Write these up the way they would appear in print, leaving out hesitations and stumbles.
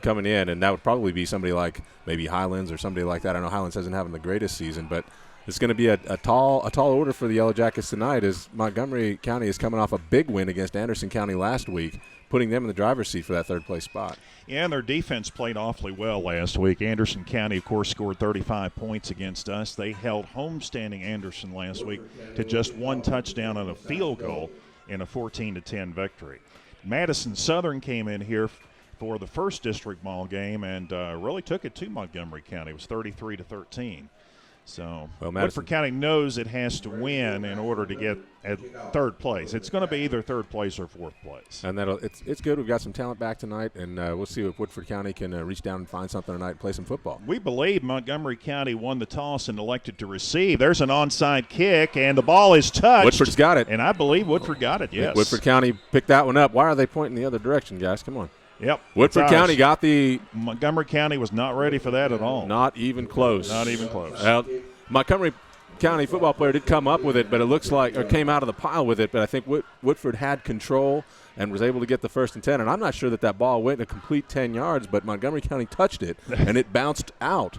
coming in, and that would probably be somebody like maybe Highlands or somebody like that. I know Highlands hasn't having the greatest season, but it's going to be a tall order for the Yellow Jackets tonight, as Montgomery County is coming off a big win against Anderson County last week, putting them in the driver's seat for that third-place spot. Yeah, and their defense played awfully well last week. Anderson County, of course, scored 35 points against us. They held homestanding Anderson last week to just one touchdown and a field goal in a 14-10 victory. Madison Southern came in here for the first district ball game and really took it to Montgomery County. It was 33-13. So Woodford County knows it has to win in order to get at third place. It's going to be either third place or fourth place. And it's good. We've got some talent back tonight, and we'll see if Woodford County can reach down and find something tonight and play some football. We believe Montgomery County won the toss and elected to receive. There's an onside kick, and the ball is touched. Woodford's got it. And I believe Woodford got it, yes. Woodford County picked that one up. Why are they pointing the other direction, guys? Come on. Yep. Woodford County got the – Montgomery County was not ready for that at all. Not even close. Not even close. Montgomery County football player did come up with it, but it looks like – or came out of the pile with it, but I think Woodford had control and was able to get the 1st and 10. And I'm not sure that ball went a complete 10 yards, but Montgomery County touched it, and it bounced out.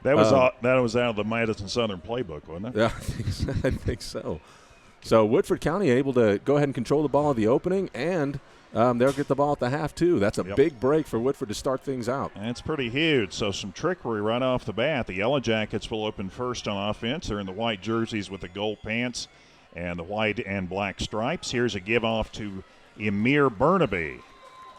That was out of the Madison Southern playbook, wasn't it? Yeah, I think so. So Woodford County able to go ahead and control the ball at the opening, and they'll get the ball at the half, too. That's a big break for Woodford to start things out. That's pretty huge. So some trickery right off the bat. The Yellow Jackets will open first on offense. They're in the white jerseys with the gold pants and the white and black stripes. Here's a give-off to Emir Burnaby,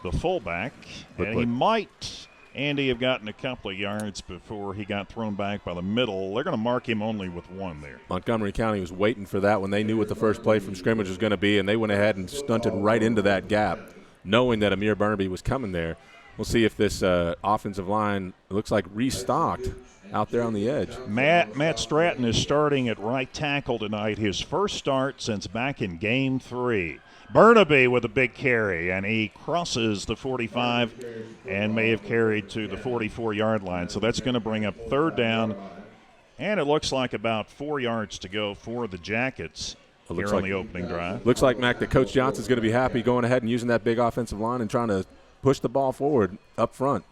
the fullback. And he might, Andy, have gotten a couple of yards before he got thrown back by the middle. They're going to mark him only with one there. Montgomery County was waiting for that when they knew what the first play from scrimmage was going to be, and they went ahead and stunted right into that gap, knowing that Emir Burnaby was coming there. We'll see if this offensive line looks like restocked out there on the edge. Matt Stratton is starting at right tackle tonight, his first start since back in Game 3. Burnaby with a big carry, and he crosses the 45 and may have carried to the 44-yard line. So that's going to bring up third down, and it looks like about 4 yards to go for the Jackets here on the opening drive. Looks like, Mac, that Coach Johnson's going to be happy going ahead and using that big offensive line and trying to push the ball forward up front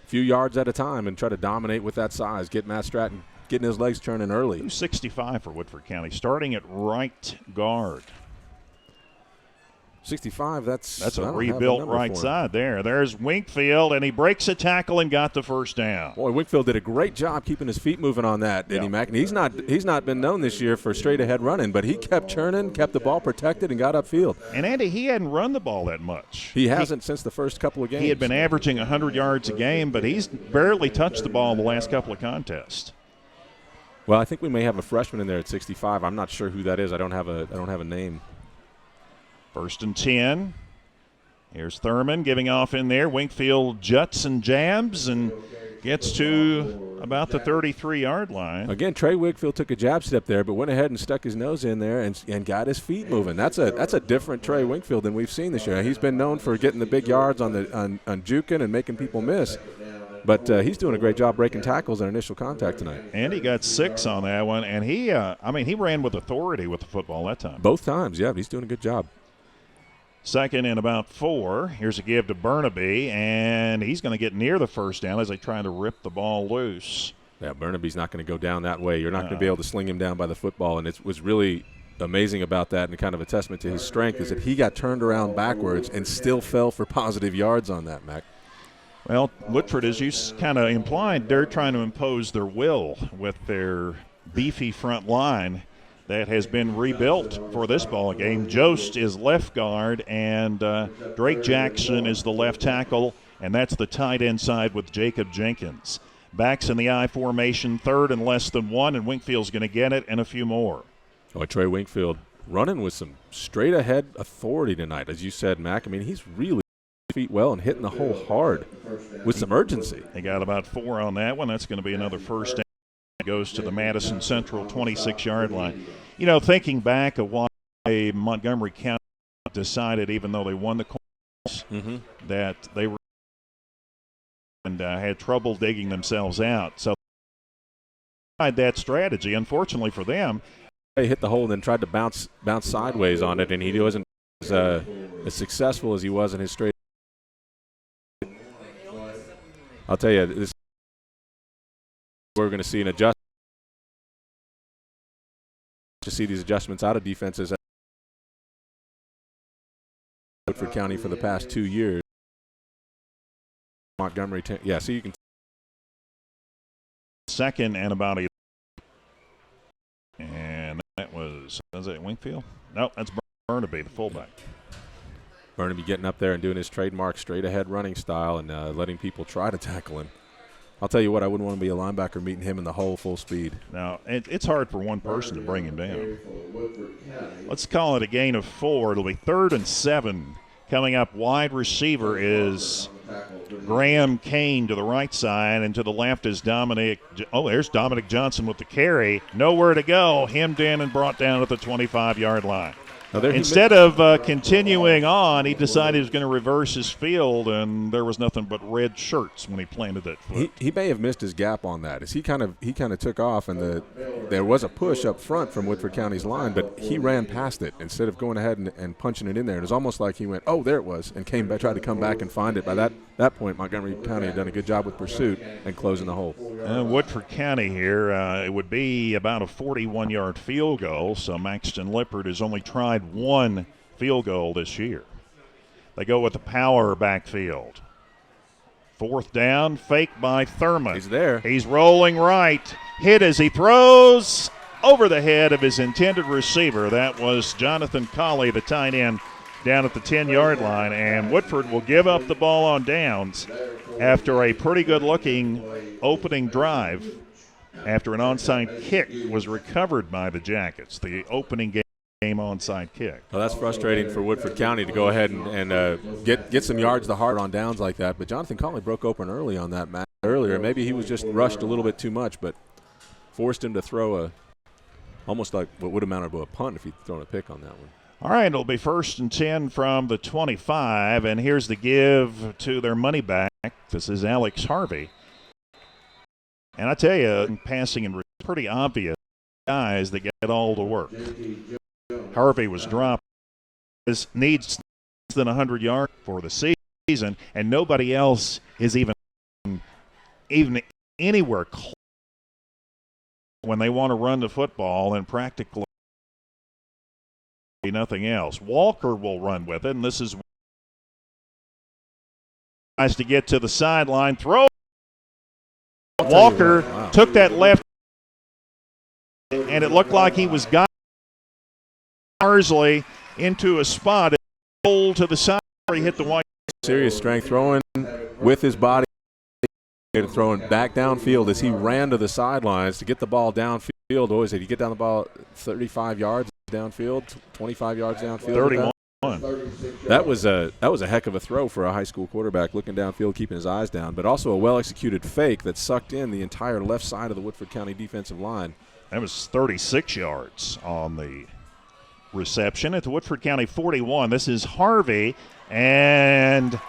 a few yards at a time and try to dominate with that size, get Matt Stratton getting his legs turning early. 265 for Woodford County, starting at right guard. 65, that's a rebuilt right side there. There's Winkfield, and he breaks a tackle and got the first down. Boy, Winkfield did a great job keeping his feet moving on that, didn't he, Mac? And he's not been known this year for straight-ahead running, but he kept churning, kept the ball protected, and got upfield. And, Andy, he hadn't run the ball that much. He hasn't since the first couple of games. He had been averaging 100 yards a game, but he's barely touched the ball in the last couple of contests. Well, I think we may have a freshman in there at 65. I'm not sure who that is. I don't have a name. 1st and 10. Here's Thurman giving off in there. Winkfield juts and jabs and gets to about the 33-yard line. Again, Trey Winkfield took a jab step there, but went ahead and stuck his nose in there and got his feet moving. That's a different Trey Winkfield than we've seen this year. He's been known for getting the big yards on juking and making people miss. But he's doing a great job breaking tackles in initial contact tonight. And he got 6 on that one. And he ran with authority with the football that time. Both times, yeah. He's doing a good job. 2nd and about 4. Here's a give to Burnaby, and he's going to get near the first down as they try to rip the ball loose. Yeah, Burnaby's not going to go down that way. You're not going to be able to sling him down by the football, and it was really amazing about that and kind of a testament to his strength is that he got turned around backwards and still fell for positive yards on that, Mac. Well, Woodford, as you kind of implied, they're trying to impose their will with their beefy front line that has been rebuilt for this ball game. Jost is left guard, and Drake Jackson is the left tackle, and that's the tight end side with Jacob Jenkins. Backs in the I formation, 3rd and less than 1, and Winkfield's going to get it and a few more. Oh, Trey Winkfield running with some straight-ahead authority tonight, as you said, Mac. I mean, he's really feet well and hitting the hole hard with some urgency. They got about 4 on that one. That's going to be another first down. Goes to the Madison Central 26-yard line. You know, thinking back of why Montgomery County decided, even though they won the course, that they were and had trouble digging themselves out. So they tried that strategy. Unfortunately for them, they hit the hole and then tried to bounce sideways on it, and he wasn't as successful as he was in his straight. I'll tell you, we're going to see an adjustment. To see these adjustments out of defenses at Woodford County for the past 2 years. Montgomery, so you can. Second and about 11. And that was it Wingfield? No, that's Burnaby, the fullback. Burnaby getting up there and doing his trademark straight ahead running style and letting people try to tackle him. I'll tell you what, I wouldn't want to be a linebacker meeting him in the hole full speed. Now, it's hard for one person to bring him down. Let's call it a gain of 4. It'll be 3rd and 7. Coming up, wide receiver is Graham Kane to the right side, and to the left is Dominic. Oh, there's Dominic Johnson with the carry. Nowhere to go. Hemmed in and brought down at the 25-yard line. Instead of continuing on, he decided he was going to reverse his field, and there was nothing but red shirts when he planted that foot. He may have missed his gap on that. As he kind of took off, and there was a push up front from Woodford County's line, but he ran past it instead of going ahead and punching it in there. It was almost like he went, oh, there it was, and came back, tried to come back and find it. By that point, Montgomery County had done a good job with pursuit and closing the hole. Woodford County here, it would be about a 41-yard field goal, so Maxton Lippert has only tried one field goal this year. They go with the power backfield. 4th down, fake by Thurman. He's there. He's rolling right. Hit as he throws over the head of his intended receiver. That was Jonathan Colley, the tight end, down at the 10-yard line. And Woodford will give up the ball on downs after a pretty good-looking opening drive after an onside kick was recovered by the Jackets. The opening game onside kick. Well, that's frustrating for Woodford County to go ahead and get some yards the hard on downs like that. But Jonathan Colley broke open early on that match earlier. Maybe he was just rushed a little bit too much, but forced him to throw almost like what would have amounted to a punt if he'd thrown a pick on that one. All right, it'll be 1st and 10 from the 25, and here's the give to their money back. This is Alex Harvey. And I tell you, passing and pretty obvious guys that get all the work. Harvey was dropped. Needs less than 100 yards for the season, and nobody else is even anywhere close when they want to run the football, and practically nothing else. Walker will run with it, and this is tries to get to the sideline. Throw. Walker took that left, and it looked like he was got Parsley into a spot. Pulled to the side. He hit the white. Serious strength throwing with his body. Throwing back downfield as he ran to the sidelines to get the ball downfield. Always did he get down the ball 35 yards downfield, 25 yards downfield? 31. That was a heck of a throw for a high school quarterback, looking downfield, keeping his eyes down, but also a well-executed fake that sucked in the entire left side of the Woodford County defensive line. That was 36 yards on the reception at the Woodford County 41. This is Harvey, and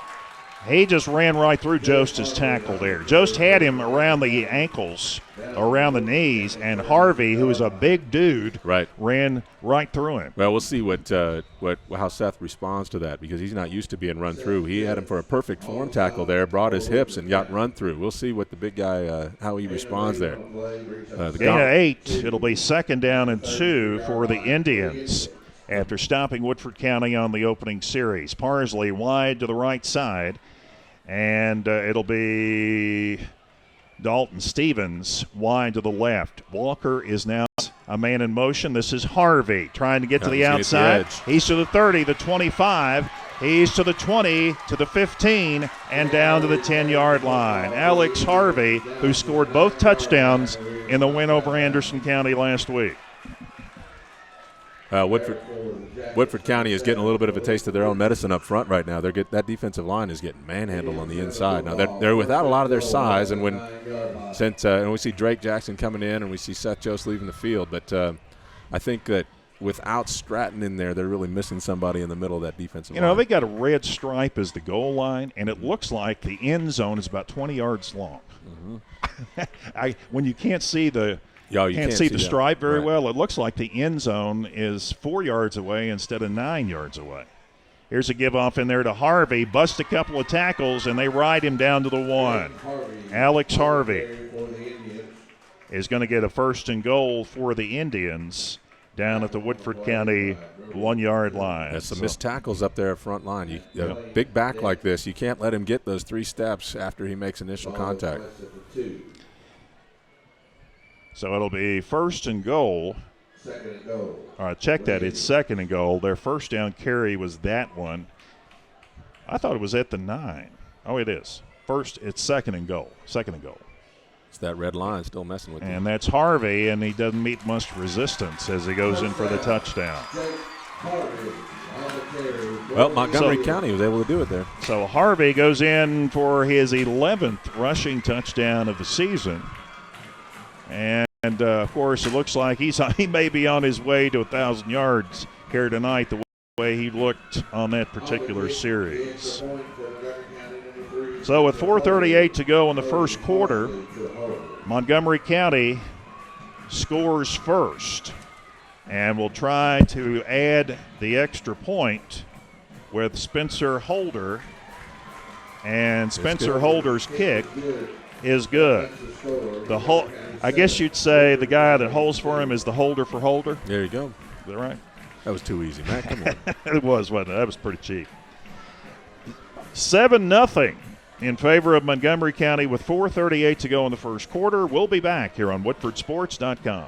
he just ran right through Jost's tackle there. Jost had him around the ankles, around the knees, and Harvey, who is a big dude, ran right through him. Well, we'll see how Seth responds to that, because he's not used to being run through. He had him for a perfect form tackle there, brought his hips and got run through. We'll see what the big guy, how he responds there. Gain of 8. It'll be 2nd down and 2 for the Indians after stopping Woodford County on the opening series. Parsley wide to the right side. And it'll be Dalton Stevens wide to the left. Walker is now a man in motion. This is Harvey trying to get to the outside. He's to the 30, the 25. He's to the 20, to the 15, and down to the 10-yard line. Alex Harvey, who scored both touchdowns in the win over Anderson County last week. Woodford County is getting a little bit of a taste of their own medicine up front right now. That defensive line is getting manhandled on the inside. Now they're without a lot of their size, and and we see Drake Jackson coming in, and we see Seth Jost leaving the field. But I think that without Stratton in there, they're really missing somebody in the middle of that defensive line. They got a red stripe as the goal line, and it looks like the end zone is about 20 yards long. Mm-hmm. When you can't see the can't see the stripe very well. It looks like the end zone is 4 yards away instead of 9 yards away. Here's a give off in there to Harvey. Bust a couple of tackles, and they ride him down to the 1. Alex Harvey is going to get a 1st and goal for the Indians down at the Woodford County 1-yard line. That's some missed tackles up there at front line. A big back like this, you can't let him get those 3 steps after he makes initial contact. So it'll be 1st and goal. Second and goal. All right, check that. It's 2nd and goal. Their first down carry was that one. I thought it was at the 9. Oh, it is. It's 2nd and goal. 2nd and goal. It's that red line still messing with him. And that's Harvey, and he doesn't meet much resistance as he goes in for the touchdown. Well, Montgomery County was able to do it there. So Harvey goes in for his 11th rushing touchdown of the season. And of course, it looks like he may be on his way to 1,000 yards here tonight, the way he looked on that particular series. So with 4:38 to go in the first quarter, Montgomery County scores first and will try to add the extra point with Spencer Holder. And Spencer Holder's kick is good. I guess you'd say the guy that holds for him is the holder for Holder. There you go. Is that right? That was too easy, man. Come on. It was, wasn't it? That was pretty cheap. 7-0 in favor of Montgomery County with 4:38 to go in the first quarter. We'll be back here on WoodfordSports.com.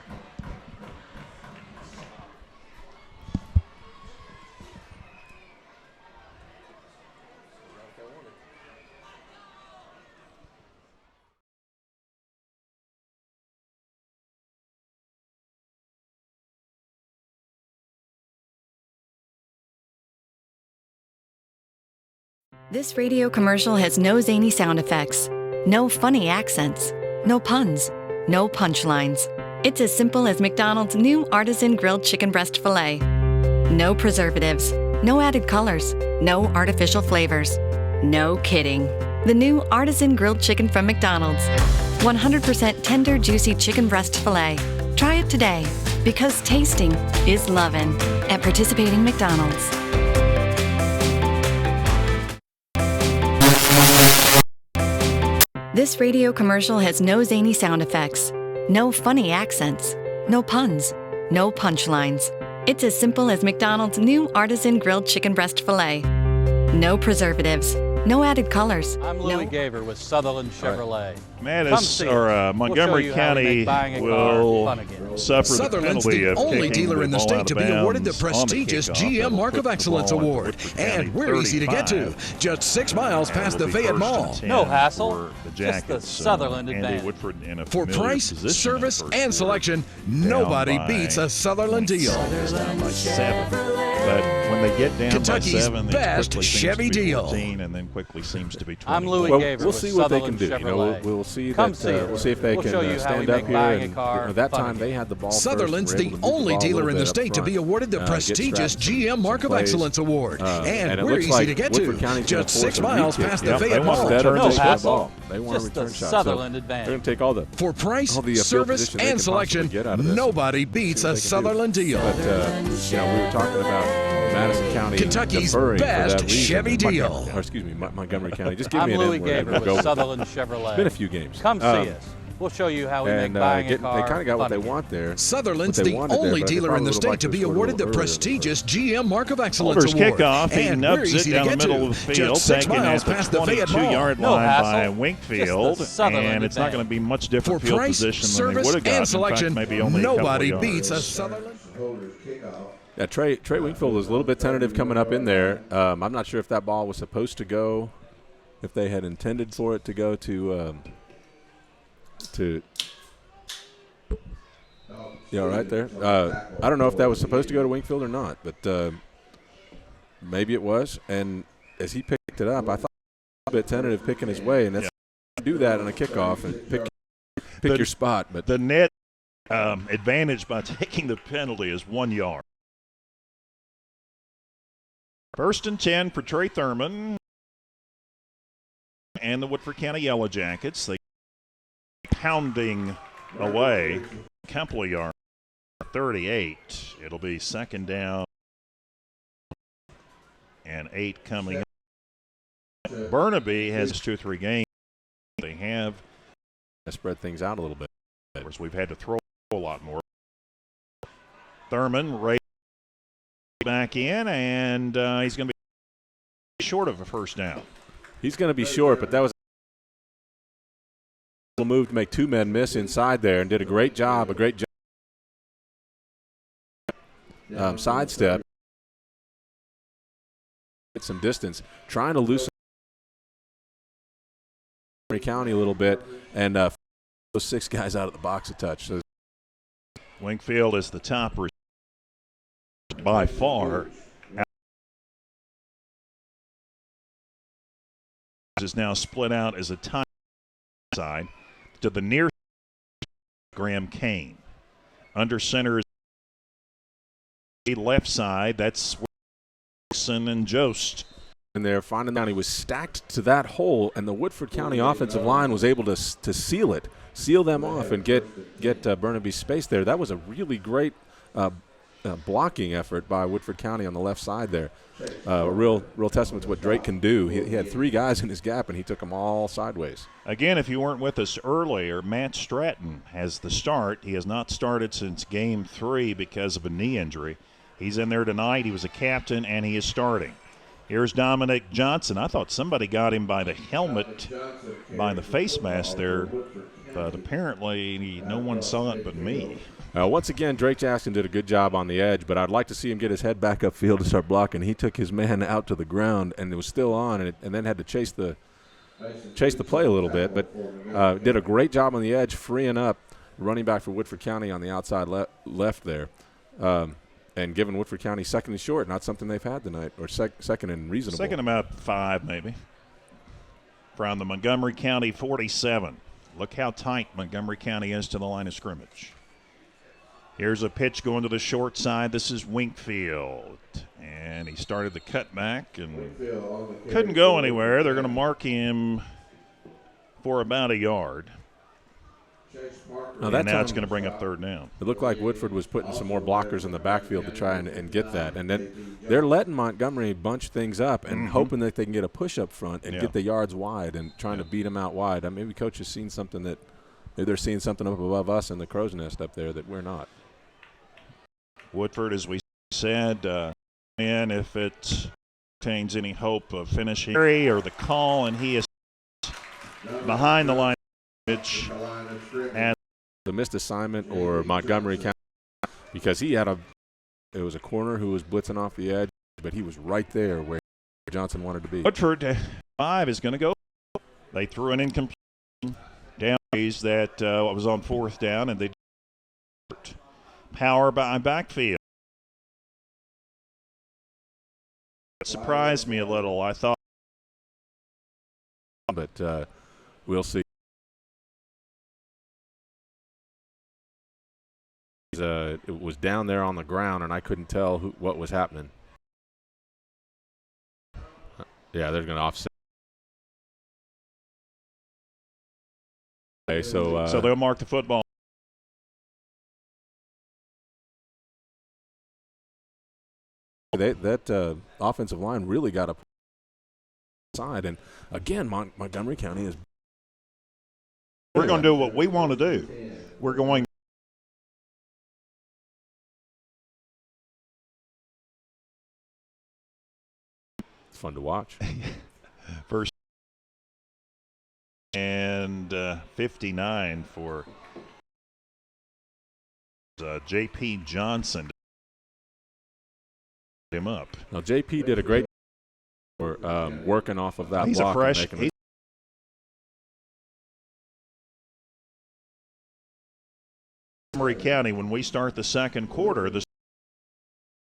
This radio commercial has no zany sound effects, no funny accents, no puns, no punchlines. It's as simple as McDonald's new artisan grilled chicken breast filet. No preservatives, no added colors, no artificial flavors. No kidding. The new artisan grilled chicken from McDonald's. 100% tender, juicy chicken breast filet. Try it today, because tasting is lovin' at participating McDonald's. This radio commercial has no zany sound effects, no funny accents, no puns, no punchlines. It's as simple as McDonald's new artisan grilled chicken breast filet. No preservatives, no added colors. I'm Louis Gaver with Sutherland Chevrolet. Montgomery County will suffer the penalty of only kicking dealer in the ball state out to of be awarded the bounds on prestigious kickoff. GM Mark of Excellence Award. And we're easy to get to, just 6 miles past the Fayette Mall. No hassle, The just the Jackets, Sutherland Andy advantage. Woodford in a For familiar price, position service, in the first and quarter. selection, Down nobody by beats a Sutherland deal. Down by 7. But when they get down Kentucky's by 7, best it quickly Chevy seems to be deal. 14, and then quickly seems to be 20. I'm Louis Well, Gaver we'll with see what they can Sutherland do. You know, Chevrolet. we'll see Come that. see us. We'll see if they We'll show can you how stand we up make here. buying a And car that fun time again. they had the ball. Sutherland's first, and the were able to move only ball a dealer little in the bit up state to be front, awarded the get prestigious strapped some GM Mark of plays. Excellence Award. And And it we're looks easy like to get Woodford to, County's gonna just force 6 a miles re-kick. past Yep, the they Fayette want Mall. veteran No take that hassle, ball. They want a just return the shot. Sutherland So advantage. they're going to take all the For price, all the field service, position they and can selection, possibly get out of this. nobody beats See what a they can do. Sutherland deal. But you know, we were talking about Madison County Kentucky's deferring for best that reason. Chevy deal. Or excuse me, Montgomery County. Just give I'm me an Louis end word and Gaver we'll with go with it. Sutherland Chevrolet. It's been a few games. Come see us. We'll show you how we make And buying a they car kind of got what fun they again. want there. Sutherland's what they the wanted there, only but I dealer thought in the a little state like to they be scored a awarded the little earlier. prestigious GM Mark of Excellence Holder's Award. kickoff. He And we're nubs it easy to down the get middle of to, the field, just 6 taken miles at the past the Fayette Mall. 22-yard No line hassle, by Winkfield, just the Sutherland and it's not going to be much different For field price, position than they service, would have gotten. and selection, In fact, maybe only nobody a couple of beats a yards. Sutherland. Yeah, Trey Wingfield was a little bit tentative coming up in there. I'm not sure if that ball was supposed to go, if they had intended for it to go to right there. I don't know if that was supposed to go to Wingfield or not, but maybe it was. And as he picked it up, I thought a bit tentative picking his way, and that's do that on a kickoff and pick your spot. But The net advantage by taking the penalty is 1 yard. 1st and 10 for Trey Thurman and the Woodford County Yellow Jackets. They pounding away a couple of yards. 38. It'll be 2nd down and 8 coming up. Burnaby has 2 or 3 games. They have spread things out a little bit. Of course, we've had to throw a lot more. Thurman right back in, and he's going to be short of a first down. He's going to be short, but that was a move to make 2 men miss inside there, and did a great job. Sidestep. Get some distance, trying to loosen Montgomery County a little bit, and those 6 guys out of the box a touch. So Wingfield is the top receiver by far. Is now split out as a tight side to the near Graham Kane. Under center is the left side. That's Wilson and Jost. And they're finding out he was stacked to that hole, and the Woodford County offensive line was able to seal them off, and get Burnaby's space there. That was a really great blocking effort by Woodford County on the left side there. A real testament to what Drake can do. He had 3 guys in his gap, and he took them all sideways. Again, if you weren't with us earlier, Matt Stratton has the start. He has not started since Game 3 because of a knee injury. He's in there tonight. He was a captain, and he is starting. Here's Dominic Johnson. I thought somebody got him by the helmet, by the face mask there, but apparently no one saw it but me. Once again, Drake Jackson did a good job on the edge, but I'd like to see him get his head back upfield to start blocking. He took his man out to the ground, and it was still on, and then had to chase the play a little bit, but did a great job on the edge, freeing up running back for Woodford County on the outside left there. And giving Woodford County second and short, not something they've had tonight, or second and reasonable. Second about 5 maybe. From the Montgomery County 47. Look how tight Montgomery County is to the line of scrimmage. Here's a pitch going to the short side. This is Wingfield. And he started the cutback and couldn't go anywhere. They're going to mark him for about a yard. And that's going to bring up 3rd down. It looked like Woodford was putting some more blockers in the backfield to try and get that. And then they're letting Montgomery bunch things up and hoping that they can get a push up front and get the yards wide and trying to beat them out wide. Maybe Coach has seen something maybe they're seeing something up above us in the crow's nest up there that we're not. Woodford, as we said, and if it contains any hope of finishing or the call, and he is behind the line. And the missed assignment or Montgomery County, because it was a corner who was blitzing off the edge, but he was right there where Johnson wanted to be. Woodford 5 is going to go. They threw an incomplete down that was on 4th down, and they power by backfield. It surprised me a little. I thought, but we'll see. It was down there on the ground, and I couldn't tell what was happening. Yeah, they're going to offset. Okay, so they'll mark the football. That offensive line really got up side, and again, Montgomery County is. We're going to do what we want to do. We're going. Fun to watch. First and 59 for J.P. Johnson. Him up. Now J.P. did a great job for working off of that. He's block a fresh. Montgomery County. When we start the second quarter, this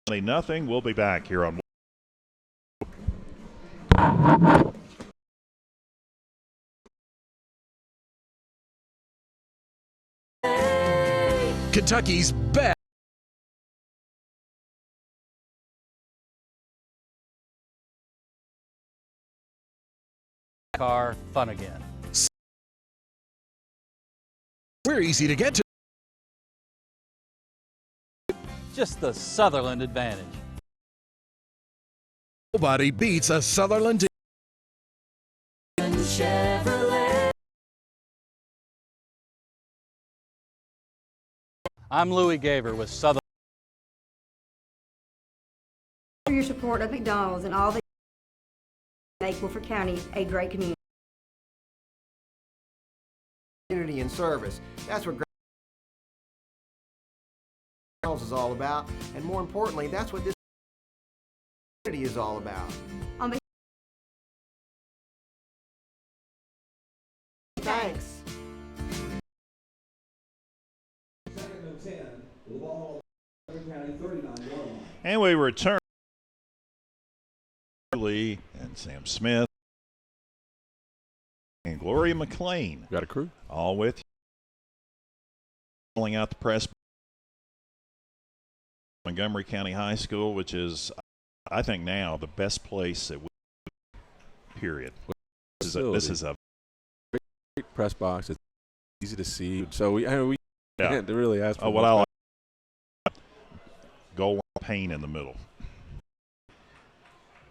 nothing. We'll be back here on. Kentucky's best. Car, fun again. We're easy to get to. Just the Sutherland advantage. Nobody beats a Sutherland I'm Louis Gaver with Sutherland. For your support of McDonald's and all that make Woodford County a great community. And service. That's what McDonald's is all about, and more importantly, that's what this community is all about. Thanks. And we return. Lee and Sam Smith and Gloria McLean. Got a crew? All with you. Filling out the press. Montgomery County High School, which is, I think now, the best place that we period. This is a great press box. It's easy to see. So we can't really ask for what I like. Goal pain in the middle.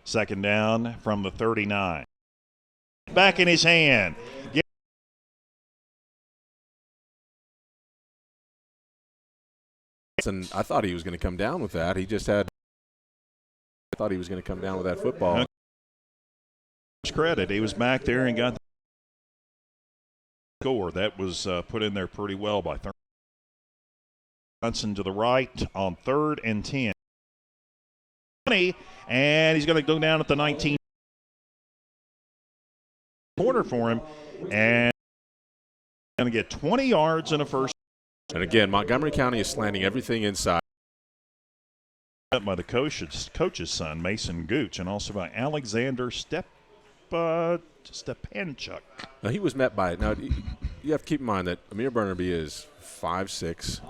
Second down from the 39. Back in his hand. And I thought he was going to come down with that. I thought he was going to come down with that football. Credit. He was back there and got the score. That was put in there pretty well by Thurman. Johnson to the right on 3rd and 10. And he's going to go down at the 19 corner for him, and going to get 20 yards in a first. And again, Montgomery County is slanting everything inside. By the coach's son, Mason Gooch, and also by Alexander Stepanchuk. Now he was met by now. You have to keep in mind that Amir Burnaby is 5'6",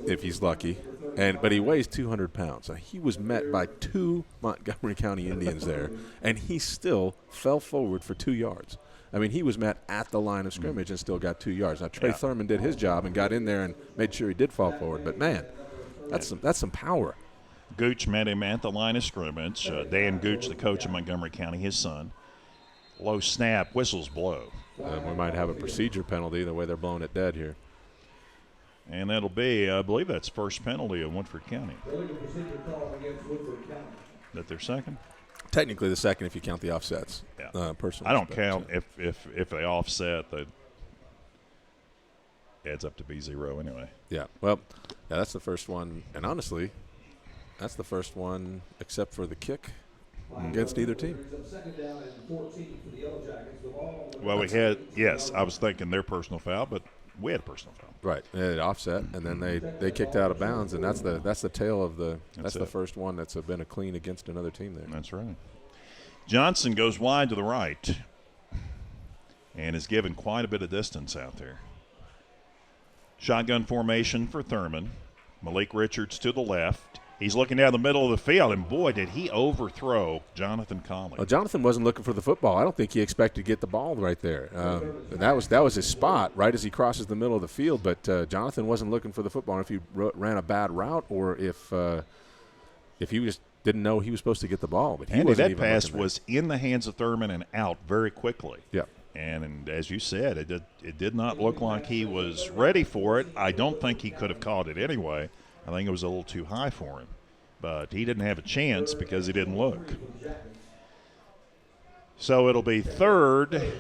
if he's lucky, but he weighs 200 pounds. Now, he was met by 2 Montgomery County Indians there, and he still fell forward for 2 yards. I mean, he was met at the line of scrimmage and still got 2 yards. Now, Trey Thurman did his job and got in there and made sure he did fall forward. But, man, that's some power. Gooch met him at the line of scrimmage. Dan Gooch, the coach of Montgomery County, his son. Low snap, whistles blow. We might have a procedure penalty the way they're blowing it dead here. And that'll be, I believe that's first penalty of Woodford County. That their second? Technically the second if you count the offsets. Yeah. Personally, I don't count if they offset, that adds up to be 0 anyway. Yeah. Well, that's the first one. And honestly, that's the first one except for the kick against either team. Well, we had, yes, I was thinking their personal foul, but we had a personal foul. Right, they had offset, and then they kicked out of bounds, and that's the tail of that's the first one that's been a clean against another team there. That's right. Johnson goes wide to the right, and is given quite a bit of distance out there. Shotgun formation for Thurman. Malik Richards to the left. He's looking down the middle of the field, and boy, did he overthrow Jonathan Conley. Well, Jonathan wasn't looking for the football. I don't think he expected to get the ball right there. And that was his spot right as he crosses the middle of the field. But Jonathan wasn't looking for the football. If he ran a bad route, or if he just didn't know he was supposed to get the ball, but that pass was in the hands of Thurman and out very quickly. Yeah. And as you said, it did not look like he was ready for it. I don't think he could have caught it anyway. I think it was a little too high for him. But he didn't have a chance because he didn't look. So it'll be 3rd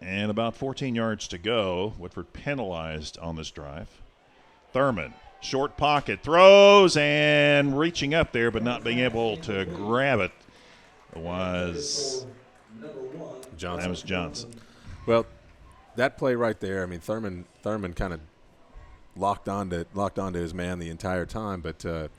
and about 14 yards to go. Woodford penalized on this drive. Thurman, short pocket, throws, and reaching up there but not being able to grab it was Johnson. That was Johnson. Well, that play right there, I mean, Thurman kind of locked onto his man the entire time, but it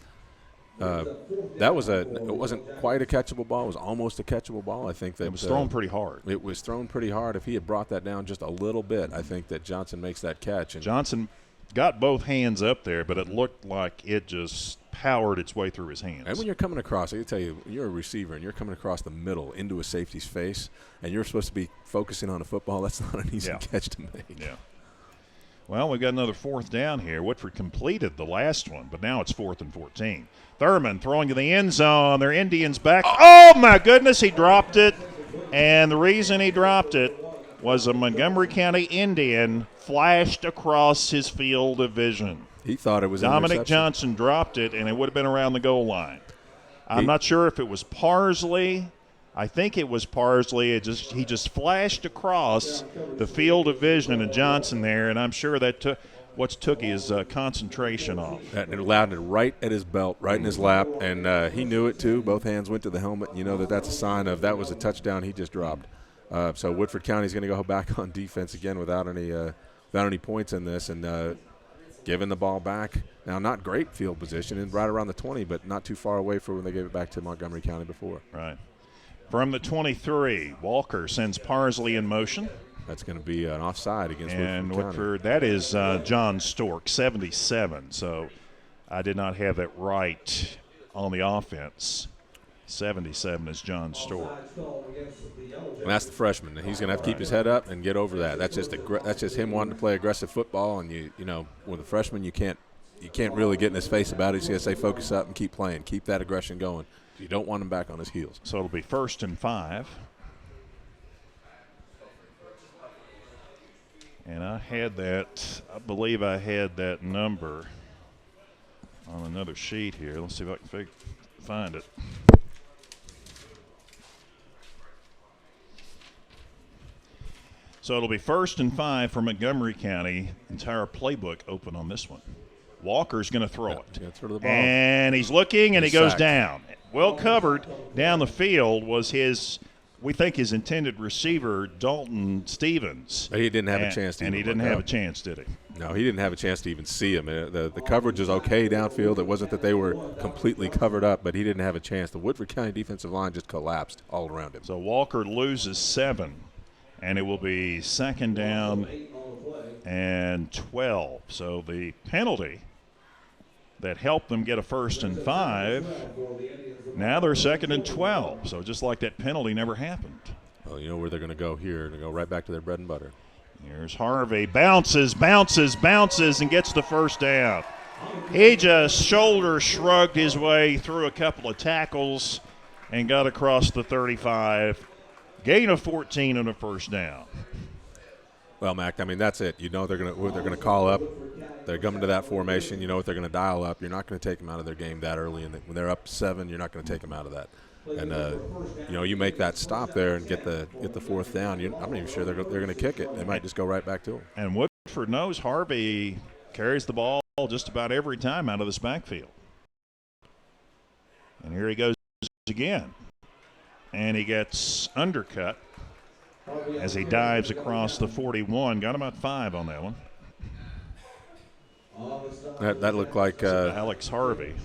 wasn't quite a catchable ball. It was almost a catchable ball. I think that it was thrown pretty hard. It was thrown pretty hard. If he had brought that down just a little bit, I think that Johnson makes that catch. And Johnson got both hands up there, but it looked like it just powered its way through his hands. And when you're coming across, I can tell you, you're a receiver and you're coming across the middle into a safety's face, and you're supposed to be focusing on a football. That's not an easy catch to make. Yeah. Well, we've got another fourth down here. Woodford completed the last one, but now it's 4th and 14. Thurman throwing to the end zone. Their Indians back. Oh, my goodness, he dropped it. And the reason he dropped it was a Montgomery County Indian flashed across his field of vision. He thought it was Dominic Johnson dropped it, and it would have been around the goal line. I'm not sure if it was Parsley. I think it was Parsley. He just flashed across the field of vision of Johnson there, and I'm sure that took his concentration off. And it landed right at his belt, right in his lap, and he knew it too. Both hands went to the helmet. You know that's a sign of that was a touchdown he just dropped. So Woodford County is going to go back on defense again without any points in this, and giving the ball back. Now, not great field position, and right around the 20, but not too far away from when they gave it back to Montgomery County before. Right. From the 23, Walker sends Parsley in motion. That's going to be an offside against Woodford. That is John Stork, 77. So I did not have that right on the offense. 77 is John Stork. And that's the freshman. He's going to have to keep his head up and get over that. That's just him wanting to play aggressive football. And you know, with a freshman, you can't really get in his face about it. He's going to say, focus up and keep playing, keep that aggression going. You don't want him back on his heels. So it'll be 1st and 5. And I believe I had that number on another sheet here. Let's see if I can find it. So it'll be 1st and 5 for Montgomery County. Entire playbook open on this one. Walker's going to throw it. Throw the ball. And he's looking, and he goes sacked. down. Well covered down the field was his intended receiver, Dalton Stevens. But he didn't have a chance to And he didn't have a chance, did he? No, he didn't have a chance to even see him. The coverage was okay downfield. It wasn't that they were completely covered up, but he didn't have a chance. The Woodford County defensive line just collapsed all around him. So Walker loses 7, and it will be 2nd down and 12. So the penalty that helped them get a 1st and 5, now they're 2nd and 12. So just like that penalty never happened. Well, you know where they're going to go here. They go right back to their bread and butter. Here's Harvey, bounces, and gets the 1st down. He just shoulder shrugged his way through a couple of tackles and got across the 35. Gain of 14 and a 1st down. Well, Mac, I mean, that's it. You know they're going to call up. They're coming to that formation. You know what they're going to dial up. You're not going to take them out of their game that early. And when they're up 7, you're not going to take them out of that. And, you know, you make that stop there and get the 4th down. I'm not even sure they're going to kick it. They might just go right back to him. And Woodford knows Harvey carries the ball just about every time out of this backfield. And here he goes again. And he gets undercut as he dives across the 41. Got about 5 on that one. That looked like Alex Harvey.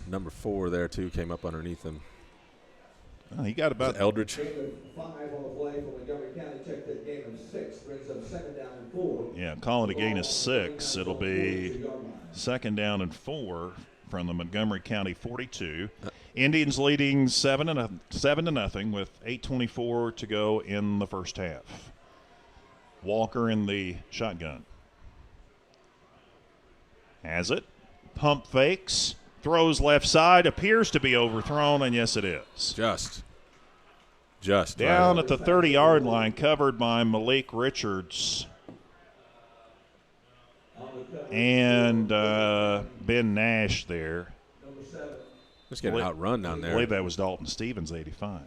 Number 4 there, too, came up underneath him. Oh, he got about Eldridge. 5 on the play for Montgomery County. Check that gain of 6. Brings up 2nd down and 4. Yeah, call it a gain of 6. It'll be 2nd down and 4 from the Montgomery County 42. Indians leading 7 to nothing with 8:24 to go in the first half. Walker in the shotgun. Has it. Pump fakes. Throws left side. Appears to be overthrown, and yes, it is. Just down right. At the 30-yard line, covered by Malik Richards and Ben Nash there. Just getting outrun down there. I believe that was Dalton Stevens, 85.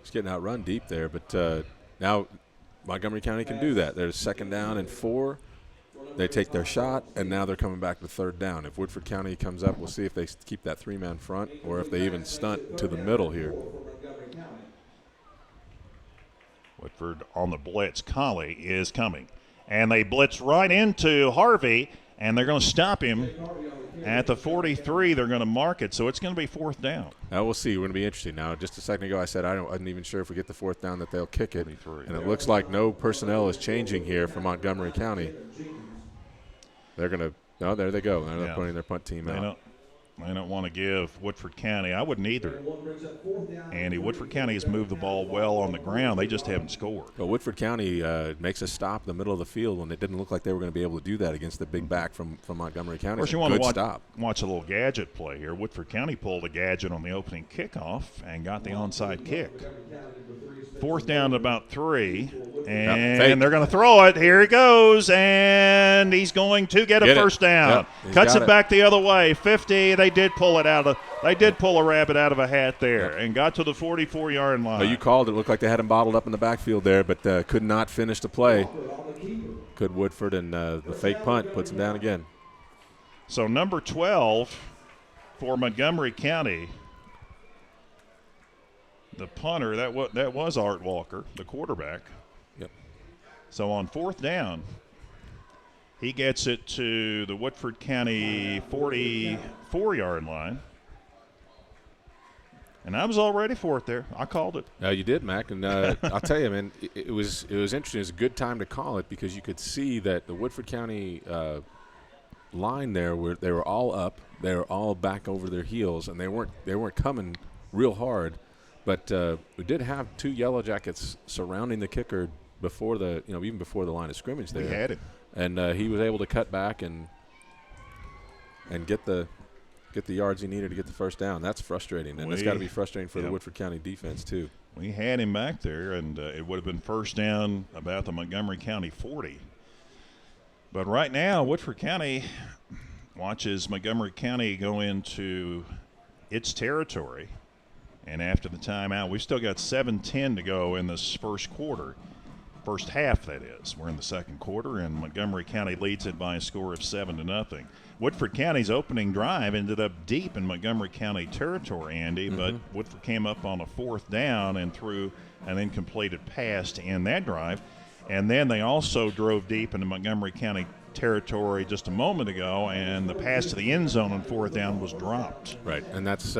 Just getting outrun deep there, but now Montgomery County can do that. There's 2nd down and 4. They take their shot, and now they're coming back to 3rd down. If Woodford County comes up, we'll see if they keep that 3-man front or if they even stunt to the middle here. Woodford on the blitz. Colley is coming. And they blitz right into Harvey, and they're going to stop him at the 43. They're going to mark it, so it's going to be 4th down. Now we'll see. We're going to be interesting. Now, just a second ago, I said I wasn't even sure if we get the 4th down that they'll kick it. And it looks like no personnel is changing here for Montgomery County. They're going to – no, there they go. They're putting their punt team out. They don't want to give Woodford County. I wouldn't either. Andy, Woodford County has moved the ball well on the ground. They just haven't scored. Well, Woodford County makes a stop in the middle of the field when it didn't look like they were going to be able to do that against the big back from Montgomery County. Of course, you want to watch a little gadget play here. Woodford County pulled a gadget on the opening kickoff and got the onside kick. 4th down to about 3, and they're going to throw it. Here he goes, and he's going to get a first down. Yep, cuts it back the other way. 50. They did pull a rabbit out of a hat there, and got to the 44-yard line. But you called it. Looked like they had him bottled up in the backfield there, but could not finish the play. Could Woodford, and the fake punt puts him down again. So number 12 for Montgomery County. The punter, that was Art Walker, the quarterback. Yep. So on 4th down, he gets it to the Woodford County 44-yard line. And I was all ready for it there. I called it. You did, Mac. And I'll tell you, man, it was interesting. It was a good time to call it because you could see that the Woodford County line there, where they were all up, they were all back over their heels, and they weren't coming real hard. But we did have 2 Yellow Jackets surrounding the kicker before even before the line of scrimmage there. We had him, and he was able to cut back and get the yards he needed to get the first down. That's frustrating, and it's got to be frustrating for the Woodford County defense too. We had him back there, and it would have been first down about the Montgomery County 40. But right now, Woodford County watches Montgomery County go into its territory. And after the timeout, we've still got 7:10 to go in this first quarter. First half, that is. We're in the second quarter, and Montgomery County leads it by a score of 7-0. Woodford County's opening drive ended up deep in Montgomery County territory, Andy, but Woodford came up on a 4th down and threw an incompleted pass to end that drive. And then they also drove deep into Montgomery County territory just a moment ago, and the pass to the end zone on 4th down was dropped. Right, and that's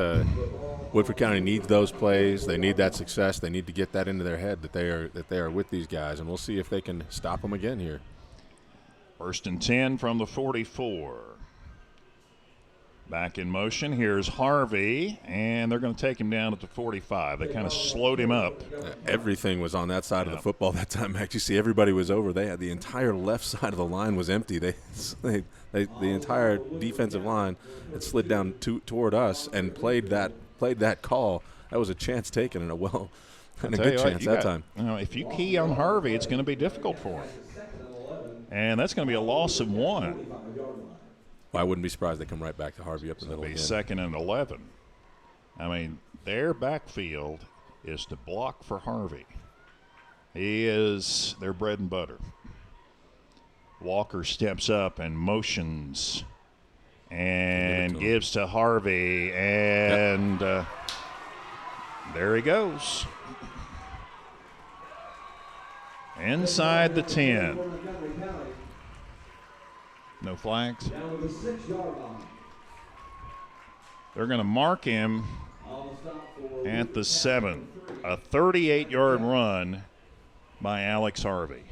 Woodford County needs those plays. They need that success. They need to get that into their head that they are with these guys, and we'll see if they can stop them again here. 1st and 10 from the 44. Back in motion. Here's Harvey, and they're going to take him down at the 45. They kind of slowed him up. Everything was on that side of the football that time. Actually, see, everybody was over. They had the entire left side of the line was empty. The entire defensive line had slid down toward us and played that call. That was a chance taken, and a good chance that time. If you key on Harvey, it's going to be difficult for him, and that's going to be a loss of 1. Well, I wouldn't be surprised they come right back to Harvey up the middle. It'll be 2nd and 11. I mean, their backfield is to block for Harvey. He is their bread and butter. Walker steps up and motions and gives to Harvey, and there he goes. Inside the 10. No flags. They're going to mark him at the 7. A 38-yard run by Alex Harvey.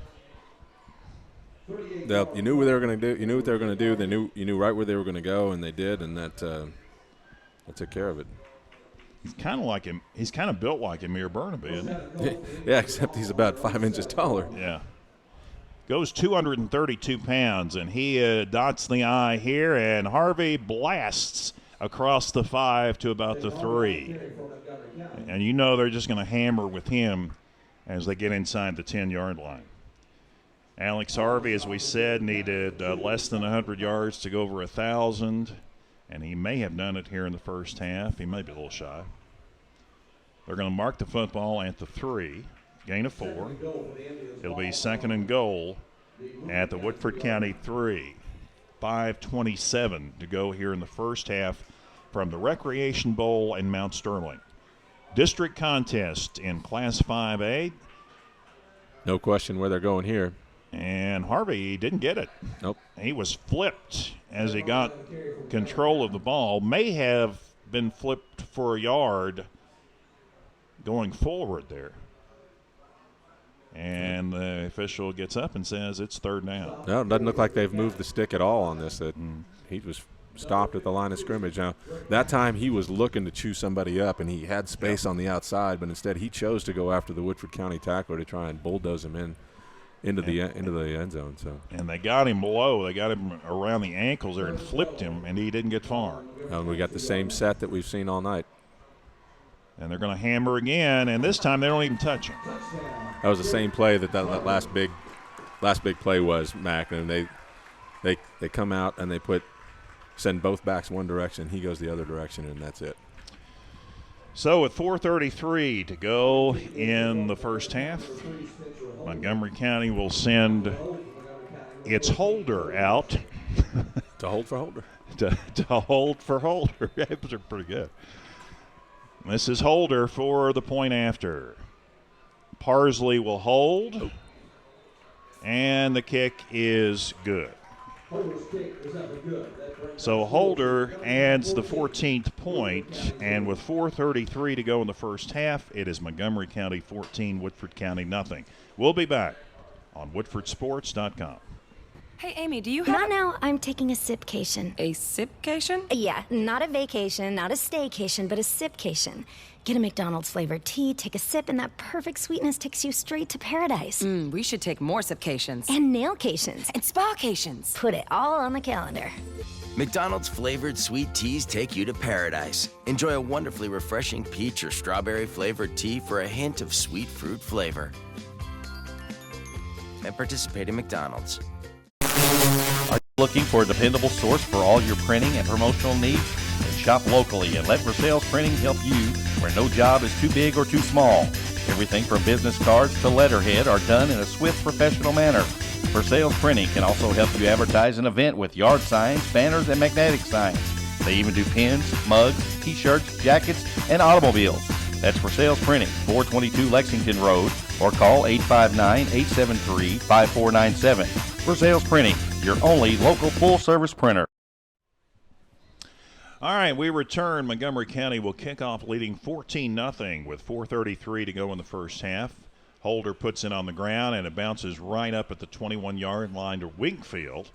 You knew what they were going to do. You knew what they were going to do. You knew right where they were going to go, and they did, and that took care of it. He's kind of like him. He's kind of built like Amir Burnaby, isn't he? Yeah, except he's about 5 inches taller. Yeah. Goes 232 pounds, and he dots the I here, and Harvey blasts across the 5 to about the 3. And you know they're just going to hammer with him as they get inside the 10-yard line. Alex Harvey, as we said, needed less than 100 yards to go over 1,000, and he may have done it here in the first half. He may be a little shy. They're going to mark the football at the 3. Gain of 4. It'll be 2nd and goal at the Woodford County 3. 5:27 to go here in the first half from the Recreation Bowl in Mount Sterling. District contest in Class 5A. No question where they're going here. And Harvey didn't get it. Nope. He was flipped as he got control of the ball. May have been flipped for a yard going forward there. And the official gets up and says it's 3rd down. No, it doesn't look like they've moved the stick at all on this. He stopped at the line of scrimmage. Now, that time he was looking to chew somebody up, and he had space on the outside, but instead he chose to go after the Woodford County tackler to try and bulldoze him into the end zone. So. And they got him low. They got him around the ankles there and flipped him, and he didn't get far. We got the same set that we've seen all night. And they're going to hammer again, and this time they don't even touch him. That was the same play that last big play was, Mac, and they come out and they send both backs one direction, he goes the other direction, and that's it. So with 4:33 to go in the first half, Montgomery County will send its holder out. To hold for Holder. to hold for Holder. Those are pretty good. This is Holder for the point after. Parsley will hold. And the kick is good. So Holder adds the 14th point, and with 4:33 to go in the first half, it is Montgomery County 14, Woodford County nothing. We'll be back on WoodfordSports.com. Hey, Amy, do you have... Not now. I'm taking a sipcation. A sipcation? Yeah, not a vacation, not a staycation, but a sipcation. Get a McDonald's flavored tea, take a sip, and that perfect sweetness takes you straight to paradise. We should take more sipcations. And nailcations. And spacations. Put it all on the calendar. McDonald's flavored sweet teas take you to paradise. Enjoy a wonderfully refreshing peach or strawberry flavored tea for a hint of sweet fruit flavor. And participate in McDonald's. Are you looking for a dependable source for all your printing and promotional needs? Then shop locally and let Versailles Printing help you where no job is too big or too small. Everything from business cards to letterhead are done in a swift, professional manner. Versailles Printing can also help you advertise an event with yard signs, banners, and magnetic signs. They even do pins, mugs, t-shirts, jackets, and automobiles. That's Versailles Printing, 422 Lexington Road, or call 859-873-5497. Versailles Printing, your only local full-service printer. All right, we return. Montgomery County will kick off leading 14-0 with 4:33 to go in the first half. Holder puts it on the ground, and it bounces right up at the 21-yard line to Wingfield,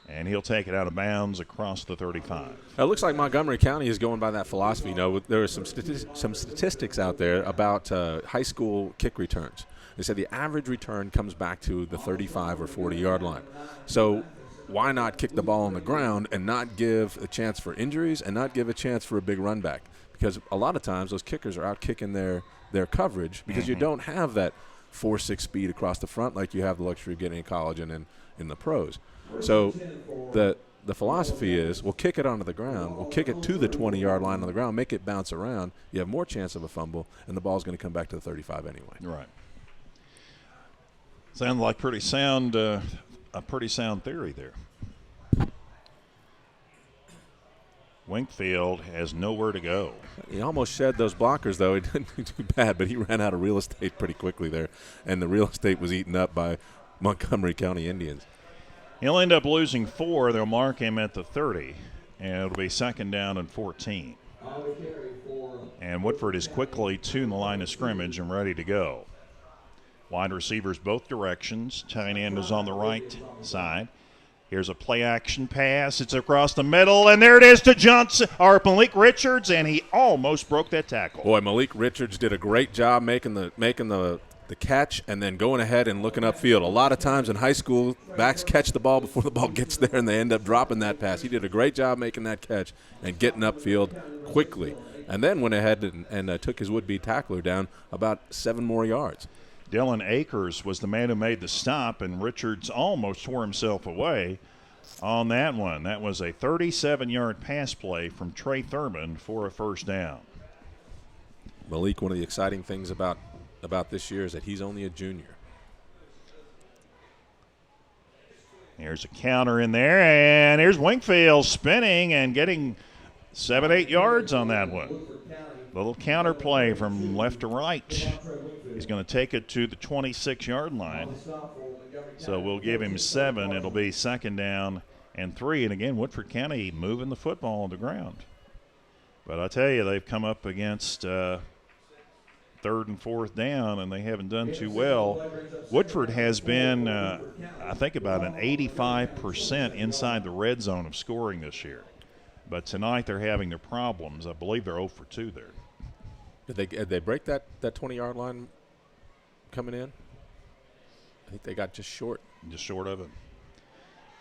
and he'll take it out of bounds across the 35. It looks like Montgomery County is going by that philosophy. You know, there are some statistics out there about high school kick returns. They said the average return comes back to the 35 or 40-yard line. So why not kick the ball on the ground and not give a chance for injuries and not give a chance for a big run back? Because a lot of times those kickers are out kicking their coverage because you don't have that 4.6 speed across the front like you have the luxury of getting in college and in the pros. So the philosophy is we'll kick it onto the ground, we'll kick it to the 20-yard line on the ground, make it bounce around. You have more chance of a fumble, and the ball's going to come back to the 35 anyway. Right. Sounds like pretty sound, a pretty sound theory there. Wingfield has nowhere to go. He almost shed those blockers, though. He didn't do too bad, but he ran out of real estate pretty quickly there, and the real estate was eaten up by Montgomery County Indians. He'll end up losing 4. They'll mark him at the 30, and it'll be second down and 14. And Woodford is quickly to the line of scrimmage and ready to go. Wide receivers both directions. Tight end is on the right side. Here's a play-action pass. It's across the middle, and there it is to Malik Richards, and he almost broke that tackle. Boy, Malik Richards did a great job making the catch and then going ahead and looking upfield. A lot of times in high school, backs catch the ball before the ball gets there, and they end up dropping that pass. He did a great job making that catch and getting upfield quickly, and then went ahead and took his would-be tackler down about 7 more yards. Dylan Akers was the man who made the stop, and Richards almost tore himself away on that one. That was a 37-yard pass play from Trey Thurman for a first down. Malik, one of the exciting things about this year is that he's only a junior. Here's a counter in there, and here's Wingfield spinning and getting 7-8 yards on that one. Little counter play from left to right. He's going to take it to the 26-yard line. So we'll give him 7. It'll be second down and 3. And again, Woodford County moving the football on the ground. But I tell you, they've come up against 3rd and 4th down, and they haven't done too well. Woodford has been, I think, about an 85% inside the red zone of scoring this year. But tonight they're having their problems. I believe they're 0 for 2 there. Did they break that 20-yard line coming in? I think they got just short. Just short of it.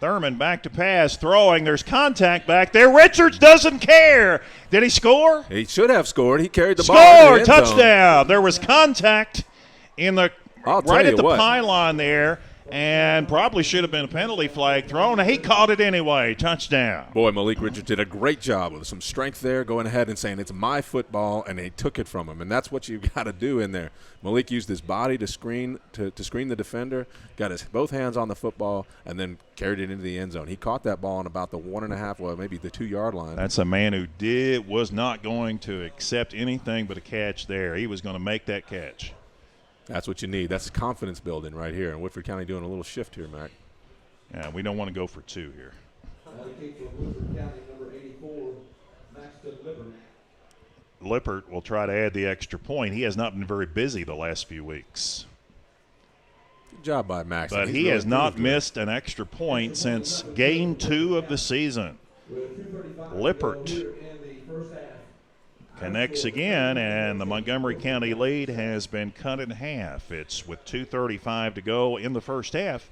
Thurman back to pass, throwing. There's contact back there. Richards doesn't care. Did he score? He should have scored. He carried the ball. Score! Touchdown. There was contact in the right at the what. pylon there, and probably should have been a penalty flag thrown. He caught it anyway. Touchdown. Boy, Malik Richards did a great job with some strength there, going ahead and saying it's my football, and they took it from him. And that's what you've got to do in there. Malik used his body to screen the defender, got his both hands on the football, and then carried it into the end zone. He caught that ball on about the 1.5, well, maybe the 2-yard line. That's a man who was not going to accept anything but a catch there. He was going to make that catch. That's what you need. That's confidence building right here. And Woodford County doing a little shift here, Mac. Yeah, we don't want to go for 2 here. Lippert will try to add the extra point. He has not been very busy the last few weeks. Good job by Max. But he has not missed an extra point since game 2 of the season. Lippert connects again, and the Montgomery County lead has been cut in half. It's with 2:35 to go in the first half.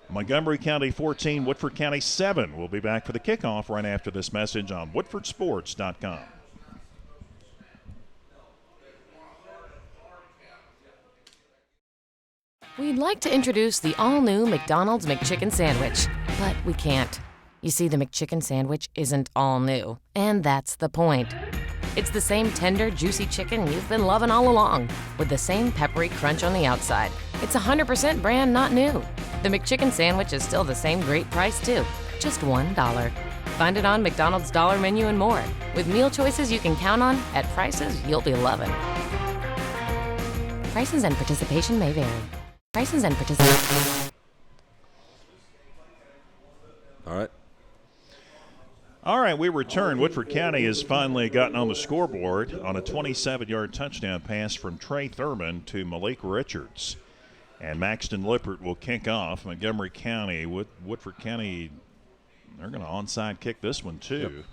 Montgomery County 14, Woodford County 7. We'll be back for the kickoff right after this message on WoodfordSports.com. We'd like to introduce the all-new McDonald's McChicken Sandwich, but we can't. You see, the McChicken Sandwich isn't all new, and that's the point. It's the same tender, juicy chicken you've been loving all along, with the same peppery crunch on the outside. It's 100% brand not new. The McChicken Sandwich is still the same great price, too. Just $1. Find it on McDonald's Dollar Menu and more, with meal choices you can count on at prices you'll be loving. Prices and participation may vary. Prices and participation. All right, we return. Woodford County has finally gotten on the scoreboard on a 27-yard touchdown pass from Trey Thurman to Malik Richards. And Maxton Lippert will kick off. Montgomery County, Woodford County, they're going to onside kick this one too. Yep.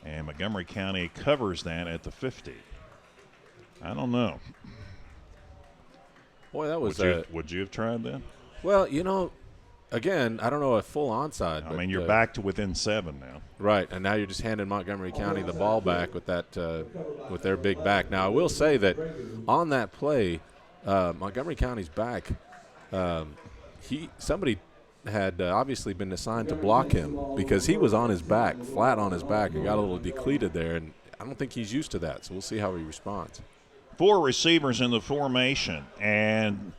And Montgomery County covers that at the 50. I don't know. Boy, that was would you have tried that? Well, again, I don't know a full onside. I mean, you're back to within 7 now. Right, and now you're just handing Montgomery County the ball back with that with their big back. Now, I will say that on that play, Montgomery County's back, somebody had obviously been assigned to block him because he was on his back, flat on his back, and got a little depleted there, and I don't think he's used to that, so we'll see how he responds. 4 receivers in the formation, and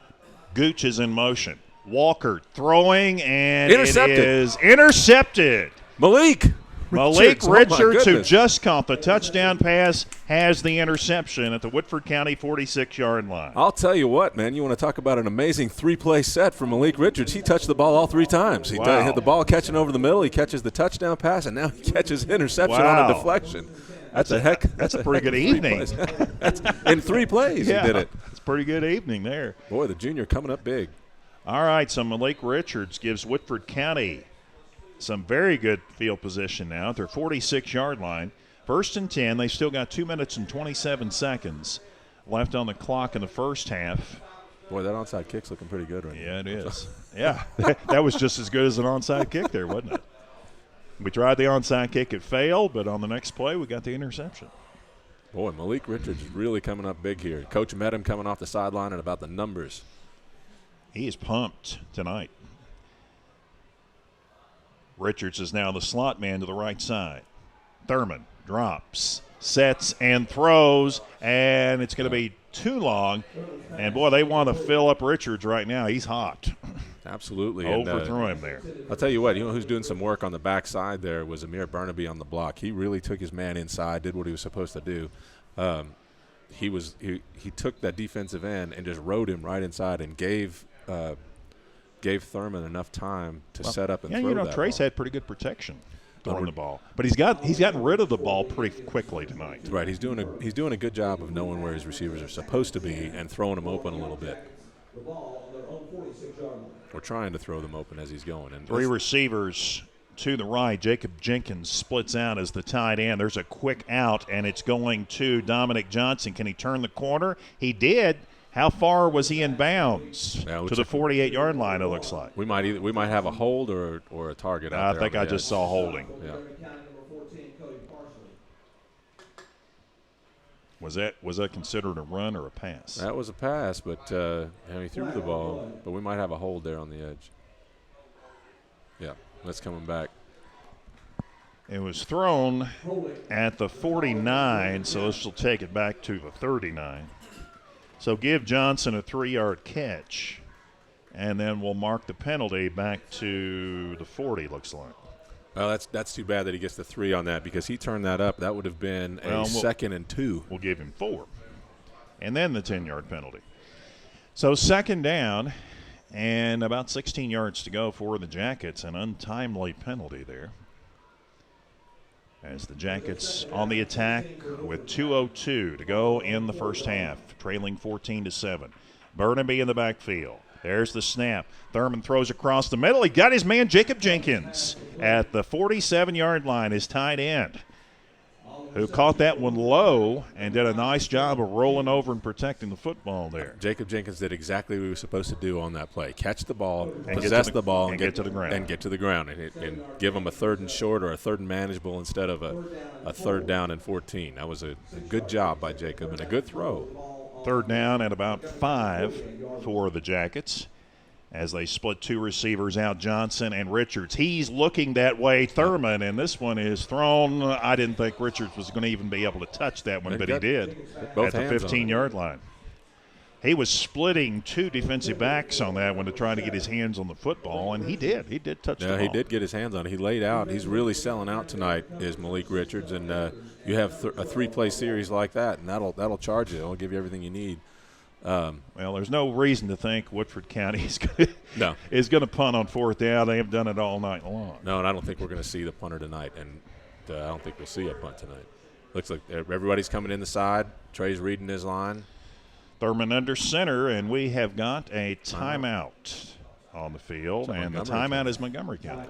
Gooch is in motion. Walker throwing, and intercepted. It is intercepted. Malik Richards, who just caught the touchdown pass, has the interception at the Woodford County 46-yard line. I'll tell you what, man, you want to talk about an amazing 3-play set from Malik Richards. He touched the ball all 3 times. He hit the ball catching over the middle. He catches the touchdown pass, and now he catches interception on a deflection. That's a pretty good evening. That's in 3 plays he did it. It's a pretty good evening there. Boy, the junior coming up big. All right, so Malik Richards gives Woodford County some very good field position now at their 46-yard line. 1st and 10. They still got 2 minutes and 27 seconds left on the clock in the first half. Boy, that onside kick's looking pretty good right now. Yeah, it is. Yeah, that was just as good as an onside kick there, wasn't it? We tried the onside kick. It failed, but on the next play, we got the interception. Boy, Malik Richards is really coming up big here. Coach met him coming off the sideline and about the numbers. He is pumped tonight. Richards is now the slot man to the right side. Thurman drops, sets, and throws, and it's going to be too long. And, boy, they want to fill up Richards right now. He's hot. Absolutely. Overthrew him there. I'll tell you what, who's doing some work on the backside there was Amir Burnaby on the block. He really took his man inside, did what he was supposed to do. He took that defensive end and just rode him right inside and gave Thurman enough time to set up and throw that Trace ball. had pretty good protection throwing the ball. But he's gotten rid of the ball pretty quickly tonight. Right. He's doing a good job of knowing where his receivers are supposed to be and throwing them open a little bit. The ball on their own 46-yard line. We're trying to throw them open as he's going. And 3 receivers to the right. Jacob Jenkins splits out as the tight end. There's a quick out, and it's going to Dominic Johnson. Can he turn the corner? He did. How far was he in bounds? To the 48-yard line, it looks like. We might have a hold or a target out I there. think I just saw holding. Yeah. Was that considered a run or a pass? That was a pass, but he threw the ball. But we might have a hold there on the edge. Yeah, that's coming back. It was thrown at the 49, so this will take it back to the 39. So give Johnson a 3-yard catch, and then we'll mark the penalty back to the 40, looks like. Well, that's too bad that he gets the 3 on that because he turned that up. That would have been a 2nd and 2. We'll give him 4. And then the 10-yard penalty. So 2nd down and about 16 yards to go for the Jackets. An untimely penalty there. As the Jackets on the attack with 2:02 to go in the first half, trailing 14-7. Burnaby in the backfield. There's the snap. Thurman throws across the middle. He got his man Jacob Jenkins at the 47-yard line, his tight end, who caught that one low and did a nice job of rolling over and protecting the football there. Jacob Jenkins did exactly what he was supposed to do on that play. Catch the ball, possess the ball, and get to the ground. And give them a 3rd and short or a 3rd and manageable instead of a 3rd down and 14. That was a good job by Jacob and a good throw. 3rd down at about 5 for the Jackets as they split 2 receivers out, Johnson and Richards. He's looking that way, Thurman, and this one is thrown. I didn't think Richards was going to even be able to touch that one, but he did at the 15-yard line. He was splitting 2 defensive backs on that one to try to get his hands on the football, and he did. He did touch the ball. Yeah, he did get his hands on it. He laid out. He's really selling out tonight, is Malik Richards, and you have a 3-play series like that, and that'll charge you. It'll give you everything you need. Well, there's no reason to think Woodford County is going to punt on 4th down. They have done it all night long. No, and I don't think we're going to see the punter tonight, and I don't think we'll see a punt tonight. Looks like everybody's coming in the side. Trey's reading his line. Thurman under center, and we have got a timeout on the field, and the timeout is Montgomery County.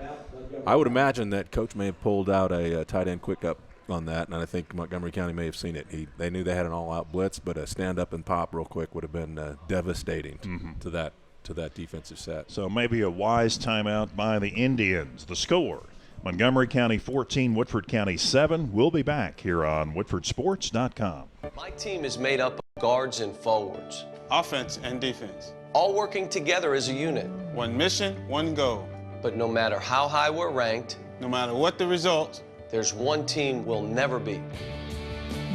I would imagine that Coach may have pulled out a tight end quick up on that, and I think Montgomery County may have seen it. They knew they had an all-out blitz, but a stand-up and pop real quick would have been devastating to that defensive set. So maybe a wise timeout by the Indians. The score, Montgomery County 14, Woodford County 7. We'll be back here on WoodfordSports.com. My team is made up of guards and forwards. Offense and defense. All working together as a unit. One mission, one goal. But no matter how high we're ranked, no matter what the results, there's one team we'll never beat.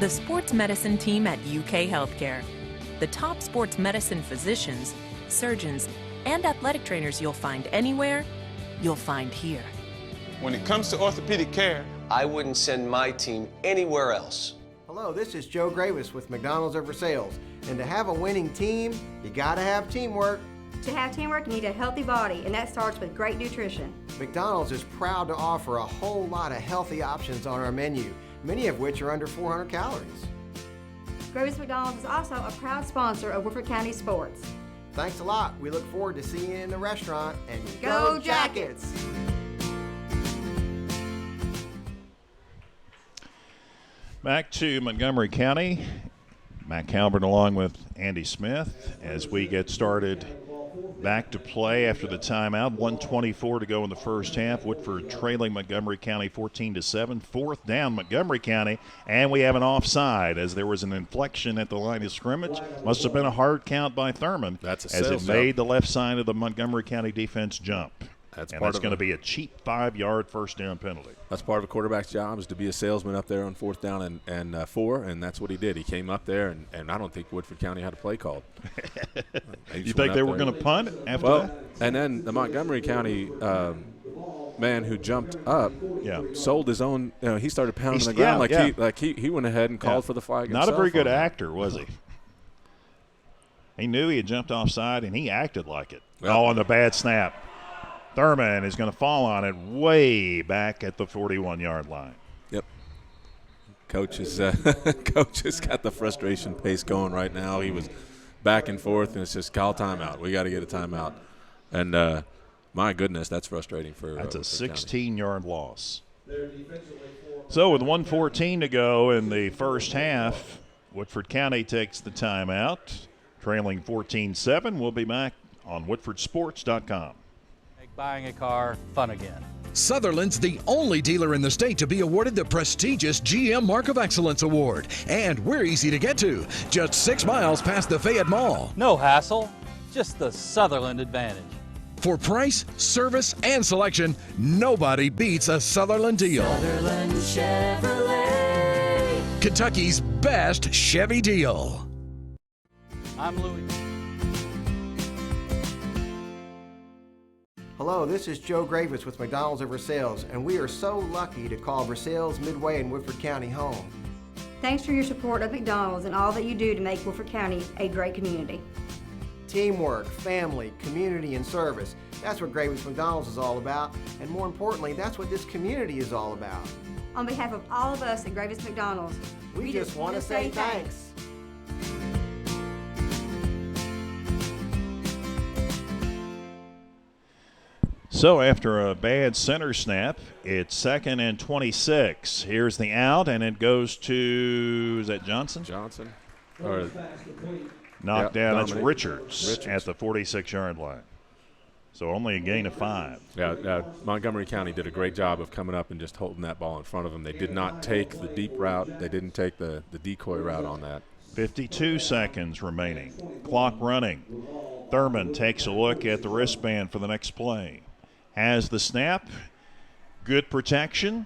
The sports medicine team at UK Healthcare. The top sports medicine physicians, surgeons, and athletic trainers you'll find anywhere, you'll find here. When it comes to orthopedic care, I wouldn't send my team anywhere else. Hello, this is Joe Gravis with McDonald's Over Sales. And to have a winning team, you gotta have teamwork. To have teamwork, you need a healthy body, and that starts with great nutrition. McDonald's is proud to offer a whole lot of healthy options on our menu, many of which are under 400 calories. Gravis McDonald's is also a proud sponsor of Woodford County Sports. Thanks a lot. We look forward to seeing you in the restaurant. And go Jackets! Back to Montgomery County. Matt Calvert along with Andy Smith as we get started back to play after the timeout. 1:24 to go in the first half. Woodford trailing Montgomery County 14-7. 4th down Montgomery County, and we have an offside as there was an inflection at the line of scrimmage. Must have been a hard count by Thurman as it made the left side of the Montgomery County defense jump. That's going to be a cheap 5-yard first down penalty. That's part of a quarterback's job, is to be a salesman up there on 4th down and 4, and that's what he did. He came up there, and I don't think Woodford County had a play called. You think they were going to punt after that? And then the Montgomery County man who jumped up sold his own. He started pounding the ground he went ahead and called for the flag. Not a very good actor, was he? He knew he had jumped offside, and he acted like it. On the bad snap. Thurman is going to fall on it way back at the 41-yard line. Yep. Coach has got the frustration pace going right now. He was back and forth, and it's just call timeout. We got to get a timeout. And My goodness, that's frustrating for. That's a Woodford County. 16-yard loss. So with 1:14 to go in the first half, Woodford County takes the timeout, trailing 14-7. We'll be back on WoodfordSports.com. Make buying a car fun again. Sutherland's the only dealer in the state to be awarded the prestigious GM Mark of Excellence Award. And we're easy to get to, just 6 miles past the Fayette Mall. No hassle, just the Sutherland advantage. For price, service, and selection, nobody beats a Sutherland deal. Sutherland Chevrolet. Kentucky's best Chevy deal. I'm Louis. Hello, this is Joe Gravis with McDonald's of Versailles, and we are so lucky to call Versailles, Midway, and Woodford County home. Thanks for your support of McDonald's and all that you do to make Woodford County a great community. Teamwork, family, community, and service. That's what Gravis McDonald's is all about, and more importantly, that's what this community is all about. On behalf of all of us at Gravis McDonald's, we just want to say thanks. So after a bad center snap, it's 2nd and 26. Here's the out, and it goes to, is that Johnson? Johnson. Or, knocked yeah, down. It's Dominic. Richards at the 46-yard line. So only a gain of 5. Yeah, Montgomery County did a great job of coming up and just holding that ball in front of them. They did not take the deep route. They didn't take the decoy route on that. 52 seconds remaining. Clock running. Thurman takes a look at the wristband for the next play. Has the snap. Good protection.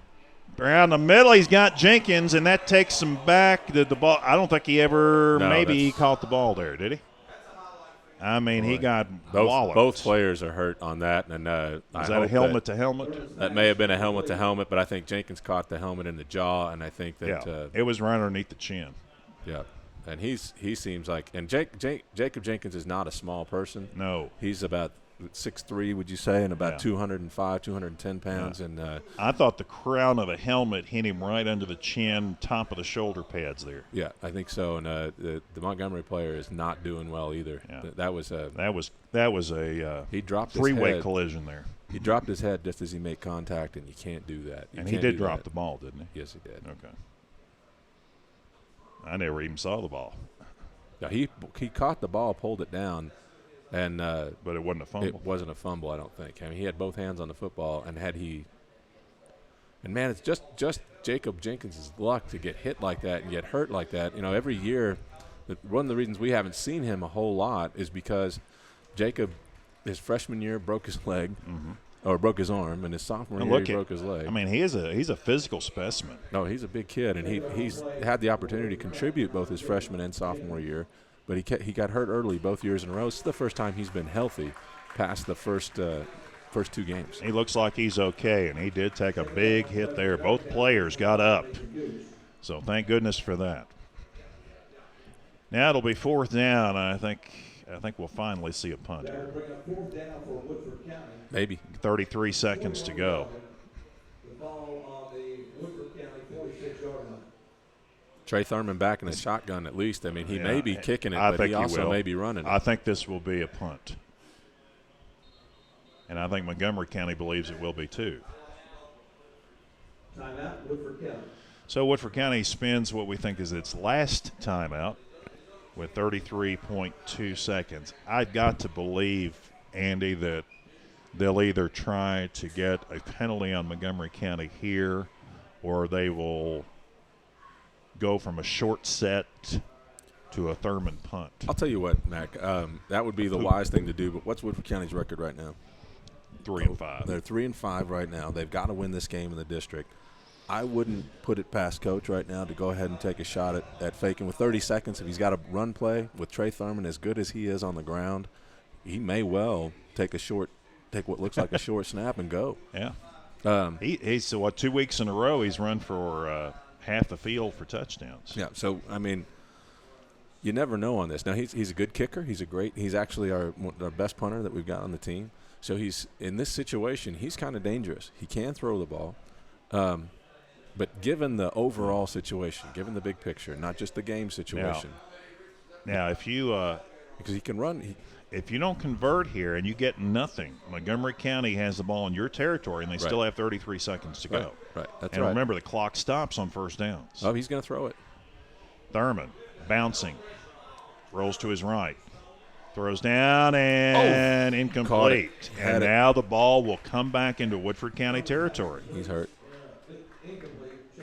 Around the middle, he's got Jenkins, and that takes him back. The ball. I don't think he ever. Maybe he caught the ball there, did he? I mean, he got walloped. Both players are hurt on that, and is that a helmet to helmet? That may have been a helmet to helmet, but I think Jenkins caught the helmet in the jaw, and I think that it was right underneath the chin. Yeah, and he seems like, and Jacob Jenkins is not a small person. No, he's about 6'3", would you say, and about 205, 210 pounds. Yeah. And I thought the crown of the helmet hit him right under the chin, top of the shoulder pads there. Yeah, I think so. And the Montgomery player is not doing well either. Yeah. That was a he dropped freeway collision there. He dropped his head just as he made contact, and you can't do that. And he did drop the ball, didn't he? Yes, he did. Okay. I never even saw the ball. Yeah, he caught the ball, pulled it down. And but it wasn't a fumble. It wasn't a fumble, I don't think. I mean, he had both hands on the football, and man, it's just Jacob Jenkins' luck to get hit like that and get hurt like that. You know, every year, one of the reasons we haven't seen him a whole lot is because Jacob, his freshman year, broke his leg, or broke his arm, and his sophomore year he broke his leg. I mean, he's a physical specimen. No, he's a big kid, and he's had the opportunity to contribute both his freshman and sophomore year. But he got hurt early both years in a row. This is the first time he's been healthy past the first 2 games. He looks like he's okay, and he did take a big hit there. Both players got up. So thank goodness for that. Now it'll be 4th down. I think we'll finally see a punt here. Maybe. 33 seconds to go. The ball on the Woodford County 46-yard line. Trey Thurman back in a shotgun at least. I mean, he may be kicking it, but he also may be running it. I think this will be a punt. And I think Montgomery County believes it will be too. Timeout, Woodford County. So Woodford County spends what we think is its last timeout with 33.2 seconds. I've got to believe, Andy, that they'll either try to get a penalty on Montgomery County here, or they will go from a short set to a Thurman punt. I'll tell you what, Mac, that would be the wise thing to do. But what's Woodford County's record right now? 3-5. They're 3-5 right now. They've got to win this game in the district. I wouldn't put it past Coach right now to go ahead and take a shot at faking with 30 seconds. If he's got a run play with Trey Thurman, as good as he is on the ground, he may well take what looks like a short snap and go. Yeah. He's 2 weeks in a row he's run for half the field for touchdowns. Yeah. So I mean, you never know on this. Now he's a good kicker. He's actually our best punter that we've got on the team. So he's in this situation. He's kind of dangerous. He can throw the ball. But given the overall situation, given the big picture, not just the game situation. Now if you because he can run. if you don't convert here and you get nothing, Montgomery County has the ball in your territory, and they still have 33 seconds to go. Right. That's and right. remember, the clock stops on first downs. Oh, he's going to throw it. Thurman bouncing, rolls to his right, throws down and incomplete. And now the ball will come back into Woodford County territory. He's hurt.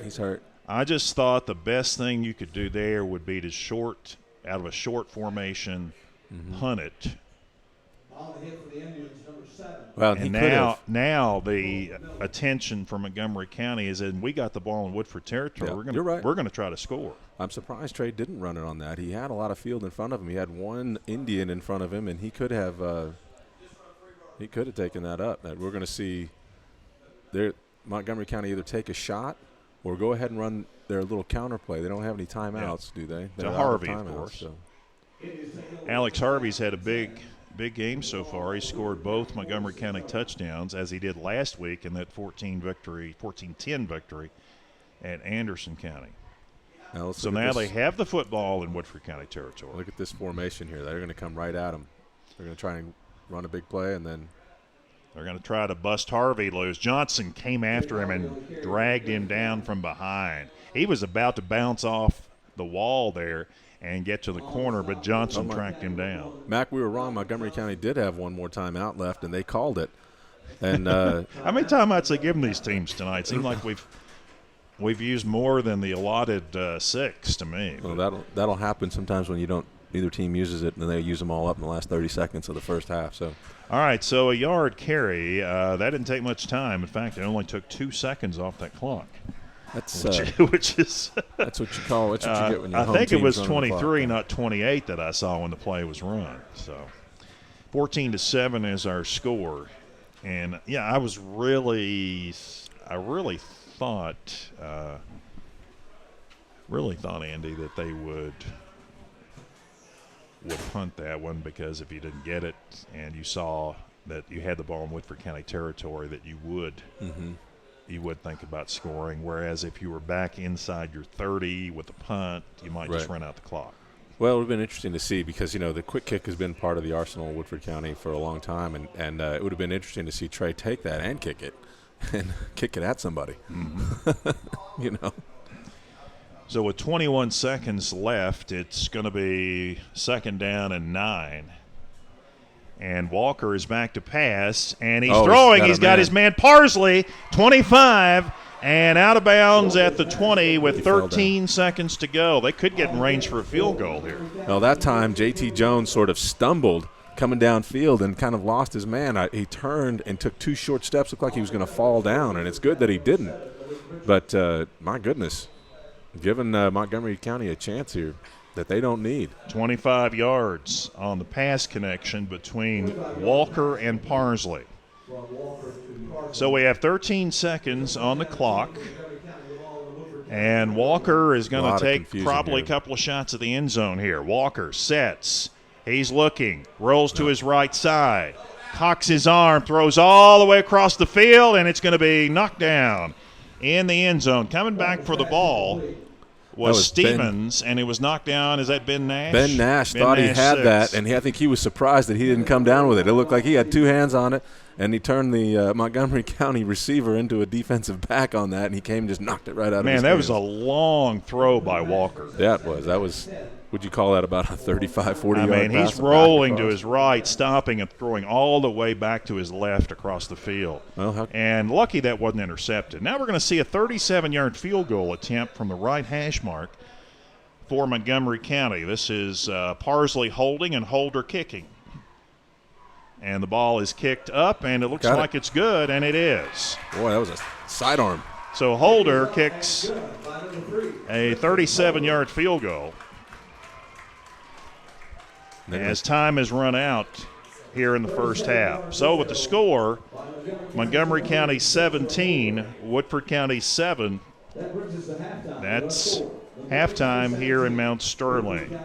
He's hurt. I just thought the best thing you could do there would be to out of a short formation, punt it. Well, and now the attention for Montgomery County is in. We got the ball in Woodford territory. Yeah, we're going to try to score. I'm surprised Trey didn't run it on that. He had a lot of field in front of him. He had one Indian in front of him, and he could have taken that up. We're going to see Montgomery County either take a shot or go ahead and run their little counter play. They don't have any timeouts, do they? To Harvey, of course. So. Alex Harvey's had a big game so far. He scored both Montgomery County touchdowns, as he did last week in that 14-10 victory at Anderson County. So now they have the football in Woodford County territory. Look at this formation here. They're going to come right at him. They're going to try and run a big play, and then they're going to try to bust Harvey loose. Johnson came after him and dragged him down from behind. He was about to bounce off the wall there and get to the corner, but Johnson tracked him down. Mac, we were wrong. Montgomery County did have one more timeout left, and they called it. And how many timeouts they given these teams tonight? It seems like we've used more than the allotted 6 to me. Well, that'll happen sometimes when either team uses it and they use them all up in the last 30 seconds of the first half. So. All right, so a yard carry. That didn't take much time. In fact, it only took 2 seconds off that clock. That's which is that's what you call what you get when you're home. I think it was team's 23, not 28, that I saw when the play was run. So 14-7 is our score, and yeah, I really thought Andy that they would punt that one, because if you didn't get it and you saw that you had the ball in Woodford County territory, that you would think about scoring. Whereas if you were back inside your 30 with the punt, you might just run out the clock. Well, it would have been interesting to see, because the quick kick has been part of the arsenal of Woodford County for a long time, and it would have been interesting to see Trey take that and kick it and kick it at somebody. So with 21 seconds left, it's going to be 2nd down and 9. And Walker is back to pass, and he's throwing. He's got his man Parsley, 25, and out of bounds at the 20 with 13 seconds to go. They could get in range for a field goal here. Well, that time J.T. Jones sort of stumbled coming downfield and kind of lost his man. He turned and took 2 short steps, looked like he was going to fall down, and it's good that he didn't. But, my goodness, giving Montgomery County a chance here that they don't need. 25 yards on the pass connection between Walker and Parsley. So we have 13 seconds on the clock, and Walker is going to take probably a couple of shots at the end zone here. Walker sets. He's looking, rolls to his right side, cocks his arm, throws all the way across the field, and it's going to be knocked down in the end zone. Coming back for the ball was Stevens, and it was knocked down. Is that Ben Nash? Ben Nash thought he had that, and I think he was surprised that he didn't come down with it. It looked like he had 2 hands on it, and he turned the Montgomery County receiver into a defensive back on that, and he came and just knocked it right out of his hands. Man, that was a long throw by Walker. Yeah, it was. That was, would you call that about a 35, 40-yard pass? I mean, he's rolling to his right, stopping and throwing all the way back to his left across the field. And lucky that wasn't intercepted. Now we're going to see a 37-yard field goal attempt from the right hash mark for Montgomery County. This is Parsley holding and Holder kicking. And the ball is kicked up, and it looks like it's good, and it is. Boy, that was a sidearm. So Holder kicks a 37-yard field goal as time has run out here in the first half. So with the score, Montgomery County 17, Woodford County 7. That's halftime here in Mount Sterling.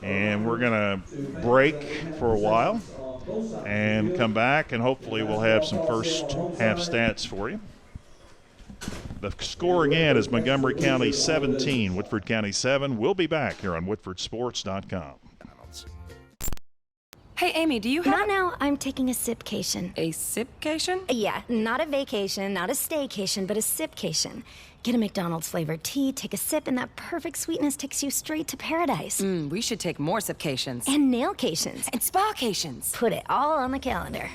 And we're going to break for a while and come back, and hopefully we'll have some first half stats for you. The score again is Montgomery County 17, Woodford County 7. We'll be back here on WoodfordSports.com. Hey, Amy, do you have... Not now, I'm taking a sipcation. A sipcation? Yeah, not a vacation, not a staycation, but a sipcation. Get a McDonald's flavored tea, take a sip, and that perfect sweetness takes you straight to paradise. We should take more sipcations. And nailcations. And spacations. Put it all on the calendar.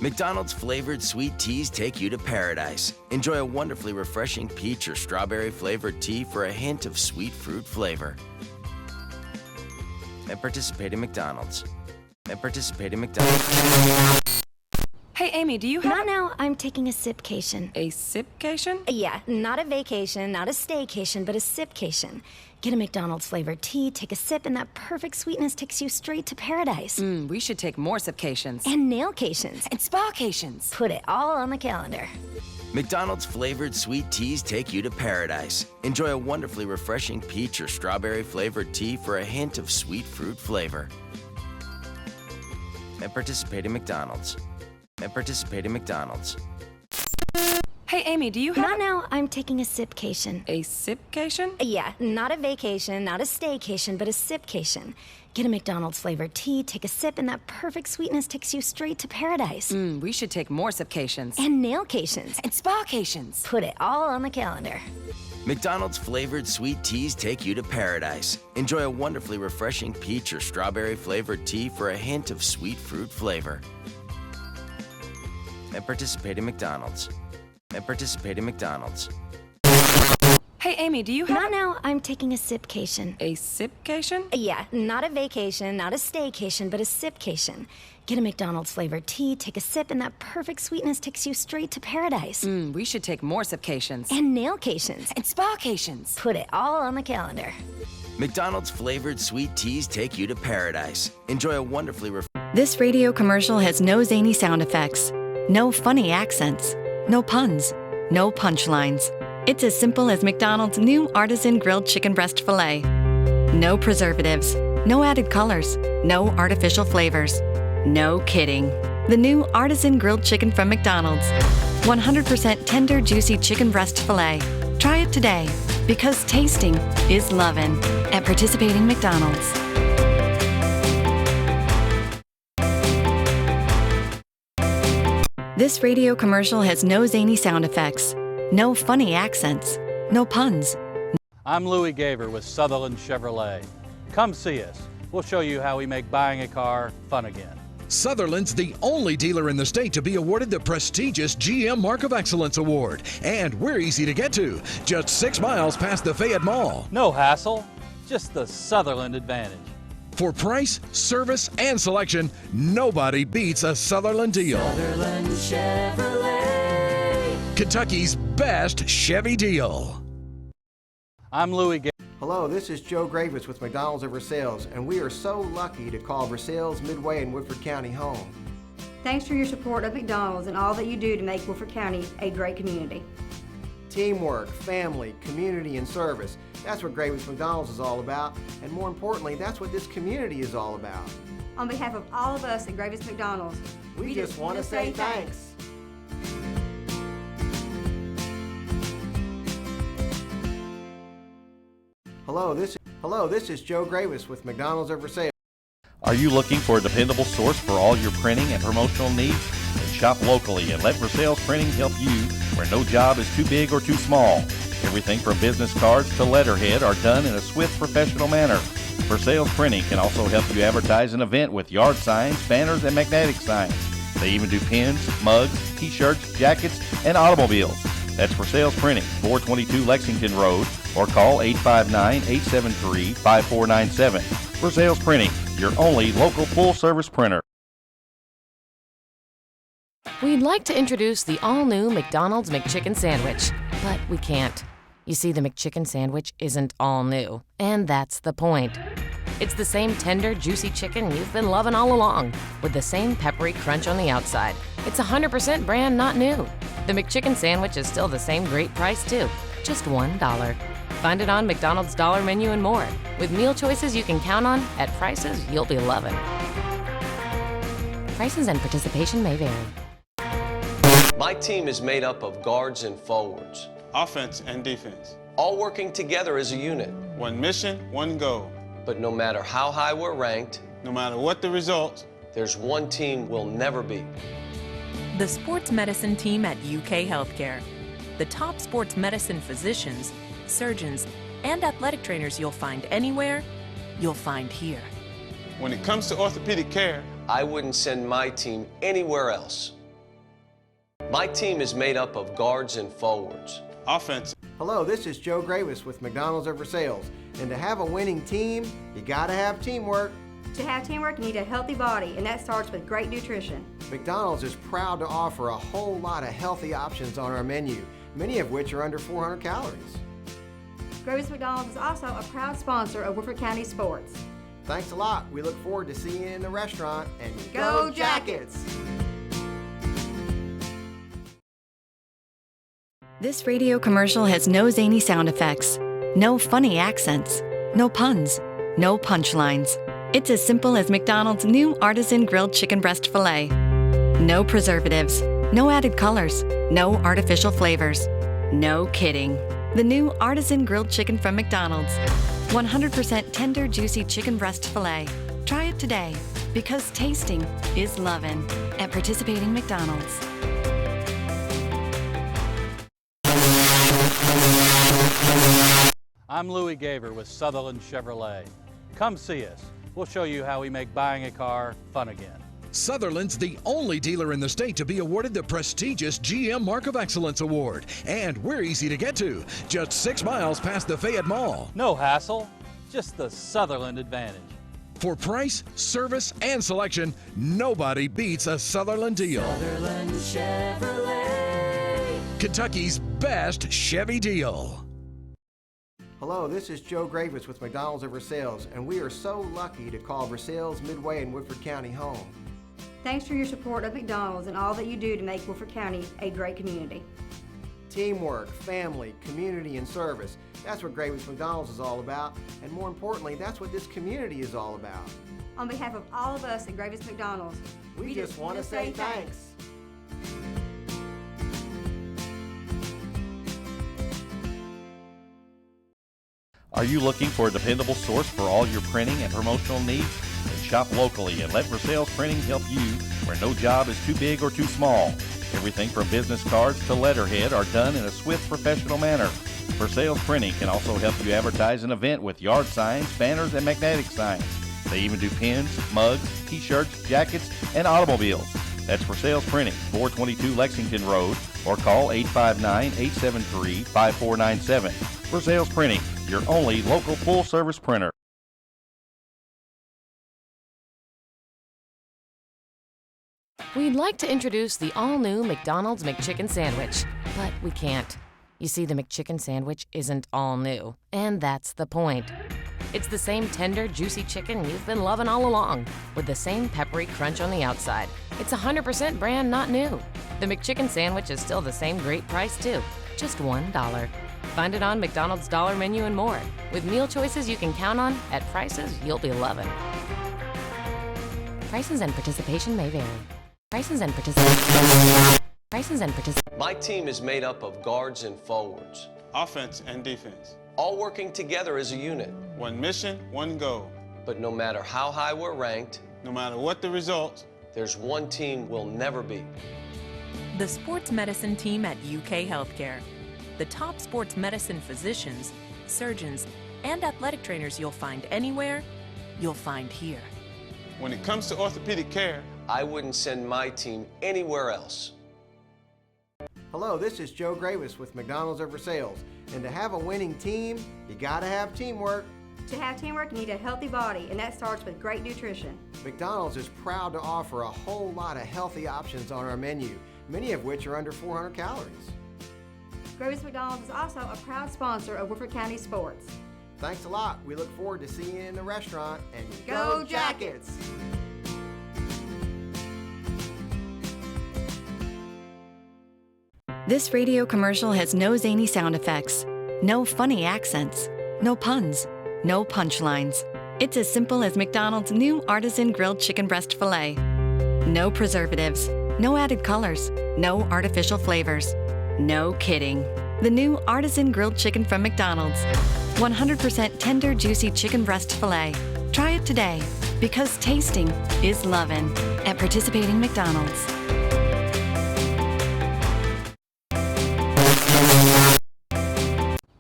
McDonald's flavored sweet teas take you to paradise. Enjoy a wonderfully refreshing peach or strawberry flavored tea for a hint of sweet fruit flavor. At participating McDonald's. Hey, Amy, do you have... Not now, I'm taking a sipcation. A sipcation? Yeah, not a vacation, not a staycation, but a sipcation. Get a McDonald's flavored tea, take a sip, and that perfect sweetness takes you straight to paradise. We should take more sipcations. And nailcations. And spacations. Put it all on the calendar. McDonald's flavored sweet teas take you to paradise. Enjoy a wonderfully refreshing peach or strawberry flavored tea for a hint of sweet fruit flavor. At participating McDonald's. Hey, Amy, do you have... Not now, I'm taking a sipcation. A sipcation? Yeah, not a vacation, not a staycation, but a sipcation. Get a McDonald's flavored tea, take a sip, and that perfect sweetness takes you straight to paradise. We should take more sipcations. And nailcations. And spacations. Put it all on the calendar. McDonald's flavored sweet teas take you to paradise. Enjoy a wonderfully refreshing peach or strawberry flavored tea for a hint of sweet fruit flavor. At participating McDonald's. Hey, Amy, do you have... Not now, I'm taking a sipcation. A sipcation? Yeah, not a vacation, not a staycation, but a sipcation. Get a McDonald's flavored tea, take a sip, and that perfect sweetness takes you straight to paradise. We should take more sipcations. And nailcations. And spacations. Put it all on the calendar. McDonald's flavored sweet teas take you to paradise. Enjoy a wonderfully This radio commercial has no zany sound effects, no funny accents, no puns, no punchlines. It's as simple as McDonald's new artisan grilled chicken breast filet. No preservatives, no added colors, no artificial flavors. No kidding. The new artisan grilled chicken from McDonald's. 100% tender, juicy chicken breast filet. Try it today, because tasting is lovin' at participating McDonald's. This radio commercial has no zany sound effects, no funny accents, no puns. I'm Louis Gaver with Sutherland Chevrolet. Come see us. We'll show you how we make buying a car fun again. Sutherland's the only dealer in the state to be awarded the prestigious GM Mark of Excellence Award. And we're easy to get to, just 6 miles past the Fayette Mall. No hassle, just the Sutherland advantage. For price, service, and selection, nobody beats a Sutherland deal. Sutherland Chevrolet. Kentucky's best Chevy deal. I'm Louis Gaver. Hello, this is Joe Gravis with McDonald's of Versailles, and we are so lucky to call Versailles, Midway, and Woodford County home. Thanks for your support of McDonald's and all that you do to make Woodford County a great community. Teamwork, family, community, and service. That's what Gravis McDonald's is all about, and more importantly, that's what this community is all about. On behalf of all of us at Gravis McDonald's, we just want to say thanks. Hello, this is Joe Gravis with McDonald's of Versailles. Are you looking for a dependable source for all your printing and promotional needs? Then shop locally and let Versailles Printing help you where no job is too big or too small. Everything from business cards to letterhead are done in a swift, professional manner. Versailles Printing can also help you advertise an event with yard signs, banners, and magnetic signs. They even do pins, mugs, t-shirts, jackets, and automobiles. That's Versailles Printing, 422 Lexington Road, or call 859-873-5497. Versailles Printing, your only local full-service printer. We'd like to introduce the all-new McDonald's McChicken Sandwich, but we can't. You see, the McChicken Sandwich isn't all new, and that's the point. It's the same tender, juicy chicken you've been loving all along, with the same peppery crunch on the outside. It's 100% brand not new. The McChicken Sandwich is still the same great price, too, just $1. Find it on McDonald's Dollar Menu and more, with meal choices you can count on at prices you'll be loving. Prices and participation may vary. My team is made up of guards and forwards. Offense and defense. All working together as a unit. One mission, one goal. But no matter how high we're ranked, no matter what the results, There's one team we'll never beat. The sports medicine team at UK Healthcare. The top sports medicine physicians, surgeons, and athletic trainers you'll find anywhere, you'll find here. When it comes to orthopedic care, I wouldn't send my team anywhere else. My team is made up of guards and forwards. offense. Hello, this is Joe Gravis with McDonald's Over Sales. And to have a winning team, you gotta have teamwork. To have teamwork, you need a healthy body, and that starts with great nutrition. McDonald's is proud to offer a whole lot of healthy options on our menu, many of which are under 400 calories. Gravis McDonald's is also a proud sponsor of Woodford County Sports. Thanks a lot. We look forward to seeing you in the restaurant. And Go Jackets! This radio commercial has no zany sound effects, no funny accents, no puns, no punchlines. It's as simple as McDonald's new artisan grilled chicken breast filet. No preservatives, no added colors, no artificial flavors. No kidding. The new artisan grilled chicken from McDonald's. 100% tender, juicy chicken breast filet. Try it today, because tasting is lovin' at participating McDonald's. I'm Louis Gaver with Sutherland Chevrolet. Come see us. We'll show you how we make buying a car fun again. Sutherland's the only dealer in the state to be awarded the prestigious GM Mark of Excellence Award. And we're easy to get to, just 6 miles past the Fayette Mall. No hassle, just the Sutherland advantage. For price, service, and selection, nobody beats a Sutherland deal. Sutherland Chevrolet. Kentucky's best Chevy deal. Hello, this is Joe Gravis with McDonald's Over Sales, and we are so lucky to call Versailles, Midway, and Woodford County home. Thanks for your support of McDonald's and all that you do to make Woodford County a great community. Teamwork, family, community, and service. That's what Gravis McDonald's is all about, and more importantly, that's what this community is all about. On behalf of all of us at Gravis McDonald's, we just want to say thanks. Are you looking for a dependable source for all your printing and promotional needs? Then shop locally and let Versailles Printing help you where no job is too big or too small. Everything from business cards to letterhead are done in a swift, professional manner. Versailles Printing can also help you advertise an event with yard signs, banners, and magnetic signs. They even do pins, mugs, t-shirts, jackets, and automobiles. That's Versailles Printing, 422 Lexington Road, or call 859-873-5497. Versailles Printing, your only local full-service printer. We'd like to introduce the all-new McDonald's McChicken Sandwich, but we can't. You see, the McChicken Sandwich isn't all new, and that's the point. It's the same tender, juicy chicken you've been loving all along, with the same peppery crunch on the outside. It's 100% brand not new. The McChicken Sandwich is still the same great price, too, just $1. Find it on McDonald's Dollar Menu and more, with meal choices you can count on at prices you'll be loving. Prices and participation may vary. My team is made up of guards and forwards. Offense and defense. All working together as a unit. One mission, one goal. But no matter how high we're ranked, no matter what the results, there's one team we'll never beat. The sports medicine team at UK Healthcare. The top sports medicine physicians, surgeons, and athletic trainers you'll find anywhere, you'll find here. When it comes to orthopedic care, I wouldn't send my team anywhere else. Hello, this is Joe Gravis with McDonald's Over Sales. And to have a winning team, you gotta have teamwork. To have teamwork, you need a healthy body, and that starts with great nutrition. McDonald's is proud to offer a whole lot of healthy options on our menu, many of which are under 400 calories. Gravis McDonald's is also a proud sponsor of Woodford County Sports. Thanks a lot. We look forward to seeing you in the restaurant. And Go Jackets! This radio commercial has no zany sound effects, no funny accents, no puns, no punchlines. It's as simple as McDonald's new artisan grilled chicken breast filet. No preservatives, no added colors, no artificial flavors. No kidding. The new artisan grilled chicken from McDonald's. 100% tender, juicy chicken breast filet. Try it today, because tasting is lovin' at participating McDonald's.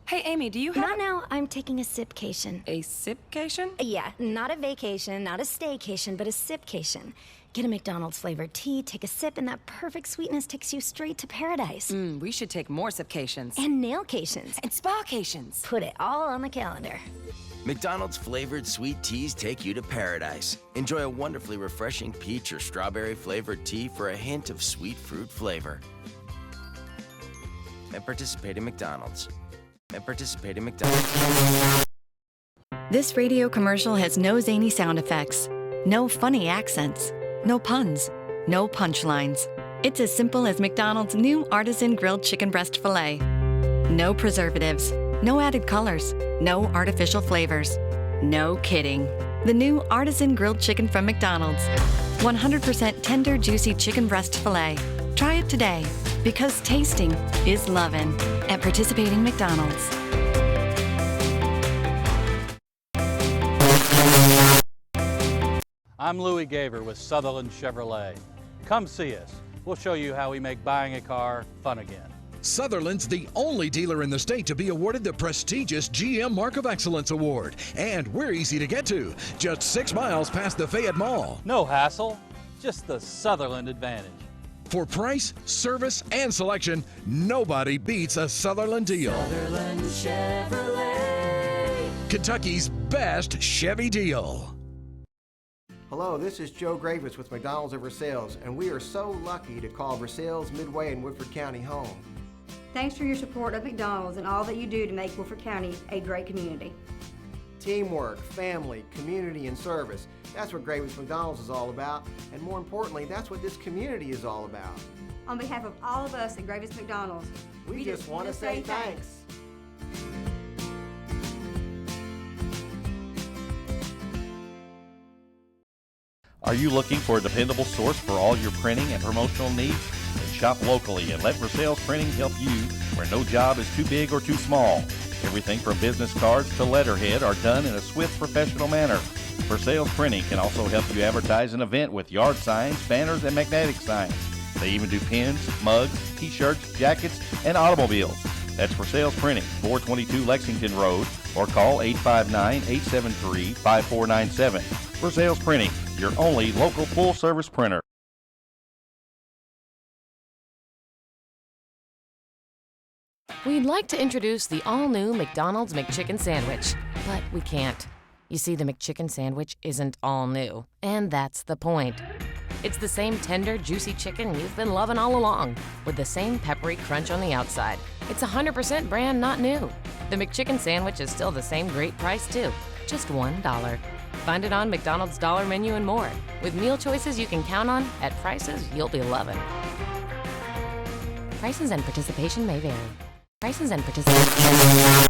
Hey, Amy, do you have... Not now. I'm taking a sipcation. A sipcation? Yeah, not a vacation, not a staycation, but a sipcation. Get a McDonald's flavored tea, take a sip, and that perfect sweetness takes you straight to paradise. We should take more sipcations. And nailcations. And spacations. Put it all on the calendar. McDonald's flavored sweet teas take you to paradise. Enjoy a wonderfully refreshing peach or strawberry flavored tea for a hint of sweet fruit flavor. At participating McDonald's. At participating McDonald's. This radio commercial has no zany sound effects, no funny accents, no puns, no punchlines. It's as simple as McDonald's new artisan grilled chicken breast filet. No preservatives, no added colors, no artificial flavors. No kidding. The new artisan grilled chicken from McDonald's. 100% tender, juicy chicken breast filet. Try it today, because tasting is lovin' at participating McDonald's. I'm Louis Gaver with Sutherland Chevrolet. Come see us. We'll show you how we make buying a car fun again. Sutherland's the only dealer in the state to be awarded the prestigious GM Mark of Excellence Award. And we're easy to get to, just 6 miles past the Fayette Mall. No hassle, just the Sutherland advantage. For price, service, and selection, nobody beats a Sutherland deal. Sutherland Chevrolet. Kentucky's best Chevy deal. Hello, this is Joe Gravis with McDonald's of Versailles, and we are so lucky to call Versailles, Midway, and Woodford County home. Thanks for your support of McDonald's and all that you do to make Woodford County a great community. Teamwork, family, community, and service. That's what Gravis McDonald's is all about, and more importantly, that's what this community is all about. On behalf of all of us at Gravis McDonald's, we just want to say thanks. Are you looking for a dependable source for all your printing and promotional needs? Then shop locally and let Versailles Printing help you where no job is too big or too small. Everything from business cards to letterhead are done in a swift, professional manner. Versailles Printing can also help you advertise an event with yard signs, banners, and magnetic signs. They even do pins, mugs, t-shirts, jackets, and automobiles. That's Versailles Printing, 422 Lexington Road, or call 859-873-5497. Versailles Printing, your only local full-service printer. We'd like to introduce the all-new McDonald's McChicken Sandwich, but we can't. You see, the McChicken Sandwich isn't all new, and that's the point. It's the same tender, juicy chicken you've been loving all along, with the same peppery crunch on the outside. It's 100% brand not new. The McChicken Sandwich is still the same great price, too, just $1. Find it on McDonald's Dollar Menu and more, with meal choices you can count on at prices you'll be loving. Prices and participation may vary. Prices and participation.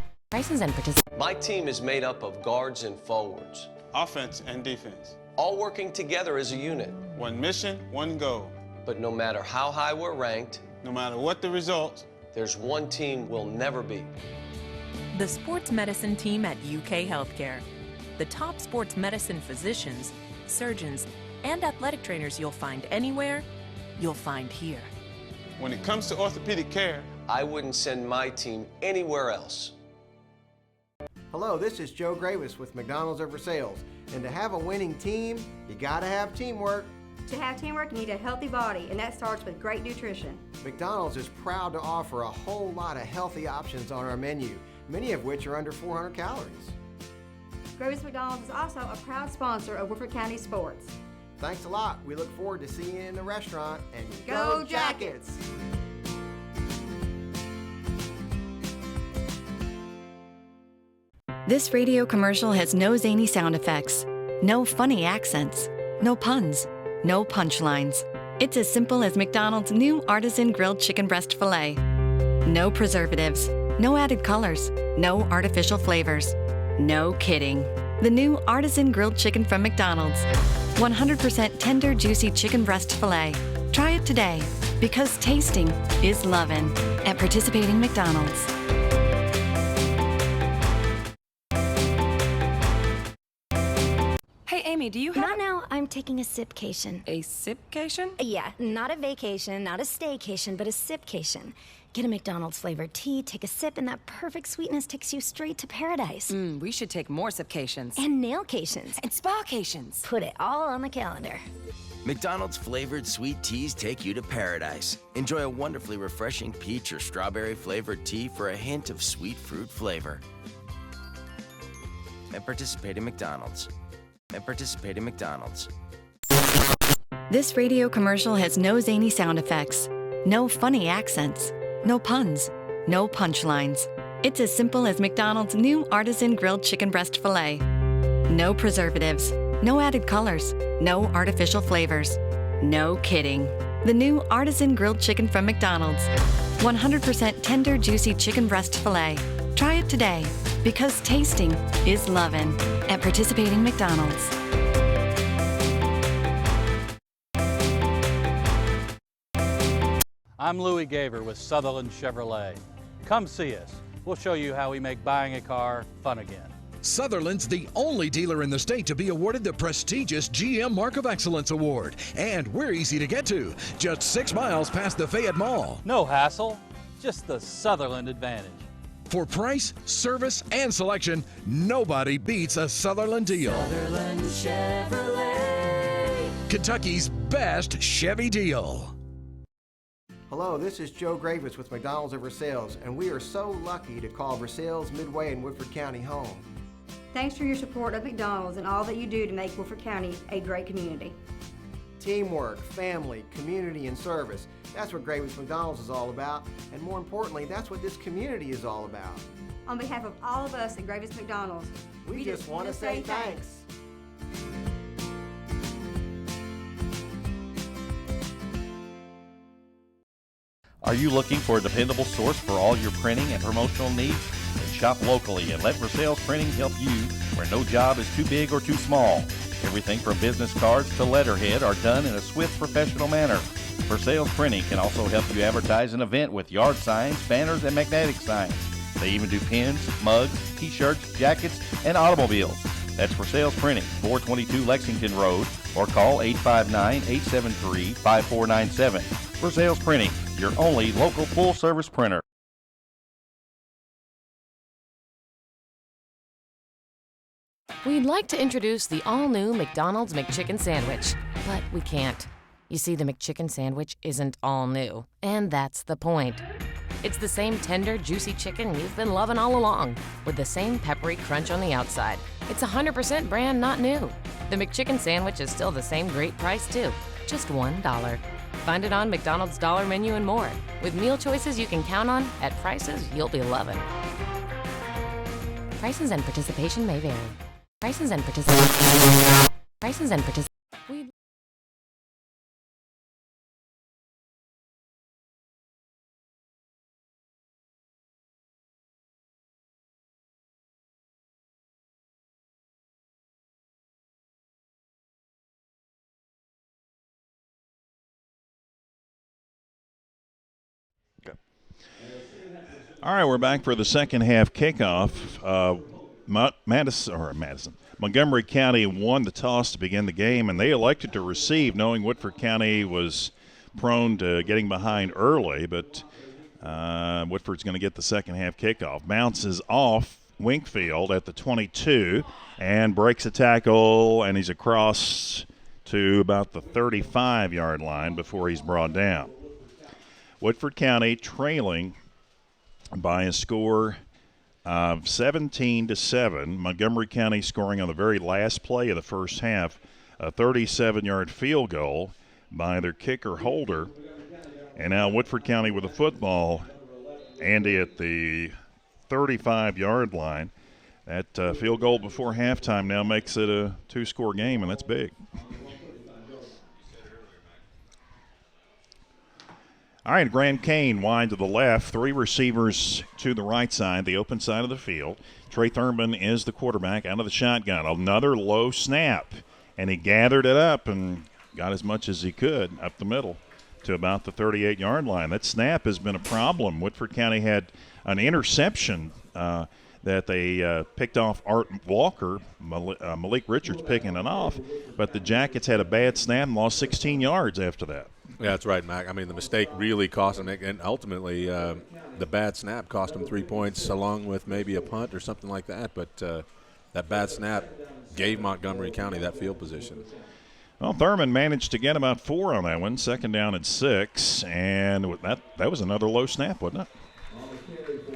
My team is made up of guards and forwards. Offense and defense. All working together as a unit. One mission, one goal. But no matter how high we're ranked, no matter what the results, there's one team we'll never beat. The sports medicine team at UK Healthcare. The top sports medicine physicians, surgeons, and athletic trainers you'll find anywhere, you'll find here. When it comes to orthopedic care, I wouldn't send my team anywhere else. Hello, this is Joe Gravis with McDonald's of Versailles, and to have a winning team, you gotta have teamwork. To have teamwork, you need a healthy body, and that starts with great nutrition. McDonald's is proud to offer a whole lot of healthy options on our menu, many of which are under 400 calories. Gravis McDonald's is also a proud sponsor of Woodford County Sports. Thanks a lot. We look forward to seeing you in the restaurant, and Go Jackets! This radio commercial has no zany sound effects, no funny accents, no puns, no punchlines. It's as simple as McDonald's new artisan grilled chicken breast filet. No preservatives, no added colors, no artificial flavors. No kidding. The new artisan grilled chicken from McDonald's. 100% tender, juicy chicken breast filet. Try it today, because tasting is lovin' at participating McDonald's. Hey, Amy, me, do you have... Not now. I'm taking a sipcation. A sipcation? Yeah, not a vacation, not a staycation, but a sipcation. Get a McDonald's flavored tea, take a sip, and that perfect sweetness takes you straight to paradise. We should take more sipcations. And nailcations. And spacations. Put it all on the calendar. McDonald's flavored sweet teas take you to paradise. Enjoy a wonderfully refreshing peach or strawberry flavored tea for a hint of sweet fruit flavor. At participating McDonald's. At participating McDonald's. This radio commercial has no zany sound effects, no funny accents, no puns, no punchlines. It's as simple as McDonald's new artisan grilled chicken breast filet. No preservatives, no added colors, no artificial flavors. No kidding. The new artisan grilled chicken from McDonald's. 100% tender, juicy chicken breast filet. Try it today, because tasting is lovin' at participating McDonald's. I'm Louis Gaver with Sutherland Chevrolet. Come see us. We'll show you how we make buying a car fun again. Sutherland's the only dealer in the state to be awarded the prestigious GM Mark of Excellence Award. And we're easy to get to, just 6 miles past the Fayette Mall. No hassle, just the Sutherland advantage. For price, service, and selection, nobody beats a Sutherland deal. Sutherland Chevrolet. Kentucky's best Chevy deal. Hello, this is Joe Gravis with McDonald's of Versailles, and we are so lucky to call Versailles, Midway, and Woodford County home. Thanks for your support of McDonald's and all that you do to make Woodford County a great community. Teamwork, family, community, and service. That's what Gravis McDonald's is all about, and more importantly, that's what this community is all about. On behalf of all of us at Gravis McDonald's, we just want to say thanks. Are you looking for a dependable source for all your printing and promotional needs? Then shop locally and let Versailles Printing help you where no job is too big or too small. Everything from business cards to letterhead are done in a swift, professional manner. Versailles Printing can also help you advertise an event with yard signs, banners, and magnetic signs. They even do pins, mugs, t-shirts, jackets, and automobiles. That's Versailles Printing, 422 Lexington Road, or call 859-873-5497. Versailles Printing, your only local full-service printer. We'd like to introduce the all-new McDonald's McChicken Sandwich, but we can't. You see, the McChicken Sandwich isn't all new, and that's the point. It's the same tender, juicy chicken you've been loving all along, with the same peppery crunch on the outside. It's 100% brand not new. The McChicken Sandwich is still the same great price, too, just $1. Find it on McDonald's Dollar Menu and more, with meal choices you can count on at prices you'll be loving. Prices and participation may vary. Prices and participation. Prices and participation. All right, we're back for the second half kickoff. Montgomery County won the toss to begin the game, and they elected to receive, knowing Woodford County was prone to getting behind early, but Woodford's going to get the second half kickoff. Bounces off Winkfield at the 22 and breaks a tackle, and he's across to about the 35-yard line before he's brought down. Woodford County trailing by a score of 17-7. Montgomery County scoring on the very last play of the first half, a 37-yard field goal by their kicker Holder. And now Woodford County with the football, Andy, at the 35-yard line. That field goal before halftime now makes it a two-score game, and that's big. All right, Grand Cane wide to the left, 3 receivers to the right side, the open side of the field. Trey Thurman is the quarterback out of the shotgun. Another low snap, and he gathered it up and got as much as he could up the middle to about the 38-yard line. That snap has been a problem. Woodford County had an interception that they picked off Art Walker, Malik Richards picking it off, but the Jackets had a bad snap and lost 16 yards after that. Yeah, that's right, Mac. I mean, the mistake really cost them, and ultimately the bad snap cost them 3 points along with maybe a punt or something like that, but that bad snap gave Montgomery County that field position. Well, Thurman managed to get about 4 on that one, 2nd down and 6, and that was another low snap, wasn't it?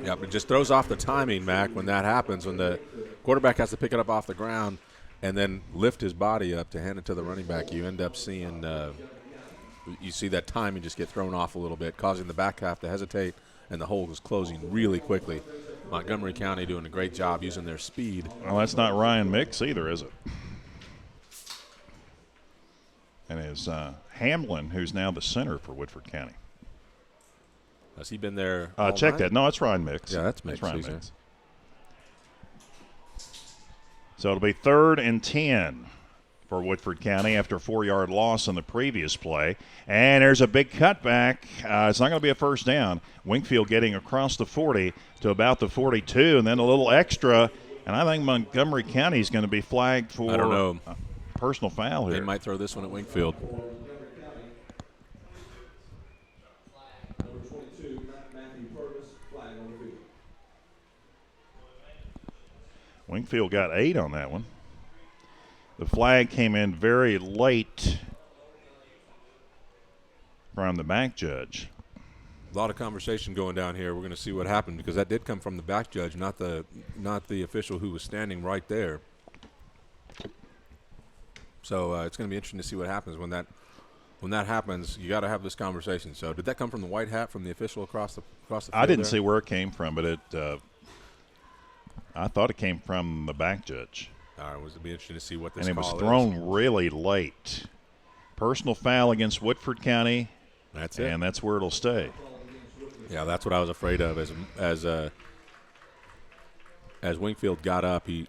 Yeah, but it just throws off the timing, Mac, when that happens, when the quarterback has to pick it up off the ground and then lift his body up to hand it to the running back. You end up seeing you see that timing just get thrown off a little bit, causing the back half to hesitate, and the hole was closing really quickly. Montgomery County doing a great job using their speed. Well, that's not Ryan Mix either, is it? And it's Hamlin, who's now the center for Woodford County. Has he been there? Check night? that. No, it's Ryan Mix. Yeah, that's Mix. Ryan Mix. So it'll be 3rd and 10 for Woodford County after a 4-yard loss on the previous play. And there's a big cutback. It's not going to be a first down. Wingfield getting across the 40 to about the 42, and then a little extra. And I think Montgomery County is going to be flagged for I don't know. A personal foul here. They might throw this one at Wingfield. Wingfield got 8 on that one. The flag came in very late from the back judge. A lot of conversation going down here. We're going to see what happened because that did come from the back judge, not the official who was standing right there. So it's going to be interesting to see what happens when that happens. You got to have this conversation. So did that come from the white hat from the official across the field? I didn't there? see where it came from, but I thought it came from the back judge. All right, it'll be interesting to see what this and it call was thrown is. Really late. Personal foul against Woodford County. That's it. And that's where it'll stay. Yeah, that's what I was afraid of. As Wingfield got up, he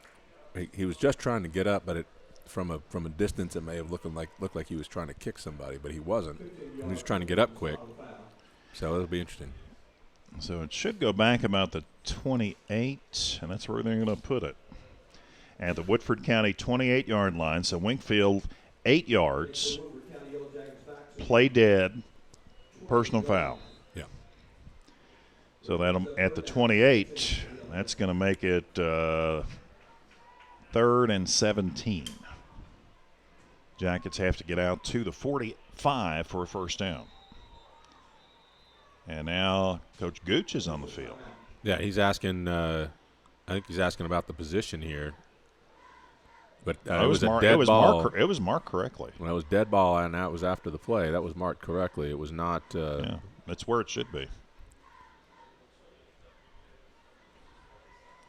was just trying to get up, but from a distance it may have looked like he was trying to kick somebody, but he wasn't. He was trying to get up quick. So it'll be interesting. So it should go back about the 28, and that's where they're going to put it. At the Woodford County 28-yard line. So Wingfield 8 yards, play dead, personal foul. Yeah. So that at the 28, that's going to make it 3rd and 17. Jackets have to get out to the 45 for a first down. And now Coach Gooch is on the field. Yeah, he's asking. I think he's asking about the position here. But it was a dead ball. It was marked correctly. Well, it was dead ball, and that was after the play. That was marked correctly. It was not. Yeah, that's where it should be.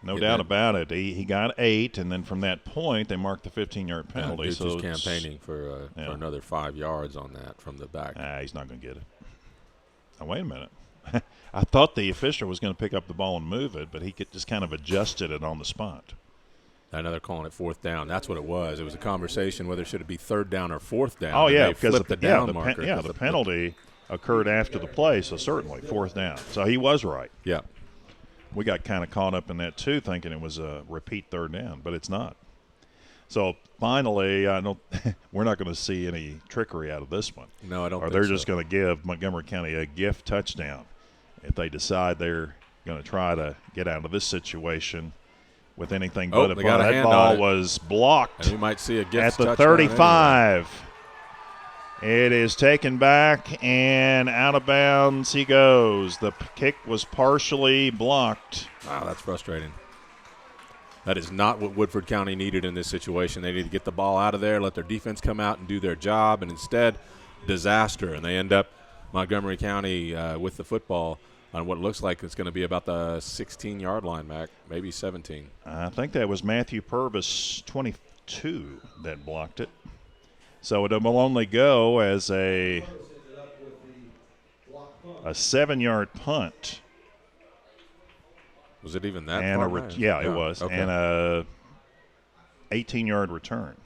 No doubt about it. He got 8, and then from that point, they marked the 15-yard penalty. Gooch so is campaigning for another 5 yards on that from the back. He's not going to get it. Now, wait a minute. I thought the official was going to pick up the ball and move it, but he just kind of adjusted it on the spot. I know they're calling it 4th down. That's what it was. It was a conversation whether it should be 3rd down or 4th down. Oh, yeah, because the down marker. The penalty occurred after the play, so certainly 4th down. So he was right. Yeah. We got kind of caught up in that, too, thinking it was a repeat 3rd down, but it's not. So finally, we're not going to see any trickery out of this one. No, I don't think so. Or they're so. just going to give Montgomery County a gift touchdown if they decide they're going to try to get out of this situation with anything but a punt. That ball was blocked. And we might see a gift at the touchdown 35. Anyway. It is taken back and out of bounds he goes. The kick was partially blocked. Wow, that's frustrating. That is not what Woodford County needed in this situation. They need to get the ball out of there, let their defense come out and do their job, and instead, disaster. And they end up, Montgomery County, with the football on what looks like it's going to be about the 16-yard line, Mac, maybe 17. I think that was Matthew Purvis, 22, that blocked it. So it will only go as a 7-yard punt. Was it even that and far? It was. Okay. And a 18-yard return.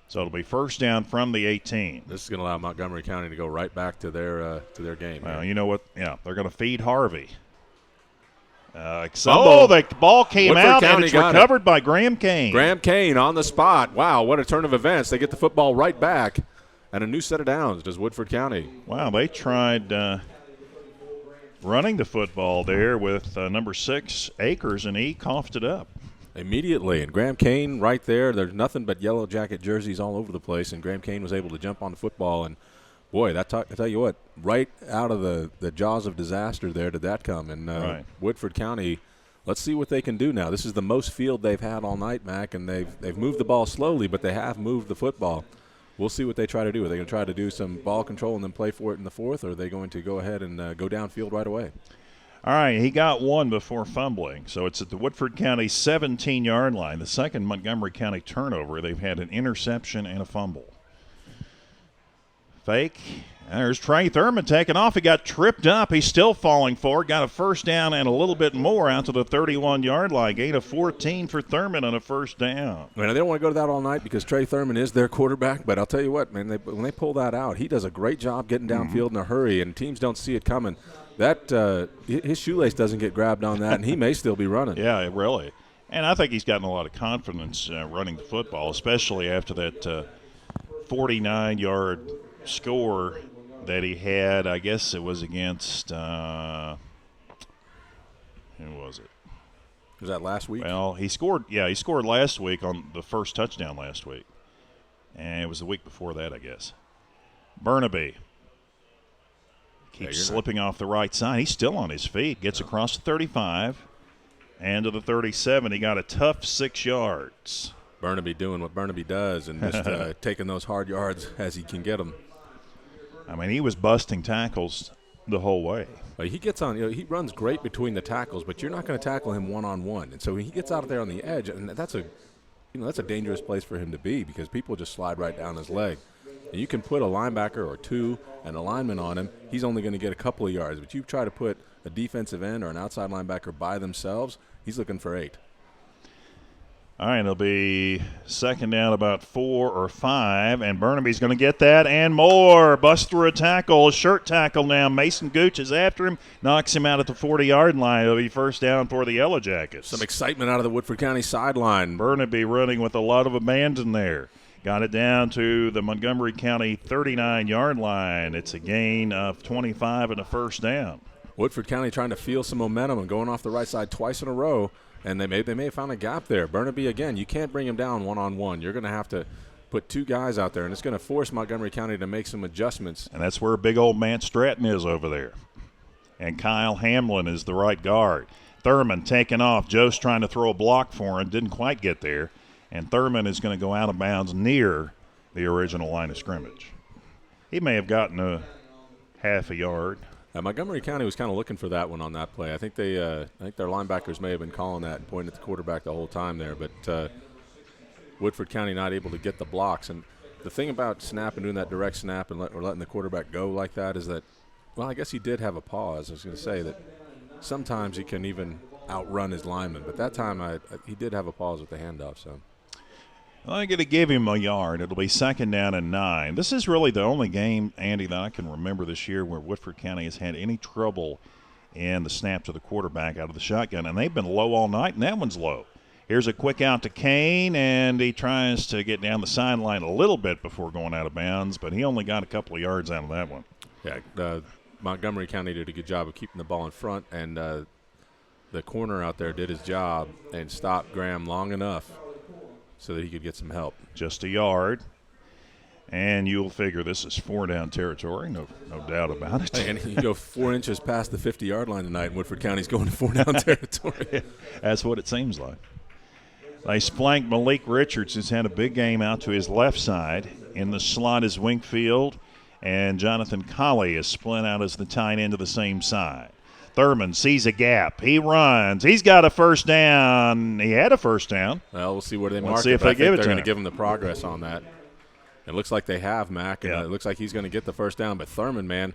So it'll be first down from the 18. This is going to allow Montgomery County to go right back to their game. Well, you know what? Yeah, they're going to feed Harvey The ball came Woodford out, County and it's got recovered by Graham Kane. Graham Kane on the spot. Wow, what a turn of events. They get the football right back, and a new set of downs does Woodford County. Wow, they tried running the football there with number 6, Akers, and he coughed it up. Immediately, and Graham Kane right there. There's nothing but Yellow Jacket jerseys all over the place, and Graham Kane was able to jump on the football, and boy, I tell you what, right out of the jaws of disaster there did that come. And right. Woodford County, let's see what they can do now. This is the most field they've had all night, Mac, and they've moved the ball slowly, but they have moved the football. We'll see what they try to do. Are they going to try to do some ball control and then play for it in the fourth, or are they going to go ahead and go downfield right away? All right, he got one before fumbling. So it's at the Woodford County 17-yard line. The second Montgomery County turnover. They've had an interception and a fumble. Fake. There's Trey Thurman taking off. He got tripped up. He's still falling forward. Got a first down and a little bit more out to the 31-yard line. Gain of 14 for Thurman on a first down. I mean, they don't want to go to that all night because Trey Thurman is their quarterback. But I'll tell you what, man, when they pull that out, he does a great job getting downfield in a hurry, and teams don't see it coming. That his shoelace doesn't get grabbed on that, and he may still be running. Yeah, really. And I think he's gotten a lot of confidence running the football, especially after that 49-yard score that he had. I guess it was against who was it? Was that last week? Well, he scored last week on the first touchdown last week. And it was the week before that, I guess. Burnaby keeps slipping off the right side. He's still on his feet. Gets across the 35 and to the 37. He got a tough 6 yards. Burnaby doing what Burnaby does and just taking those hard yards as he can get them. I mean, he was busting tackles the whole way. He gets on, he runs great between the tackles, but you're not going to tackle him one-on-one. And so he gets out there on the edge, and that's a dangerous place for him to be because people just slide right down his leg. And you can put a linebacker or two and a lineman on him, he's only going to get a couple of yards. But you try to put a defensive end or an outside linebacker by themselves, he's looking for 8. All right, it'll be second down about 4 or 5, and Burnaby's going to get that and more. Bust through a tackle, a shirt tackle now. Mason Gooch is after him, knocks him out at the 40-yard line. It'll be first down for the Yellow Jackets. Some excitement out of the Woodford County sideline. Burnaby running with a lot of abandon there. Got it down to the Montgomery County 39-yard line. It's a gain of 25 and a first down. Woodford County trying to feel some momentum and going off the right side twice in a row. And they may have found a gap there. Burnaby, again, you can't bring him down one-on-one. You're going to have to put 2 guys out there, and it's going to force Montgomery County to make some adjustments. And that's where big old Matt Stratton is over there. And Kyle Hamlin is the right guard. Thurman taking off. Joe's trying to throw a block for him. Didn't quite get there. And Thurman is going to go out of bounds near the original line of scrimmage. He may have gotten a half a yard. Montgomery County was kind of looking for that one on that play. I think their linebackers may have been calling that and pointing at the quarterback the whole time there. But Woodford County not able to get the blocks. And the thing about snap and doing that direct snap and letting the quarterback go like that is that, well, I guess he did have a pause. I was going to say that sometimes he can even outrun his lineman. But that time he did have a pause with the handoff. So I'm going to give him a yard. It'll be second down and 9. This is really the only game, Andy, that I can remember this year where Woodford County has had any trouble in the snap to the quarterback out of the shotgun. And they've been low all night, and that one's low. Here's a quick out to Kane, and he tries to get down the sideline a little bit before going out of bounds, but he only got a couple of yards out of that one. Yeah, Montgomery County did a good job of keeping the ball in front, and the corner out there did his job and stopped Graham long enough so that he could get some help. Just a yard. And you'll figure this is 4-down territory, no doubt about it. And you go 4 inches past the 50-yard line tonight, and Woodford County's going to 4-down territory. That's what it seems like. They flank Malik Richards, who's had a big game out to his left side. In the slot is Winkfield, and Jonathan Colley is split out as the tight end to the same side. Thurman sees a gap. He runs. He's got a first down. He had a first down. Well, we'll see where they mark Let's see it. if they give it to him. They're going to give him the progress on that. It looks like they have, Mac, and yeah. It looks like he's going to get the first down. But Thurman, man,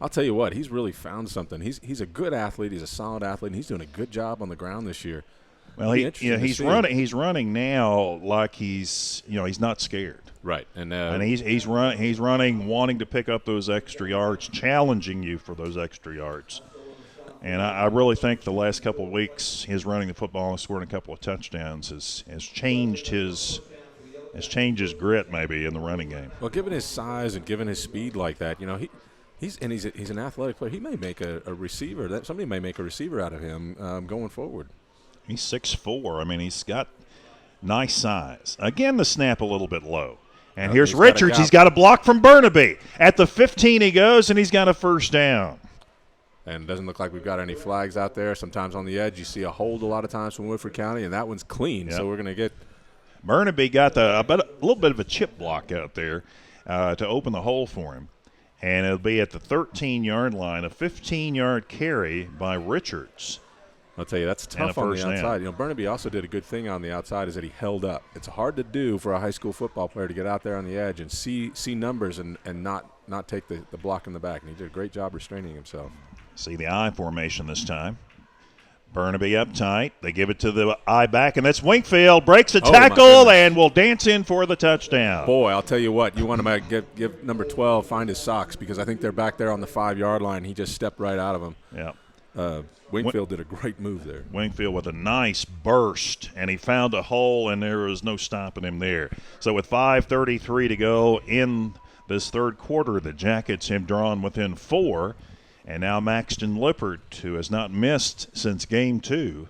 I'll tell you what, he's really found something. He's a good athlete. He's a solid athlete, and he's doing a good job on the ground this year. Well, he's running. He's running now like he's not scared. Right, and he's running, wanting to pick up those extra yards, challenging you for those extra yards. And I really think the last couple of weeks, his running the football and scoring a couple of touchdowns has changed his grit maybe in the running game. Well, given his size and given his speed like that, he's an athletic player. He may make a receiver. Somebody may make a receiver out of him going forward. He's 6'4". I mean, he's got nice size. Again, the snap a little bit low. And here's Richards. He's got a block from Burnaby. At the 15 he goes, and he's got a first down. And it doesn't look like we've got any flags out there. Sometimes on the edge you see a hold a lot of times from Woodford County, and that one's clean. Yep. So we're going to get – Burnaby got a little bit of a chip block out there to open the hole for him. And it'll be at the 13-yard line, a 15-yard carry by Richards. I'll tell you, that's tough on the outside. Burnaby also did a good thing on the outside is that he held up. It's hard to do for a high school football player to get out there on the edge and see numbers and not take the block in the back. And he did a great job restraining himself. See the I formation this time. Burnaby up tight. They give it to the I back, and that's Wingfield. Breaks the tackle and will dance in for the touchdown. Boy, I'll tell you what. You want to give number 12 find his socks because I think they're back there on the 5-yard line. He just stepped right out of them. Yeah. Wingfield did a great move there. Wingfield with a nice burst, and he found a hole, and there was no stopping him there. So with 5:33 to go in this third quarter, the Jackets have drawn within 4. And now Maxton Lippert, who has not missed since Game 2,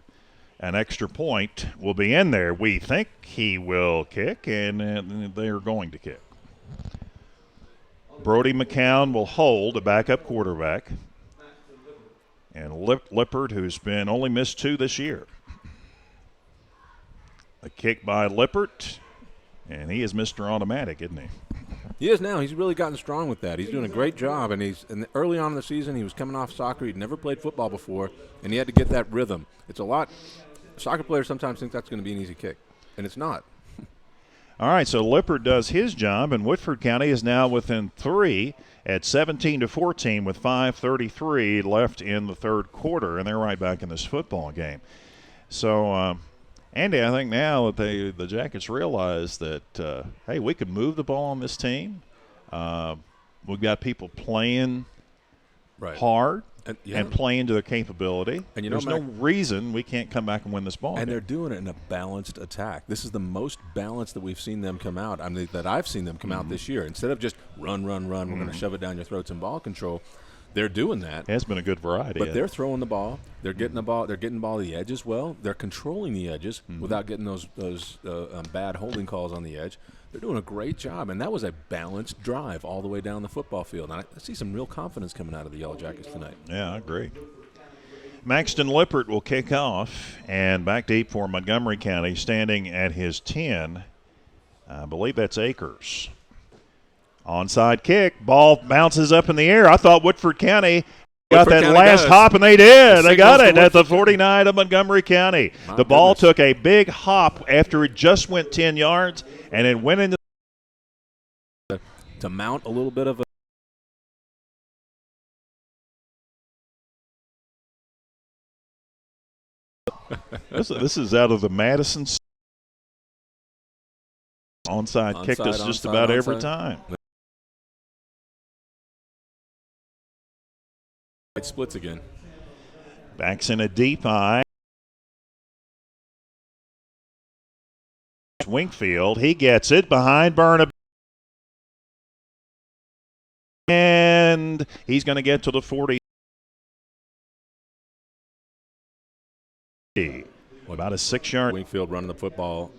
an extra point will be in there. We think he will kick, and they are going to kick. Brody McCown will hold, a backup quarterback. And Lippert, who's been only missed 2 this year. A kick by Lippert, and he is Mr. Automatic, isn't he? He is now. He's really gotten strong with that. He's doing a great job, and early on in the season he was coming off soccer. He'd never played football before, and he had to get that rhythm. It's a lot. Soccer players sometimes think that's going to be an easy kick, and it's not. All right, so Lippert does his job, and Woodford County is now within 3 at 17-14 with 5:33 left in the third quarter, and they're right back in this football game. So, Andy, I think now that the Jackets realize that, hey, we can move the ball on this team. We've got people playing hard and playing to their capability. And there's no reason we can't come back and win this ball. And they're doing it in a balanced attack. This is the most balanced that we've seen them come out. I mean, that I've seen them come out this year. Instead of just run, we're going to shove it down your throats and ball control. They're doing that. It has been a good variety. But they're throwing the ball. They're getting the ball. They're getting the ball to the edges well. They're controlling the edges without getting those bad holding calls on the edge. They're doing a great job, and that was a balanced drive all the way down the football field. And I see some real confidence coming out of the Yellow Jackets tonight. Yeah, I agree. Maxton Lippert will kick off, and back deep for Montgomery County, standing at his 10. I believe that's Akers. Onside kick. Ball bounces up in the air. I thought Woodford County got that last hop, and they did. They got it at the 49 of Montgomery County. The ball took a big hop after it just went 10 yards, and it went into to mount a little bit of a this is out of the Madison onside kicked us just about every time. It splits again. Backs in a deep eye. Wingfield, he gets it behind Burnaby. And he's going to get to the 40. About a 6-yard. Wingfield running the football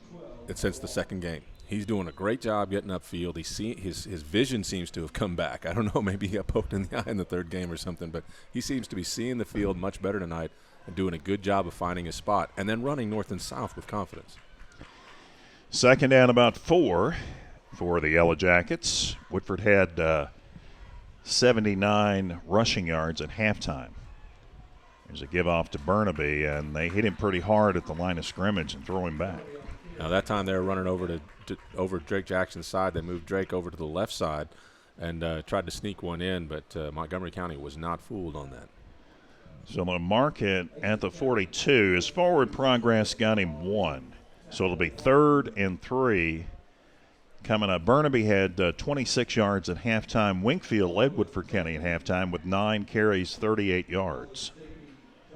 since the second game. He's doing a great job getting upfield. His vision seems to have come back. I don't know, maybe he got poked in the eye in the third game or something, but he seems to be seeing the field much better tonight and doing a good job of finding his spot and then running north and south with confidence. Second down, about 4 for the Yellow Jackets. Woodford had 79 rushing yards at halftime. There's a give off to Burnaby, and they hit him pretty hard at the line of scrimmage and throw him back. Now that time they were running over Drake Jackson's side. They moved Drake over to the left side and tried to sneak one in, but Montgomery County was not fooled on that. So they'll mark it at the 42. His forward progress got him 1. So it'll be 3rd and 3 coming up. Burnaby had 26 yards at halftime. Wingfield led Woodford County at halftime with 9 carries, 38 yards.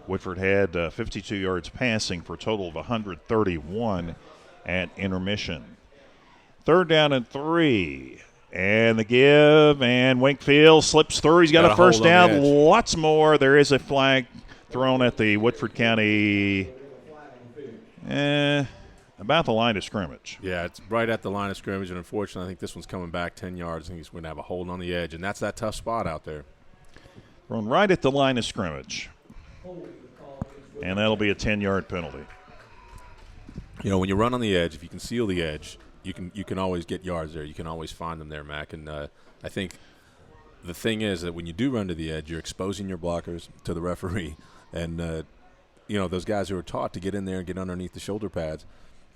Woodford had 52 yards passing for a total of 131 at intermission. 3rd down and 3. And the give, and Winkfield slips through. He's got a first down. Lots more. There is a flag thrown at the Woodford County about the line of scrimmage. Yeah, it's right at the line of scrimmage, and unfortunately, I think this one's coming back 10 yards. I think he's going to have a hold on the edge, and that's that tough spot out there. Thrown right at the line of scrimmage. And that'll be a 10-yard penalty. You know, when you run on the edge, if you can seal the edge, you can always get yards there. You can always find them there, Mac. And I think the thing is that when you do run to the edge, you're exposing your blockers to the referee. And, those guys who are taught to get in there and get underneath the shoulder pads,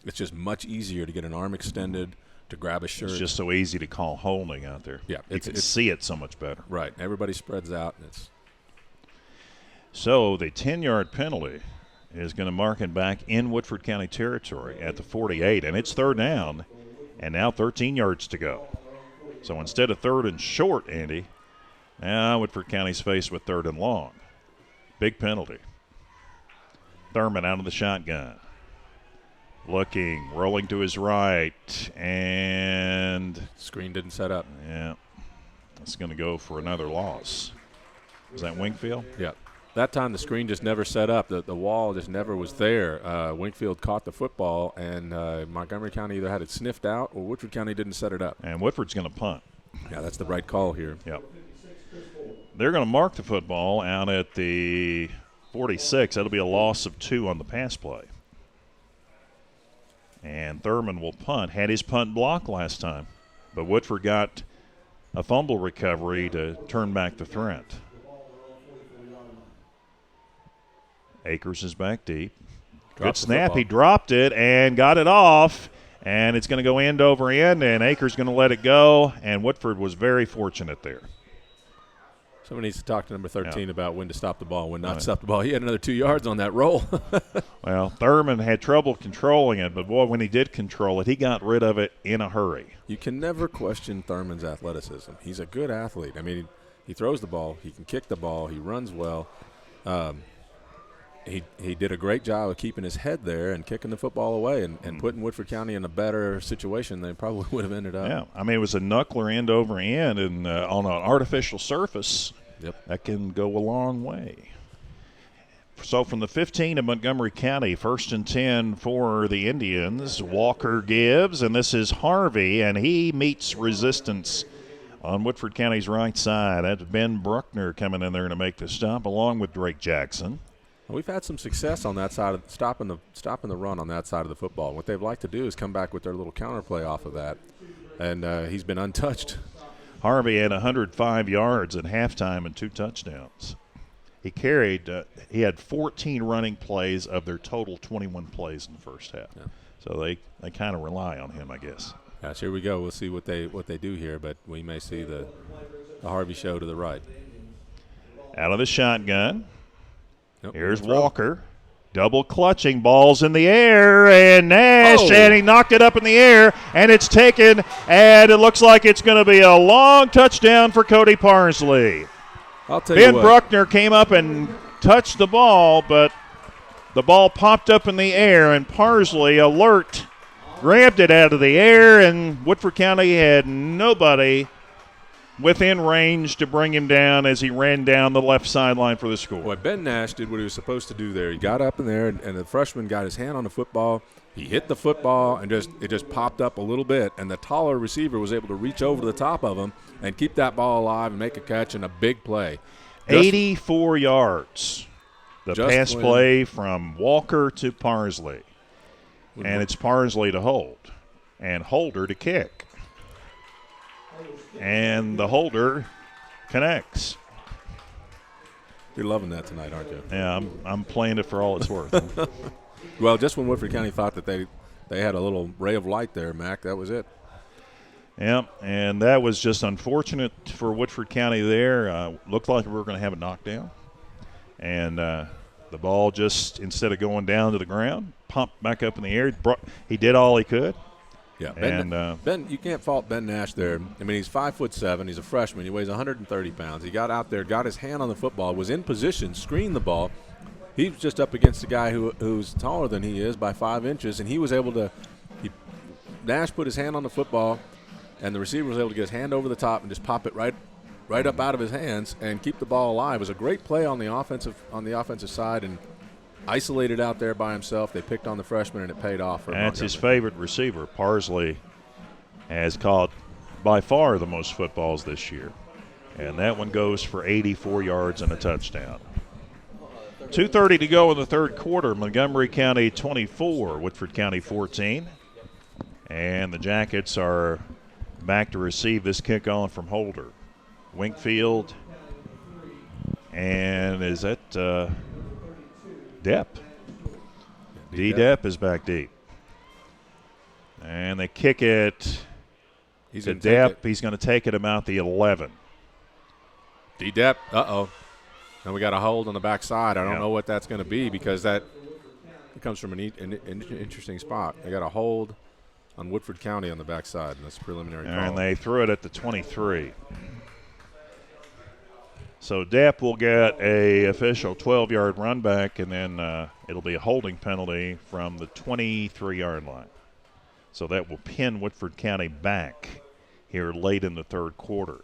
it's just much easier to get an arm extended, to grab a shirt. It's just so easy to call holding out there. Yeah. You can see it so much better. Right. Everybody spreads out. So the 10-yard penalty is going to mark it back in Woodford County territory at the 48, and it's 3rd down, and now 13 yards to go. So instead of 3rd and short, Andy, now Woodford County's faced with 3rd and long. Big penalty. Thurman out of the shotgun. Looking, rolling to his right, and screen didn't set up. Yeah, it's going to go for another loss. Is that Winkfield? Yeah. That time the screen just never set up. The wall just never was there. Winkfield caught the football, and Montgomery County either had it sniffed out or Woodford County didn't set it up. And Woodford's going to punt. Yeah, that's the right call here. Yep. They're going to mark the football out at the 46. That'll be a loss of 2 on the pass play. And Thurman will punt. Had his punt blocked last time, but Woodford got a fumble recovery to turn back the threat. Akers is back deep. Good snap. He dropped it and got it off, and it's going to go end over end, and Akers going to let it go, and Woodford was very fortunate there. Somebody needs to talk to number 13 about when to stop the ball, when not to stop the ball. He had another 2 yards on that roll. Well, Thurman had trouble controlling it, but, boy, when he did control it, he got rid of it in a hurry. You can never question Thurman's athleticism. He's a good athlete. I mean, he throws the ball. He can kick the ball. He runs well. He did a great job of keeping his head there and kicking the football away and putting Woodford County in a better situation than they probably would have ended up. Yeah, I mean, it was a knuckler end over end and on an artificial surface. Yep. That can go a long way. So from the 15 of Montgomery County, 1st and 10 for the Indians. Walker gives, and this is Harvey, and he meets resistance on Woodford County's right side. That's Ben Bruckner coming in there to make the stop, along with Drake Jackson. We've had some success on that side of stopping the run on that side of the football. What they'd like to do is come back with their little counterplay off of that, and he's been untouched. Harvey had 105 yards at halftime and 2 touchdowns. He had 14 running plays of their total 21 plays in the first half. Yeah. So they kind of rely on him, I guess. Yes, here we go. We'll see what they do here, but we may see the Harvey show to the right. Out of the shotgun. Nope, here's Walker. Double clutching, balls in the air, and Nash, and he knocked it up in the air, and it's taken, and it looks like it's going to be a long touchdown for Cody Parsley. I'll tell you Ben what. Bruckner came up and touched the ball, but the ball popped up in the air, and Parsley, alert, grabbed it out of the air, and Woodford County had nobody within range to bring him down as he ran down the left sideline for the score. Boy, Ben Nash did what he was supposed to do there. He got up in there, and the freshman got his hand on the football. He hit the football, and it just popped up a little bit, and the taller receiver was able to reach over the top of him and keep that ball alive and make a catch and a big play. 84 yards. The pass play from Walker to Parsley. And it's Parsley to hold and Holder to kick. And the holder connects. You're loving that tonight, aren't you? Yeah, I'm playing it for all it's worth. Well, just when Woodford County thought that they had a little ray of light there, Mac, that was it. Yeah, and that was just unfortunate for Woodford County there. Looked like we were going to have a knockdown. And the ball just, instead of going down to the ground, pumped back up in the air. He did all he could. Yeah, Ben, you can't fault Ben Nash there. I mean, he's 5'7". He's a freshman. He weighs 130 pounds. He got out there, got his hand on the football, was in position, screened the ball, he's just up against a guy who's taller than he is by 5 inches, and he was able to Nash put his hand on the football, and the receiver was able to get his hand over the top and just pop it right up out of his hands and keep the ball alive. It was a great play on the offensive side, and isolated out there by himself. They picked on the freshman, and it paid off for That's Montgomery. his favorite receiver. Parsley has caught by far the most footballs this year, and that one goes for 84 yards and a touchdown. 2:30 to go in the third quarter. Montgomery County 24, Woodford County 14. And the Jackets are back to receive this kick on from Holder. Winkfield, and is that Depp? D. Depp is back deep. And they kick it to Depp. He's going to take it about the 11. D. Depp, and we got a hold on the backside. I don't know what that's going to be because it comes from an interesting spot. They got a hold on Woodford County on the backside, and that's a preliminary call. And they threw it at the 23. So Depp will get a official 12-yard run back, and then it'll be a holding penalty from the 23-yard line. So that will pin Woodford County back here late in the third quarter.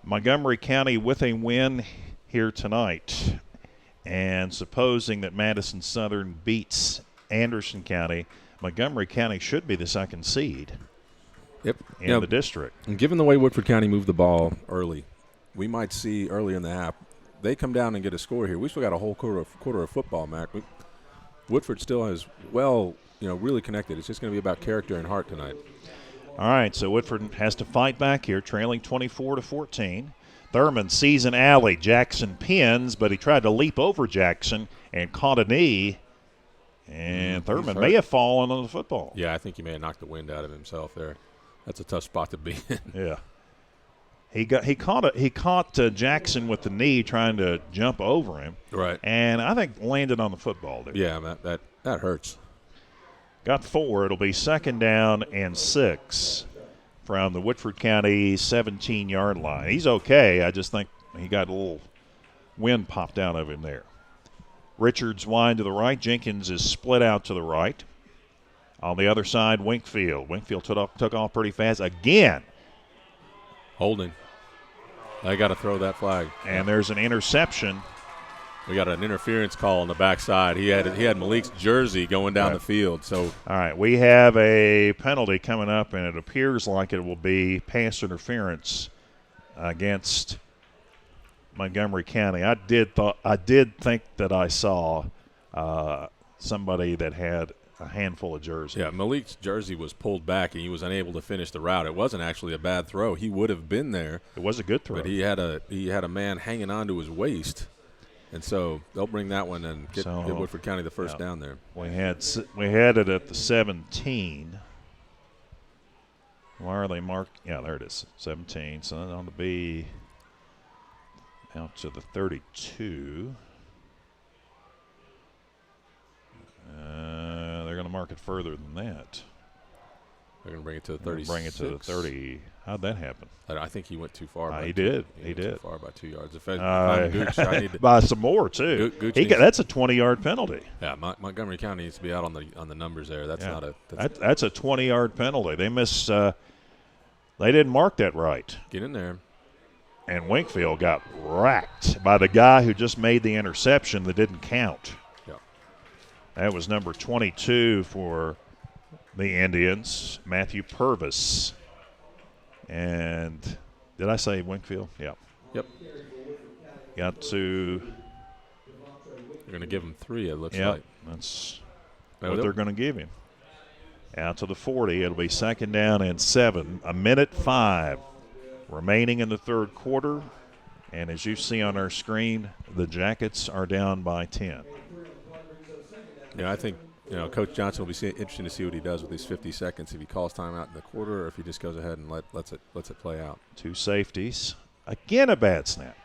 Montgomery County with a win here tonight, and supposing that Madison Southern beats Anderson County, Montgomery County should be the second seed in the district. And given the way Woodford County moved the ball early, we might see early in the half, they come down and get a score here. We still got a whole quarter of football, Mac. Woodford still has, really connected. It's just going to be about character and heart tonight. All right, so Woodford has to fight back here, trailing 24-14. Thurman sees an alley. Jackson pins, but he tried to leap over Jackson and caught a knee. And Thurman may have fallen on the football. Yeah, I think he may have knocked the wind out of himself there. That's a tough spot to be in. Yeah. He caught Jackson with the knee trying to jump over him. Right. And I think landed on the football there. Yeah, that hurts. Got 4. It'll be second down and 6 from the Woodford County 17-yard line. He's okay. I just think he got a little wind popped out of him there. Richards wide to the right. Jenkins is split out to the right. On the other side, Winkfield. Winkfield took off pretty fast again. Holding. I got to throw that flag. And there's an interception. We got an interference call on the backside. He had Malik's jersey going down the field. So all right, we have a penalty coming up, and it appears like it will be pass interference against Montgomery County. I did think that I saw somebody that had a handful of jerseys. Yeah, Malik's jersey was pulled back, and he was unable to finish the route. It wasn't actually a bad throw. He would have been there. It was a good throw. But he had a man hanging onto his waist. And so they'll bring that one and get Woodford County the first down there. We had it at the 17. Why are they marked? Yeah, there it is, 17. So that's on to be out to the 32. They're going to mark it further than that. They're going to bring it to the 36. Bring it to the 30. How'd that happen? I think he went too far. He did. He went too far by 2 yards. If I'm Gooch, I need to by some more too. That's a 20-yard penalty. Yeah, Montgomery County needs to be out on the numbers there. That's not a. That's a 20-yard penalty. They missed. They didn't mark that right. Get in there. And Winkfield got racked by the guy who just made the interception that didn't count. Yeah. That was number 22 for the Indians, Matthew Purvis. And did I say Winkfield? Yeah. Yep. Got to. They're going to give him 3, it looks like. That's what they're going to give him. Out to the 40. It'll be second down and 7. 1:05 remaining in the third quarter. And as you see on our screen, the Jackets are down by 10. Yeah, I think Coach Johnson will be interesting to see what he does with these 50 seconds, if he calls timeout in the quarter or if he just goes ahead and lets it play out. 2 safeties. Again, a bad snap.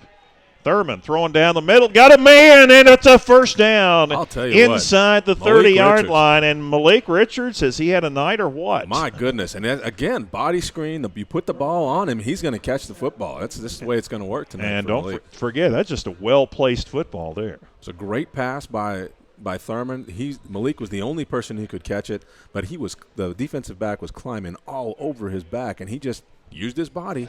Thurman throwing down the middle, got a man, and it's a first down. I'll tell you inside the 30-yard line. And Malik Richards, has he had a night or what? My goodness. And again, body screen, you put the ball on him, he's going to catch the football. This is the way it's going to work tonight. And don't forget, that's just a well-placed football there. It's a great pass by Thurman. Malik was the only person who could catch it, but the defensive back was climbing all over his back, and he just used his body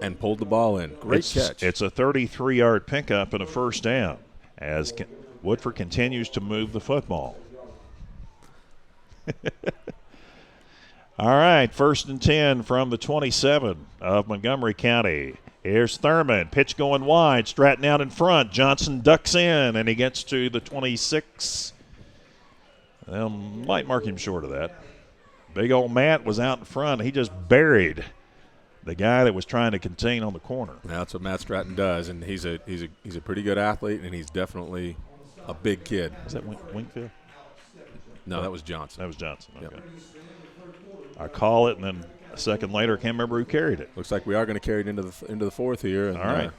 and pulled the ball in. Great catch. It's a 33-yard pickup and a first down as Woodford continues to move the football. All right, 1st and 10 from the 27 of Montgomery County. Here's Thurman. Pitch going wide. Stratton out in front. Johnson ducks in, and he gets to the 26. Might mark him short of that. Big old Matt was out in front. He just buried the guy that was trying to contain on the corner. Now, that's what Matt Stratton does, and he's a pretty good athlete, and he's definitely a big kid. Is that Wingfield? No, that was Johnson. That was Johnson. Okay. Yep. I call it, and then a second later, can't remember who carried it. Looks like we are going to carry it into the fourth here. And, all right.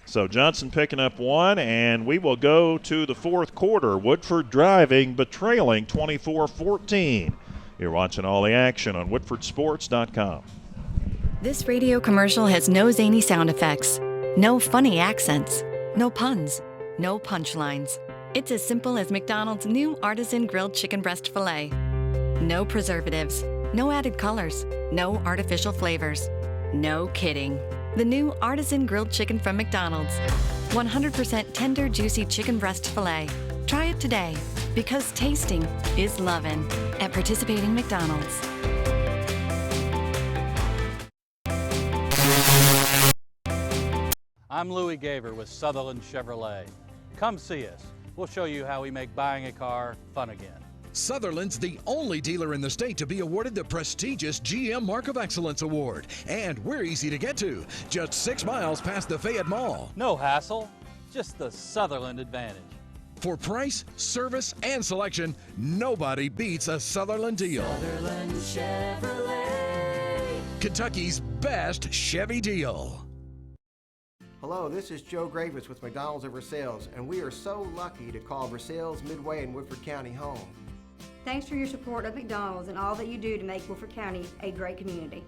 So Johnson picking up one, and we will go to the fourth quarter. Woodford driving but trailing 24-14. You're watching all the action on WoodfordSports.com. This radio commercial has no zany sound effects, no funny accents, no puns, no punchlines. It's as simple as McDonald's new artisan grilled chicken breast filet. No preservatives, no added colors, no artificial flavors. No kidding. The new artisan grilled chicken from McDonald's. 100% tender, juicy chicken breast filet. Try it today, because tasting is lovin' at participating McDonald's. I'm Louis Gaver with Sutherland Chevrolet. Come see us. We'll show you how we make buying a car fun again. Sutherland's the only dealer in the state to be awarded the prestigious GM Mark of Excellence Award. And we're easy to get to, just 6 miles past the Fayette Mall. No hassle, just the Sutherland advantage. For price, service, and selection, nobody beats a Sutherland deal. Sutherland Chevrolet. Kentucky's best Chevy deal. Hello, this is Joe Gravis with McDonald's of Versailles, and we are so lucky to call Versailles, Midway, and Woodford County home. Thanks for your support of McDonald's and all that you do to make Woodford County a great community.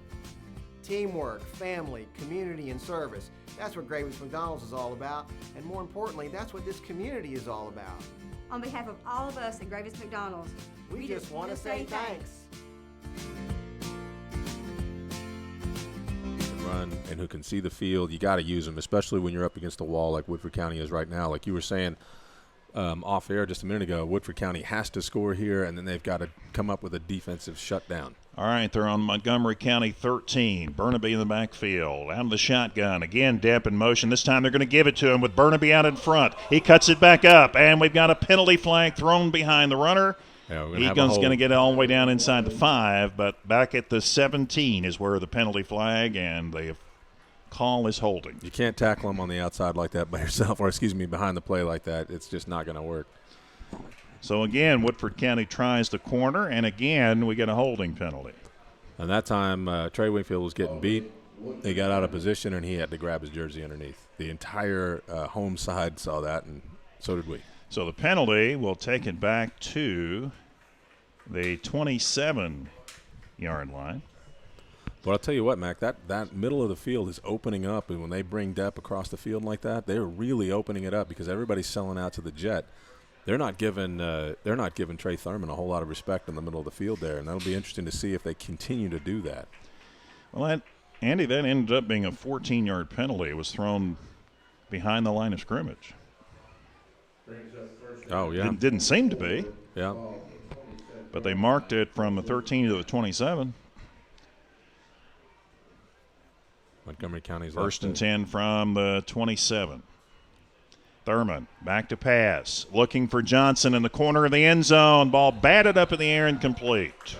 Teamwork, family, community, and service. That's what Gravis McDonald's is all about, and more importantly, that's what this community is all about. On behalf of all of us at Gravis McDonald's, we just want to say thanks. Run and who can see the field, you got to use them, especially when you're up against the wall like Woodford County is right now. Like you were saying off air just a minute ago, Woodford County has to score here, and then they've got to come up with a defensive shutdown. All right, they're on Montgomery County 13. Burnaby in the backfield. Out of the shotgun. Again, Depp in motion. This time they're going to give it to him with Burnaby out in front. He cuts it back up, and we've got a penalty flag thrown behind the runner. Yeah, Egan's going to get it all the way down inside the 5, but back at the 17 is where the penalty flag, and the call is holding. You can't tackle him on the outside like that by yourself, or behind the play like that. It's just not going to work. So again, Woodford County tries the corner, and again we get a holding penalty. And that time, Trey Wingfield was getting beat. He got out of position, and he had to grab his jersey underneath. The entire home side saw that, and so did we. So the penalty will take it back to the 27-yard line. But I'll tell you what, Mac, that middle of the field is opening up, and when they bring Depp across the field like that, they're really opening it up because everybody's selling out to the jet. They're not giving Trey Thurman a whole lot of respect in the middle of the field there, and that'll be interesting to see if they continue to do that. Well, Andy, that ended up being a 14-yard penalty. It was thrown behind the line of scrimmage. Oh, yeah. Didn't seem to be. Yeah. But they marked it from the 13 to the 27. Montgomery County's 1st and 10 from the 27. Thurman back to pass. Looking for Johnson in the corner of the end zone. Ball batted up in the air and complete.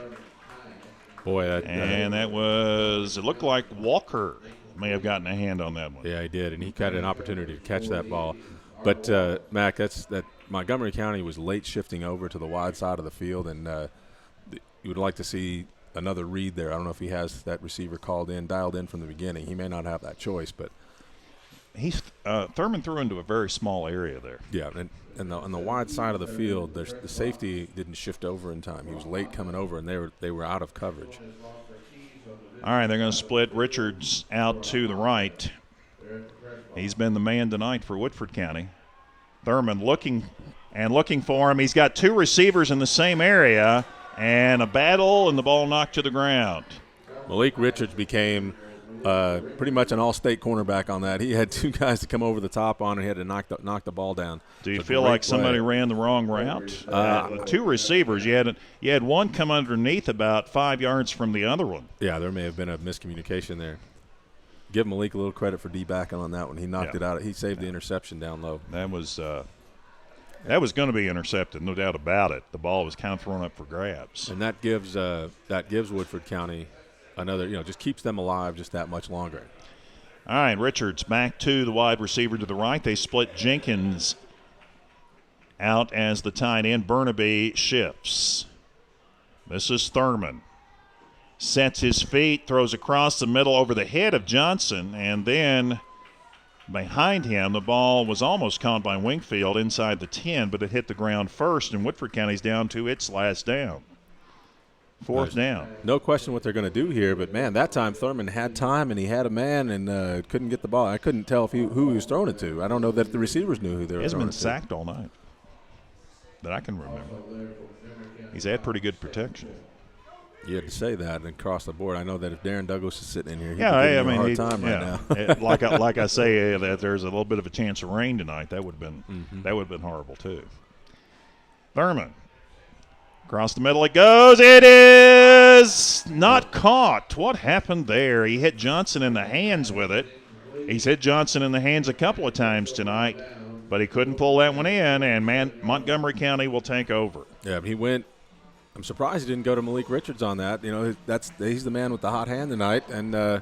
Boy, that was, it looked like Walker may have gotten a hand on that one. Yeah, he did, and he got an opportunity to catch that ball. But, Mac, that Montgomery County was late shifting over to the wide side of the field, and you would like to see another read there. I don't know if he has that receiver dialed in from the beginning. He may not have that choice, but Thurman threw into a very small area there. Yeah, and on the wide side of the field, the safety didn't shift over in time. He was late coming over, and they were out of coverage. All right, they're going to split Richards out to the right. He's been the man tonight for Woodford County. Thurman looking for him. He's got two receivers in the same area, and a battle, and the ball knocked to the ground. Malik Richards became pretty much an all-state cornerback on that. He had two guys to come over the top on, and he had to knock the ball down. Do you feel like somebody ran the wrong route? Two receivers. You had one come underneath about 5 yards from the other one. Yeah, there may have been a miscommunication there. Give Malik a little credit for D-backing on that one. He knocked it out. He saved the interception down low. That was going to be intercepted, no doubt about it. The ball was kind of thrown up for grabs. And that gives Woodford County another, just keeps them alive just that much longer. All right, Richards back to the wide receiver to the right. They split Jenkins out as the tight end. Burnaby shifts. This is Thurman. Sets his feet, throws across the middle over the head of Johnson, and then behind him, the ball was almost caught by Wingfield inside the 10, but it hit the ground first, and Woodford County's down to its last down. Fourth down. No question what they're going to do here, but, man, that time Thurman had time and he had a man and couldn't get the ball. I couldn't tell who he was throwing it to. I don't know that the receivers knew who they were throwing it to. He hasn't been sacked all night that I can remember. He's had pretty good protection. You had to say that and across the board. I know that if Darren Douglas is sitting in here, he'd be giving me a hard time right now. like I say, that there's a little bit of a chance of rain tonight. That would have been horrible too. Thurman. Across the middle it goes. It is not caught. What happened there? He hit Johnson in the hands with it. He's hit Johnson in the hands a couple of times tonight, but he couldn't pull that one in, and Montgomery County will take over. Yeah, he went. I'm surprised he didn't go to Malik Richards on that. He's the man with the hot hand tonight, and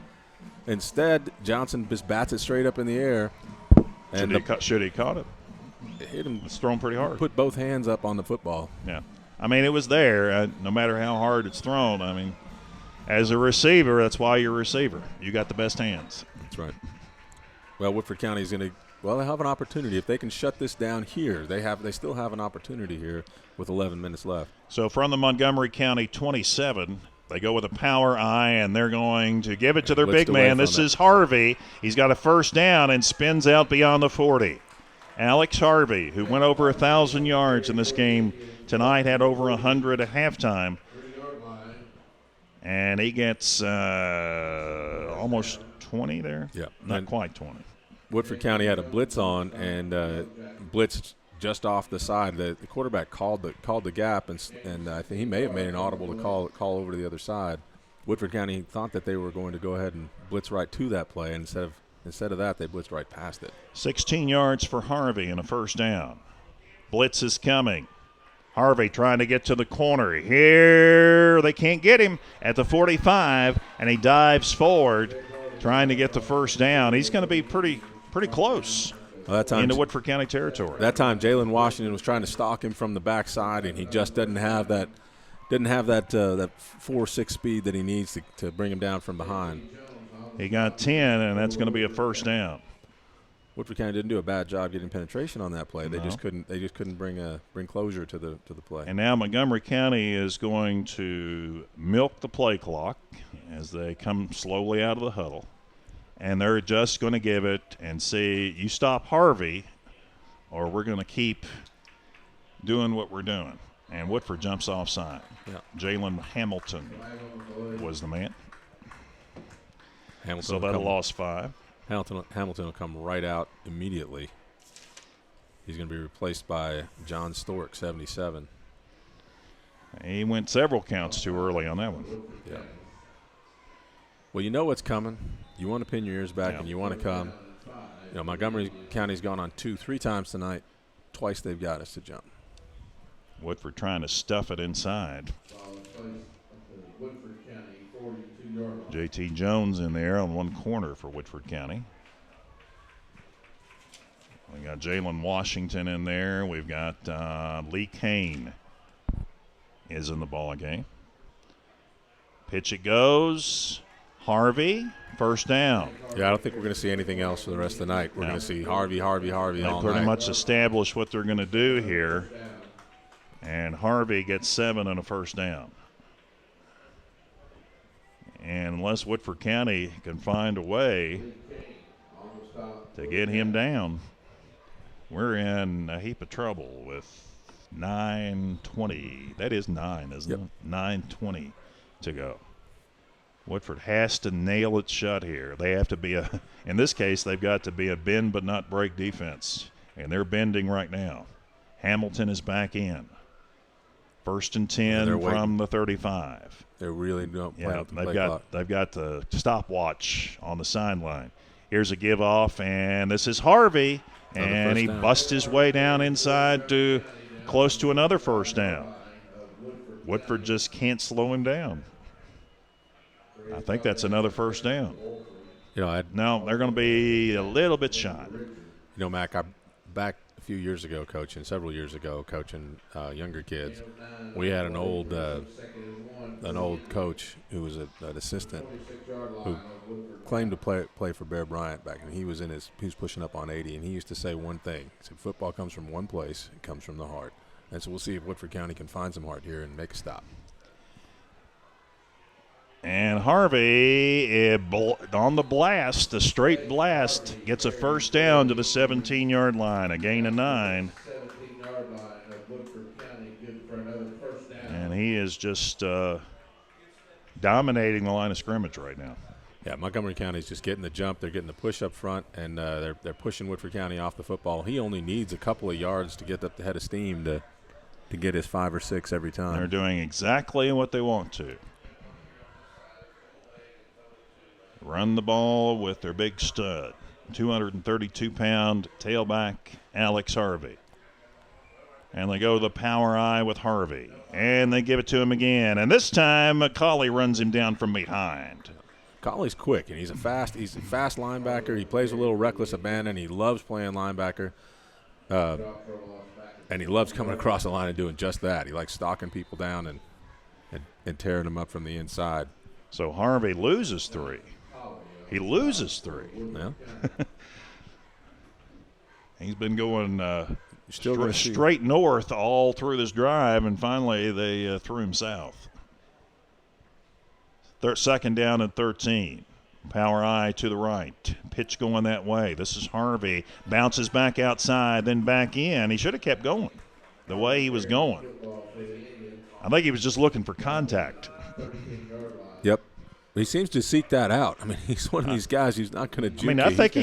instead Johnson just bats it straight up in the air. And should he caught it? Hit him. It's thrown pretty hard. Put both hands up on the football. Yeah. I mean, it was there. No matter how hard it's thrown, I mean, as a receiver, that's why you're a receiver. You got the best hands. That's right. Well, Woodford County is going to – they have an opportunity. If they can shut this down here, they still have an opportunity here with 11 minutes left. So from the Montgomery County 27, they go with a power I, and they're going to give it to their big man. This is Harvey. He's got a first down and spins out beyond the 40. Alex Harvey, who went over 1,000 yards in this game tonight, had over 100 at halftime. And he gets almost 20 there? Yeah. Not quite 20. Woodford County had a blitz on and blitzed just off the side. The quarterback called the gap, and I think he may have made an audible to call over to the other side. Woodford County thought that they were going to go ahead and blitz right to that play. Instead of that, they blitzed right past it. 16 yards for Harvey and a first down. Blitz is coming. Harvey trying to get to the corner. Here they can't get him at the 45, and he dives forward trying to get the first down. He's going to be pretty close into Woodford County territory. That time Jalen Washington was trying to stalk him from the backside, and he just didn't have that 4.6 speed that he needs to bring him down from behind. He got 10, and that's going to be a first down. Woodford County didn't do a bad job getting penetration on that play. They just couldn't bring closure to the play. And now Montgomery County is going to milk the play clock as they come slowly out of the huddle. And they're just going to give it and say, you stop Harvey or we're going to keep doing what we're doing. And Woodford jumps offside. Yeah. Jalen Hamilton was the man. Hamilton so that'll lost 5. Hamilton will come right out immediately. He's going to be replaced by John Stork, 77. He went several counts too early on that one. Yeah. Well, you know what's coming. You want to pin your ears back and you want to come. Montgomery County's gone on 2-3 times tonight. Twice they've got us to jump. Woodford trying to stuff it inside. J.T. Jones in there on one corner for Woodford County. We got Jalen Washington in there. We've got Lee Kane is in the ball game. Pitch it goes. Harvey, first down. Yeah, I don't think we're going to see anything else for the rest of the night. We're going to see Harvey all They night. pretty much established what they're going to do here. And Harvey gets 7 on a first down. And unless Woodford County can find a way to get him down, we're in a heap of trouble with 9:20. That is 9, isn't it? 9:20 to go. Woodford has to nail it shut here. They have to be in this case, they've got to be a bend but not break defense. And they're bending right now. Hamilton is back in. 1st and 10 from the 35. They're really don't play out the play clock. They've got the stopwatch on the sideline. Here's a give off, and this is Harvey, and he busts his way down inside to close to another first down. Woodford just can't slow him down. I think that's another first down. No, they're going to be a little bit shy. Mac, I back a few years ago several years ago coaching younger kids. We had an old coach who was an assistant who claimed to play for Bear Bryant back, and he was pushing up on 80, and he used to say one thing. He said, football comes from one place, it comes from the heart. And so we'll see if Woodford County can find some heart here and make a stop. And Harvey, on the blast, the straight blast, gets a first down to the 17-yard line, a gain of 9. And he is just dominating the line of scrimmage right now. Yeah, Montgomery County is just getting the jump. They're getting the push up front, and they're pushing Woodford County off the football. He only needs a couple of yards to get up the head of steam to get his 5 or 6 every time. They're doing exactly what they want to. Run the ball with their big stud, 232-pound tailback Alex Harvey. And they go to the power eye with Harvey. And they give it to him again. And this time, Colley runs him down from behind. Colley's quick, and he's a fast linebacker. He plays a little reckless abandon. He loves playing linebacker. And he loves coming across the line and doing just that. He likes stalking people down and tearing them up from the inside. So Harvey loses 3. He loses 3. Yeah. He's been going straight north all through this drive, and finally they threw him south. 2nd down and 13. Power eye to the right. Pitch going that way. This is Harvey. Bounces back outside, then back in. He should have kept going the way he was going. I think he was just looking for contact. Yep. He seems to seek that out. I mean, he's one of these guys who's not going to juke. I mean, I think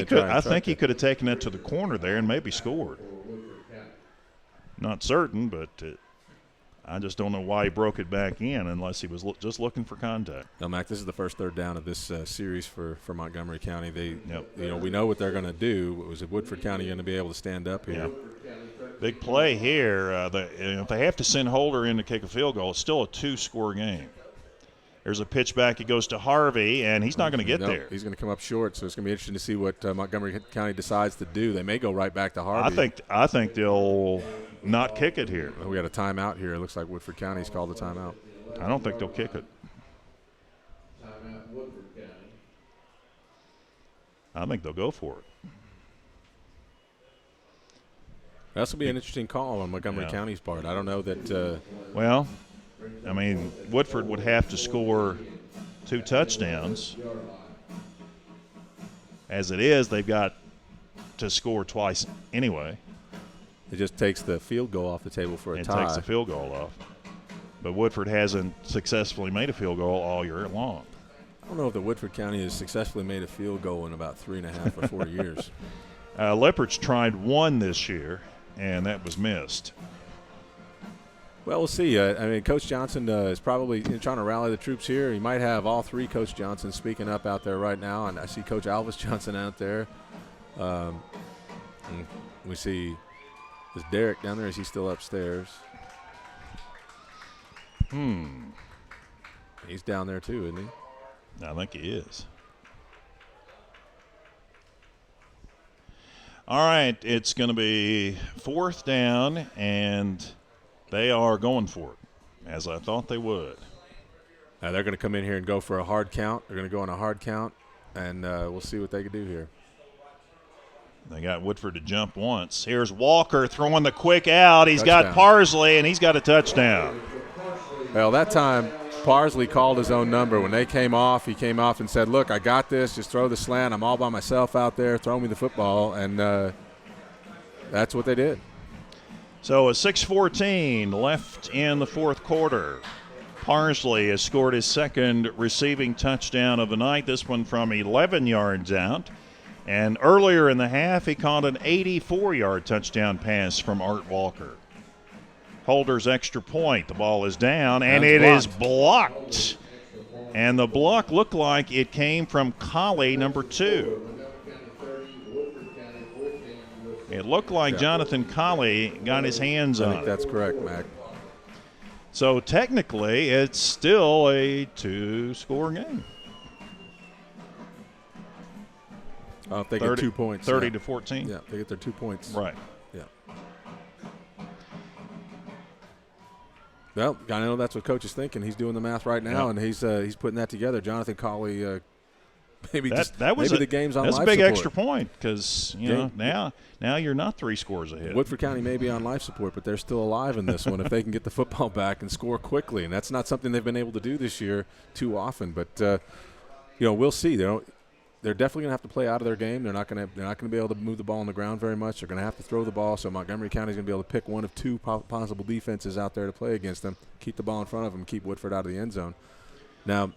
he could have taken it to the corner there and maybe scored. Not certain, but I just don't know why he broke it back in unless he was just looking for contact. Now, Mac, this is the first 3rd down of this series for Montgomery County. We know what they're going to do. Was Woodford County going to be able to stand up here? Yeah. Big play here. If they have to send Holder in to kick a field goal, it's still a 2-score game. There's a pitch back. It goes to Harvey, and he's not going to get there. He's going to come up short, so it's going to be interesting to see what Montgomery County decides to do. They may go right back to Harvey. I think they'll not kick it here. We got a timeout here. It looks like Woodford County's called the timeout. I don't think they'll kick it. Timeout, Woodford County. I think they'll go for it. This will be an interesting call on Montgomery County's part. I don't know that I mean, Woodford would have to score 2 touchdowns. As it is, they've got to score twice anyway. It just takes the field goal off the table for a tie. It takes the field goal off. But Woodford hasn't successfully made a field goal all year long. I don't know if the Woodford County has successfully made a field goal in about 3.5 or 4 years. Leopards tried 1 this year, and that was missed. Well, we'll see. I mean, Coach Johnson is probably trying to rally the troops here. He might have all 3 Coach Johnsons speaking up out there right now, and I see Coach Alvis Johnson out there. We see, is Derek down there? Is he still upstairs? He's down there too, isn't he? I think he is. All right, it's going to be 4th down, and they are going for it, as I thought they would. They're going to come in here and go for a hard count. They're going to go on a hard count, and we'll see what they can do here. They got Woodford to jump once. Here's Walker throwing the quick out. He's Touchdown. got Parsley, and he's got a touchdown. Well, that time Parsley called his own number. When they came off, he came off and said, look, I got this. Just throw the slant. I'm all by myself out there. Throw me the football. And that's what they did. So a 6:14 left in the fourth quarter. Parsley has scored his second receiving touchdown of the night, this one from 11 yards out. And earlier in the half, he caught an 84-yard touchdown pass from Art Walker. Holder's extra point. The ball is down, and it is blocked. And the block looked like it came from Colley, number 2. It looked like Jonathan Colley got his hands on it. I think that's correct, Mac. So technically, it's still a 2-score game. If they get 2 points. 30 to 14? Yeah, they get their 2 points. Right. Yeah. Well, I know that's what Coach is thinking. He's doing the math right now, and he's putting that together. Jonathan Colley, maybe the game's on life support. That's a big extra point because, now you're not 3 scores ahead. Woodford County may be on life support, but they're still alive in this one if they can get the football back and score quickly. And that's not something they've been able to do this year too often. But, we'll see. They're definitely going to have to play out of their game. They're not going to be able to move the ball on the ground very much. They're going to have to throw the ball. So Montgomery County is going to be able to pick one of 2 possible defenses out there to play against them, keep the ball in front of them, keep Woodford out of the end zone. Now,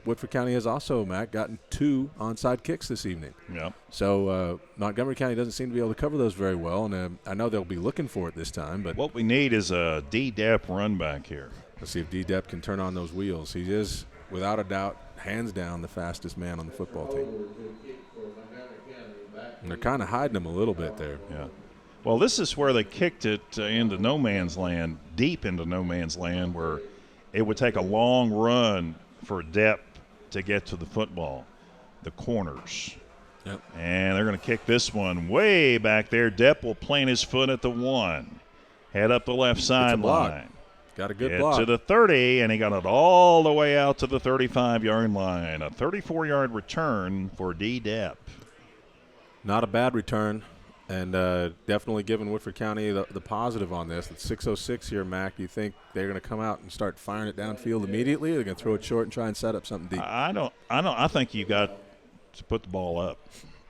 Woodford County has also, Mac, gotten 2 onside kicks this evening. Yep. So Montgomery County doesn't seem to be able to cover those very well, and I know they'll be looking for it this time. But what we need is a D-Dep run back here. Let's see if D-Dep can turn on those wheels. He is, without a doubt, hands down the fastest man on the football team. And they're kind of hiding him a little bit there. Yeah. Well, this is where they kicked it into no man's land, deep into no man's land, where it would take a long run for Depp to get to the football, the corners. Yep. And they're going to kick this one way back there. Depp will plant his foot at the 1, head up the left sideline. Got a good block. To the 30, and he got it all the way out to the 35-yard line. A 34-yard return for D. Depp. Not a bad return, and definitely giving Woodford County the positive on this. It's 6:06 here, Mac. Do you think they're going to come out and start firing it downfield immediately, or they're going to throw it short and try and set up something deep? I think you got to put the ball up.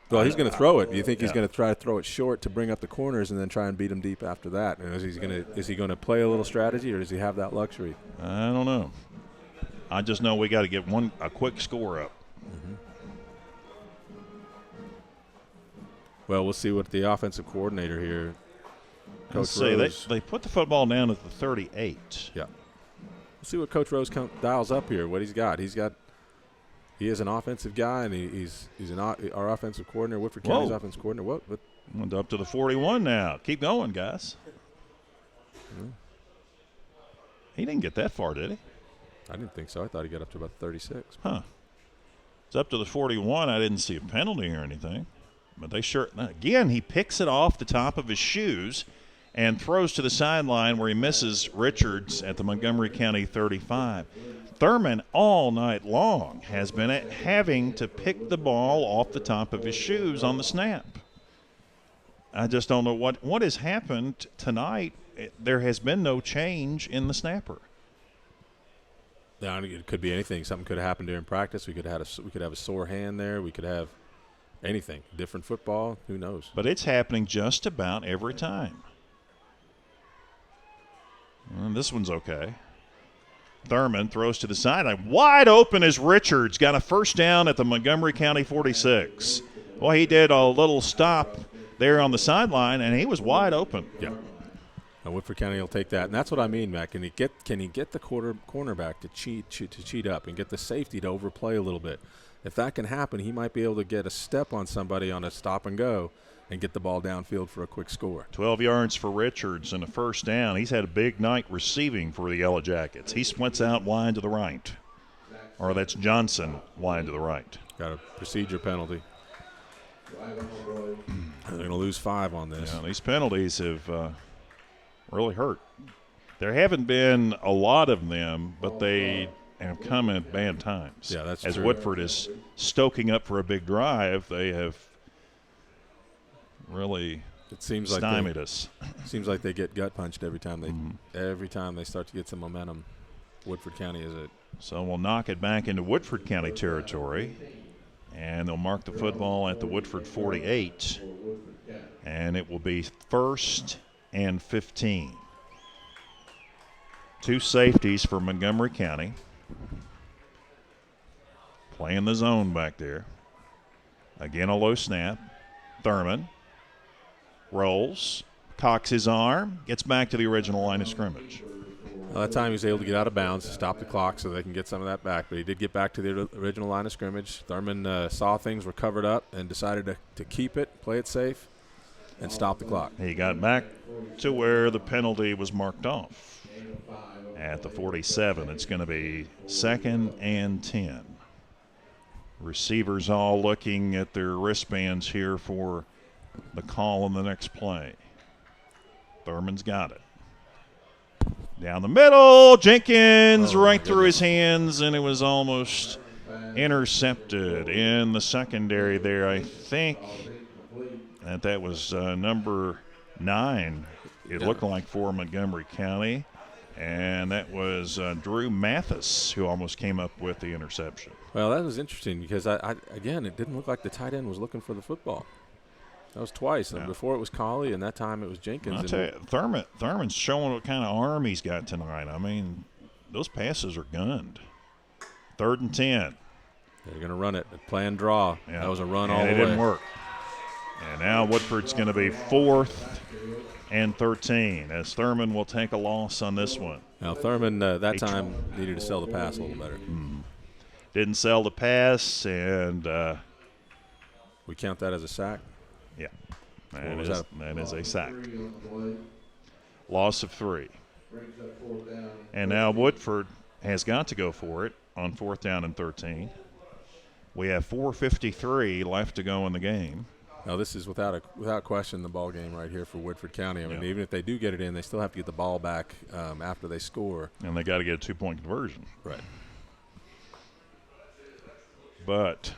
Well, he's going to throw it. Do you think he's going to try to throw it short to bring up the corners and then try and beat them deep after that? And is he going to play a little strategy, or does he have that luxury? I don't know. I just know we got to get a quick score up. Mm-hmm. Well, we'll see what the offensive coordinator here, Coach Rose. They put the football down at the 38. Yeah. We'll see what Coach Rose dials up here. What he's got. He is an offensive guy, and he's our offensive coordinator, Woodford County's offensive coordinator. What? Went up to the 41 now. Keep going, guys. Mm-hmm. He didn't get that far, did he? I didn't think so. I thought he got up to about 36. Huh. It's up to the 41. I didn't see a penalty or anything. But they sure – again, he picks it off the top of his shoes and throws to the sideline where he misses Richards at the Montgomery County 35. Thurman all night long has been having to pick the ball off the top of his shoes on the snap. I just don't know what has happened tonight. There has been no change in the snapper. Yeah, it could be anything. Something could have happened during practice. We could have a sore hand there. We could have anything. Different football. Who knows? But it's happening just about every time. And this one's okay. Thurman throws to the sideline. Wide open as Richards got a first down at the Montgomery County 46. Well, he did a little stop there on the sideline, and he was wide open. Yeah. Now Woodford County will take that, and that's what I mean, Matt. Can he get the cornerback to cheat up and get the safety to overplay a little bit? If that can happen, he might be able to get a step on somebody on a stop and go and get the ball downfield for a quick score. 12 yards for Richards and a first down. He's had a big night receiving for the Yellow Jackets. He splits out wide to the right. Or that's Johnson wide to the right. Got a procedure penalty. They're going to lose 5 on this. Yeah, these penalties have really hurt. There haven't been a lot of them, but they have come at bad times. Yeah, that's As true. Woodford is stoking up for a big drive, they have really stymied us. Seems like they get gut punched every time they start to get some momentum. Woodford County is it. So we'll knock it back into Woodford County territory, and they'll mark the football at the Woodford 48, and it will be 1st and 15. 2 safeties for Montgomery County. Playing the zone back there. Again, a low snap. Thurman rolls, cocks his arm, gets back to the original line of scrimmage. Well, that time he was able to get out of bounds, stop the clock so they can get some of that back. But he did get back to the original line of scrimmage. Thurman saw things were covered up and decided to keep it, play it safe, and stop the clock. He got back to where the penalty was marked off. At the 47, it's going to be 2nd and 10. Receivers all looking at their wristbands here for the call on the next play. Thurman's got it. Down the middle, Jenkins right through his hands, and it was almost intercepted in the secondary there. I think that was number 9, it looked like, for Montgomery County. And that was Drew Mathis who almost came up with the interception. Well, that was interesting because, again, it didn't look like the tight end was looking for the football. That was twice. Yeah. Before it was Colley, and that time it was Jenkins. I'll tell you, Thurman's showing what kind of arm he's got tonight. I mean, those passes are gunned. 3rd and 10. They're going to run it. Play and draw. Yeah. That was a run all the way. And it didn't work. And now Woodford's going to be 4th and 13, as Thurman will take a loss on this one. Now, Thurman that time needed to sell the pass a little better. Didn't sell the pass, and we count that as a sack? Yeah. That is a sack. Loss of 3. And now Woodford has got to go for it on 4th down and 13. We have 4:53 left to go in the game. Now, this is without question the ball game right here for Woodford County. I mean, even if they do get it in, they still have to get the ball back after they score. And they got to get a 2-point conversion. Right. But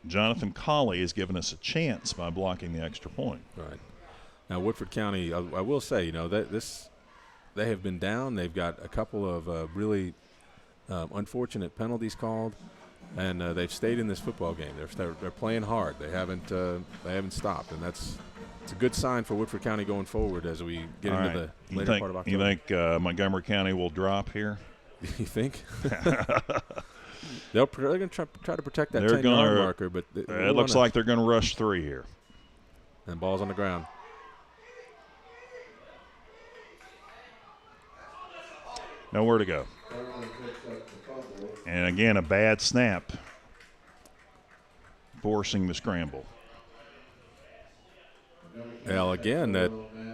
Jonathan Colley has given us a chance by blocking the extra point. Right. Now, Woodford County, I will say, they have been down. They've got a couple of really unfortunate penalties called. And they've stayed in this football game. They're playing hard. They haven't stopped, and it's a good sign for Woodford County going forward as we get into the later part of October. You think Montgomery County will drop here? You think? They're going to try to protect that 10-yard marker, but it looks like they're going to rush 3 here. And ball's on the ground. Nowhere to go. And again, a bad snap, forcing the scramble. Well, again,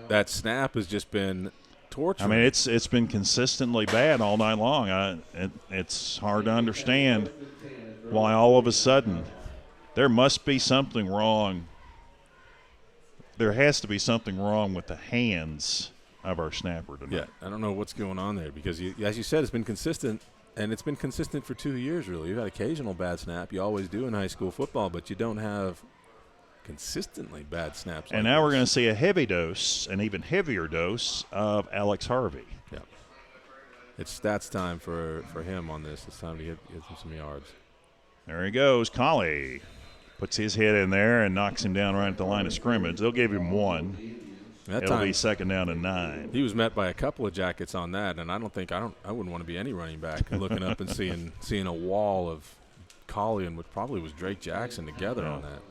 that snap has just been torture. I mean, it's been consistently bad all night long. It's hard to understand why all of a sudden there must be something wrong. There has to be something wrong with the hands of our snapper tonight. Yeah, I don't know what's going on there because, as you said, it's been consistent. And it's been consistent for 2 years, really. You've had occasional bad snap. You always do in high school football, but you don't have consistently bad snaps. And now we're going to see a heavy dose, an even heavier dose of Alex Harvey. Yeah. It's stats time for him on this. It's time to get him some yards. There he goes. Colley puts his head in there and knocks him down right at the line of scrimmage. They'll give him 1. It'll be 2nd down and 9. He was met by a couple of jackets on that, and I wouldn't want to be any running back looking up and seeing a wall of Colley and what probably was Drake Jackson together on that.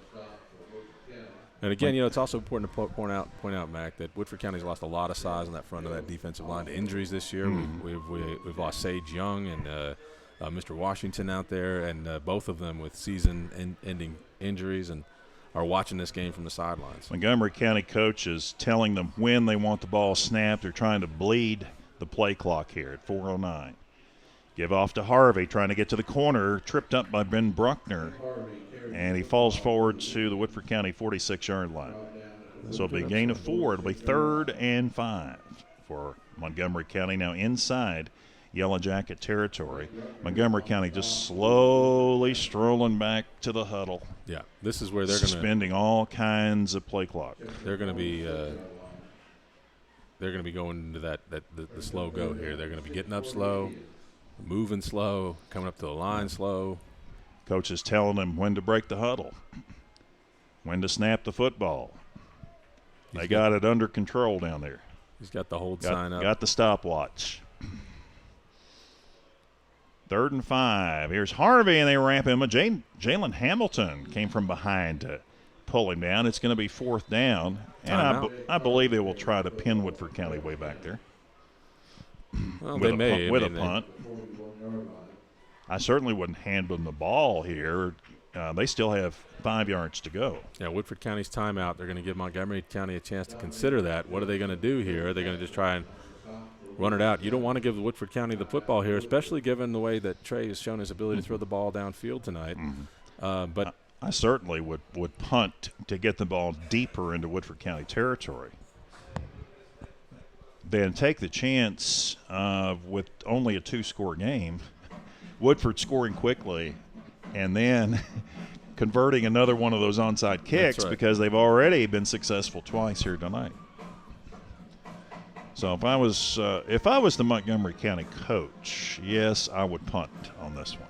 And again, it's also important to point out, Mac, that Woodford County's lost a lot of size on that front of that defensive line to injuries this year. We've lost Sage Young and Mr. Washington out there, and both of them with season-ending injuries, and are watching this game from the sidelines. Montgomery County coach is telling them when they want the ball snapped. They're trying to bleed the play clock here at 4:09. Give off to Harvey, trying to get to the corner, tripped up by Ben Bruckner, and he falls forward to the Woodford County 46-yard line. So it'll be a gain of 4. It'll be 3rd and 5 for Montgomery County. Now inside Yellow Jacket territory. Montgomery County just slowly strolling back to the huddle. Yeah, this is where they're going to suspending all kinds of play clock. They're going to be going into the slow go here. They're going to be getting up slow, moving slow, coming up to the line slow. Coach is telling them when to break the huddle, when to snap the football. They got it under control down there. He's got the hold sign up. Got the stopwatch. 3rd and 5. Here's Harvey, and they ramp him. Jalen Hamilton came from behind to pull him down. It's going to be 4th down. And I believe they will try to pin Woodford County way back there. Well, they may. With a punt. I certainly wouldn't hand them the ball here. They still have 5 yards to go. Yeah, Woodford County's timeout. They're going to give Montgomery County a chance to consider that. What are they going to do here? Are they going to just try and run it out? You don't want to give Woodford County the football here, especially given the way that Trey has shown his ability to throw the ball downfield tonight. But I certainly would punt to get the ball deeper into Woodford County territory. Then take the chance with only a 2-score game, Woodford scoring quickly, and then converting another one of those onside kicks because they've already been successful twice here tonight. So if I was the Montgomery County coach, yes, I would punt on this one.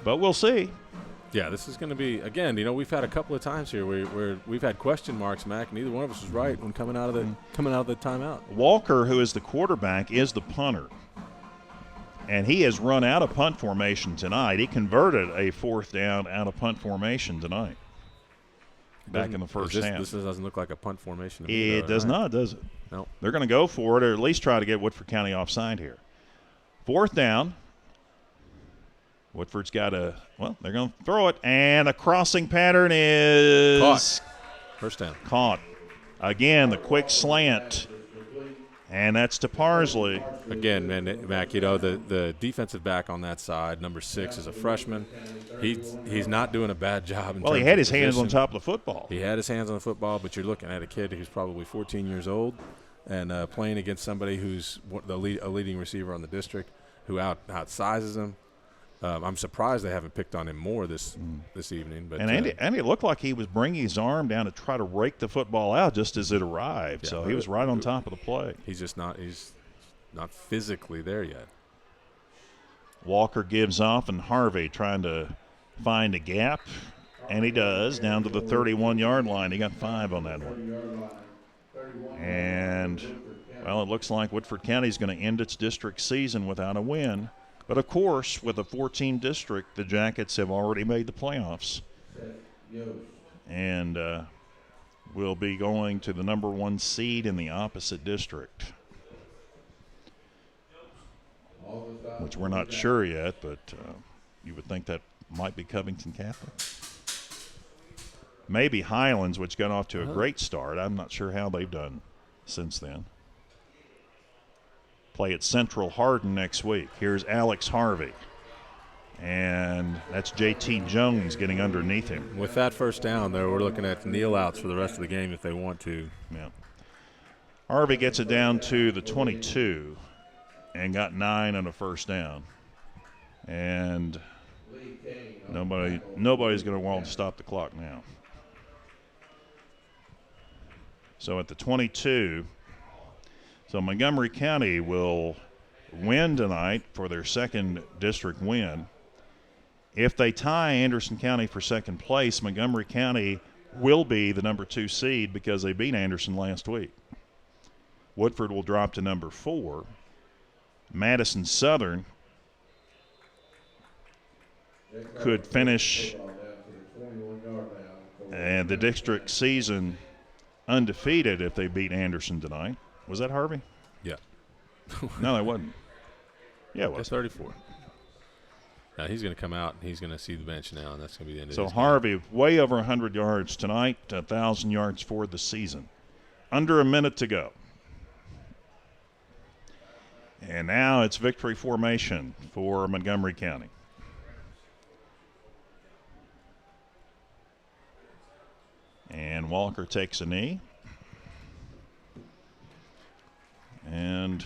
But we'll see. Yeah, this is going to be, again, we've had a couple of times here where we've had question marks, Mac. Neither one of us was right when coming out of the timeout. Walker, who is the quarterback, is the punter. And he has run out of punt formation tonight. He converted a 4th down out of punt formation tonight. Back in the first half. This doesn't look like a punt formation to me. It does not, does it? No. They're going to go for it, or at least try to get Woodford County offside here. 4th down. Woodford's got they're going to throw it, and the crossing pattern is caught. First down. Caught. Again, the quick slant, and that's to Parsley. Again, man, Mac, the defensive back on that side, number 6, is a freshman. He's not doing a bad job. Well, he had his hands on top of the football. He had his hands on the football, but you're looking at a kid who's probably 14 years old and playing against somebody who's a leading receiver on the district who outsizes him. I'm surprised they haven't picked on him more this evening. But Andy looked like he was bringing his arm down to try to rake the football out just as it arrived. Yeah, so he was right on top of the play. He's not physically there yet. Walker gives off, and Harvey trying to find a gap, and he does, down to the 31-yard line. He got 5 on that one. And, well, it looks like Woodford County is going to end its district season without a win. But, of course, with a 14 district, the Jackets have already made the playoffs. And will be going to the number 1 seed in the opposite district, which we're not sure yet, but you would think that might be Covington Catholic. Maybe Highlands, which got off to a great start. I'm not sure how they've done since then. Play at Central Hardin next week. Here's Alex Harvey. And that's J.T. Jones getting underneath him. With that first down, though, we're looking at kneel outs for the rest of the game if they want to. Yeah. Harvey gets it down to the 22 and got 9 on a first down. And nobody's going to want to stop the clock now. So at the 22, so Montgomery County will win tonight for their second district win. If they tie Anderson County for second place, Montgomery County will be the number 2 seed because they beat Anderson last week. Woodford will drop to number 4. Madison Southern could finish the district season undefeated if they beat Anderson tonight. Was that Harvey? Yeah. No, that wasn't. Yeah, it was. That's 34. Now he's going to come out and he's going to see the bench now, and that's going to be the end of So his Harvey, game. way over 100 yards tonight, 1,000 yards for the season. Under a minute to go. And now it's victory formation for Montgomery County. And Walker takes a knee. And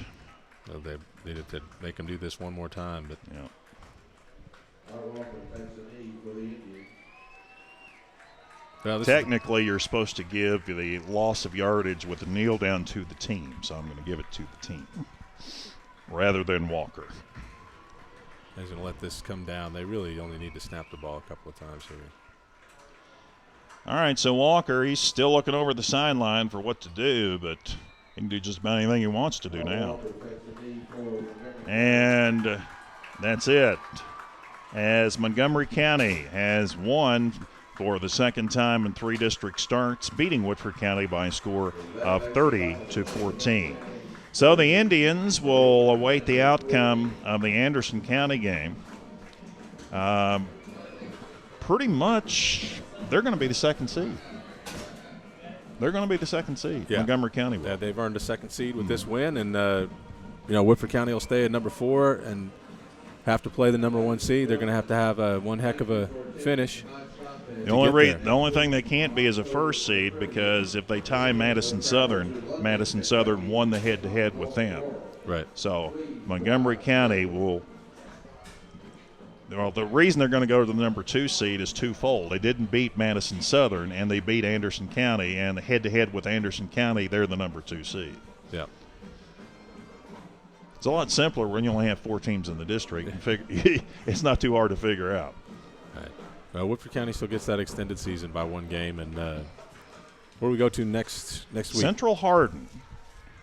they needed to make them do this one more time. But yeah. Well, technically, you're supposed to give the loss of yardage with the kneel down to the team, so I'm going to give it to the team rather than Walker. He's going to let this come down. They really only need to snap the ball a couple of times here. All right, so Walker, he's still looking over the sideline for what to do, but he can do just about anything he wants to do now. And that's it. As Montgomery County has won for the second time in 3 district starts, beating Woodford County by a score of 30-14. So the Indians will await the outcome of the Anderson County game. Pretty much, they're going to be the second seed. They're going to be the second seed. Yeah. Montgomery County will. Yeah, they've earned a second seed with this win, and Woodford County will stay at number 4 and have to play the number 1 seed. They're going to have one heck of a finish. The only thing they can't be is a first seed, because if they tie Madison Southern won the head-to-head with them. Right. So Montgomery County will – well, the reason they're going to go to the number 2 seed is twofold. They didn't beat Madison Southern, and they beat Anderson County, and the head-to-head with Anderson County, they're the number 2 seed. Yeah. It's a lot simpler when you only have 4 teams in the district. It's not too hard to figure out. All right. Woodford County still gets that extended season by 1 game. And where do we go to next week? Central Hardin.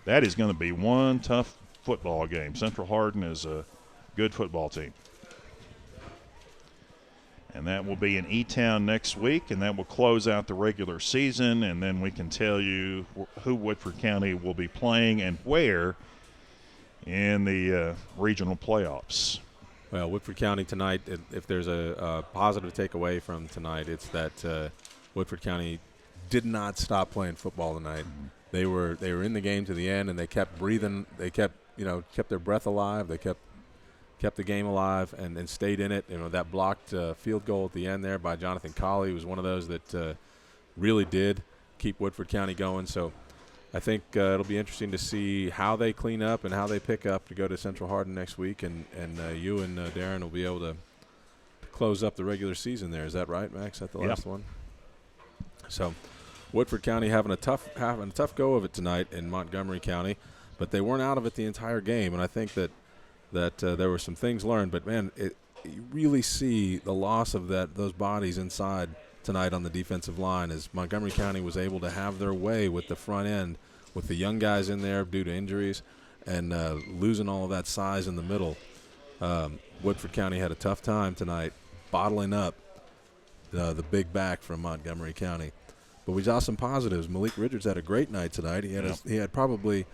That is going to be one tough football game. Central Hardin is a good football team. And that will be in E-Town next week, and that will close out the regular season, and then we can tell you who Woodford County will be playing and where in the regional playoffs. Well, Woodford County tonight, if there's a positive takeaway from tonight, it's that Woodford County did not stop playing football tonight. Mm-hmm. They were in the game to the end, and they kept breathing. They kept their breath alive. They kept the game alive and stayed in it. That blocked field goal at the end there by Jonathan Colley was one of those that really did keep Woodford County going. So I think it'll be interesting to see how they clean up and how they pick up to go to Central Hardin next week. And you and Darren will be able to close up the regular season there. Is that right, Max? Is that the last one? So Woodford County having a tough go of it tonight in Montgomery County, but they weren't out of it the entire game. And I think that there were some things learned. But, man, you really see the loss of those bodies inside tonight on the defensive line as Montgomery County was able to have their way with the front end with the young guys in there due to injuries and losing all of that size in the middle. Woodford County had a tough time tonight bottling up the big back from Montgomery County. But we saw some positives. Malik Richards had a great night tonight. He had probably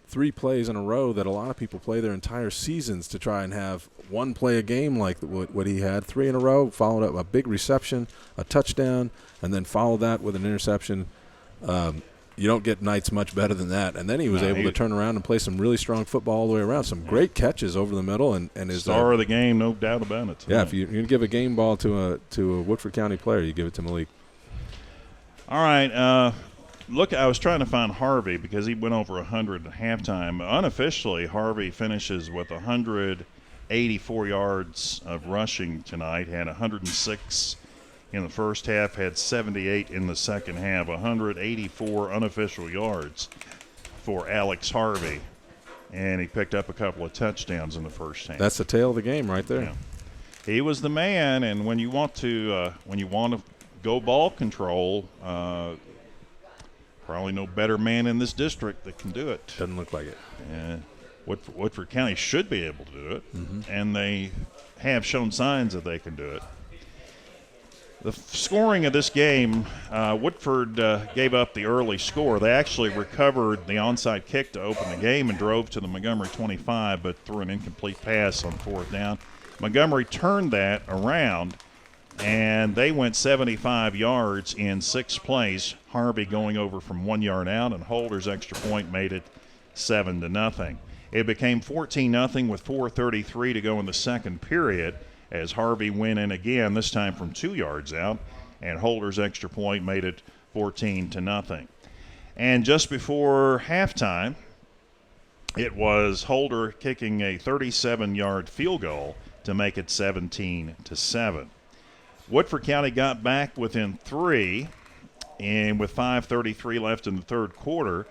3 plays in a row that a lot of people play their entire seasons to try and have one play a game like what he had. 3 in a row, followed up a big reception, a touchdown, and then followed that with an interception. You don't get nights much better than that. And then he was able to turn around and play some really strong football all the way around. Some great catches over the middle. And his star of the game, no doubt about it. Yeah, if you're going to give a game ball to a Woodford County player, you give it to Malik. All right. Look, I was trying to find Harvey because he went over 100 at halftime. Unofficially, Harvey finishes with 184 yards of rushing tonight, had 106 in the first half, had 78 in the second half, 184 unofficial yards for Alex Harvey. And he picked up a couple of touchdowns in the first half. That's the tail of the game right there. Yeah. He was the man, and when you want to go ball control, probably no better man in this district that can do it. Doesn't look like it. Woodford County should be able to do it, and they have shown signs that they can do it. The scoring of this game, Woodford gave up the early score. They actually recovered the onside kick to open the game and drove to the Montgomery 25, but threw an incomplete pass on 4th down. Montgomery turned that around, and they went 75 yards in 6 plays. Harvey going over from 1 yard out, and Holder's extra point made it 7-0. It became 14-0 with 4:33 to go in the second period as Harvey went in again, this time from 2 yards out, and Holder's extra point made it 14-0. And just before halftime, It was Holder kicking a 37-yard field goal to make it 17-7. Woodford County got back within 3, and with 5:33 left in the third quarter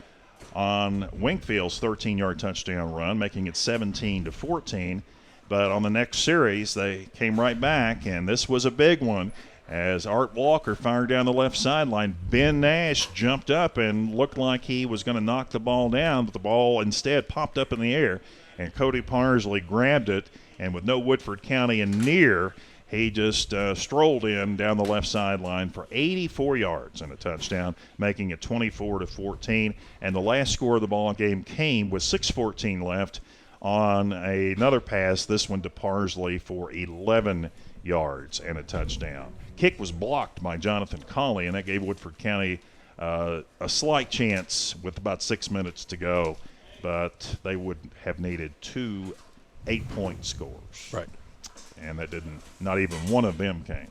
on Winkfield's 13-yard touchdown run, making it 17-14. But on the next series, they came right back, and this was a big one. As Art Walker fired down the left sideline, Ben Nash jumped up and looked like he was going to knock the ball down, but the ball instead popped up in the air, and Cody Parsley grabbed it, and with no Woodford County in near, he just strolled in down the left sideline for 84 yards and a touchdown, making it 24-14. And the last score of the ball game came with 6:14 left on another pass, this one to Parsley for 11 yards and a touchdown. Kick was blocked by Jonathan Colley, and that gave Woodford County a slight chance with about 6 minutes to go, but they would have needed 2 8-point scores. Right. And that didn't, not even one of them came.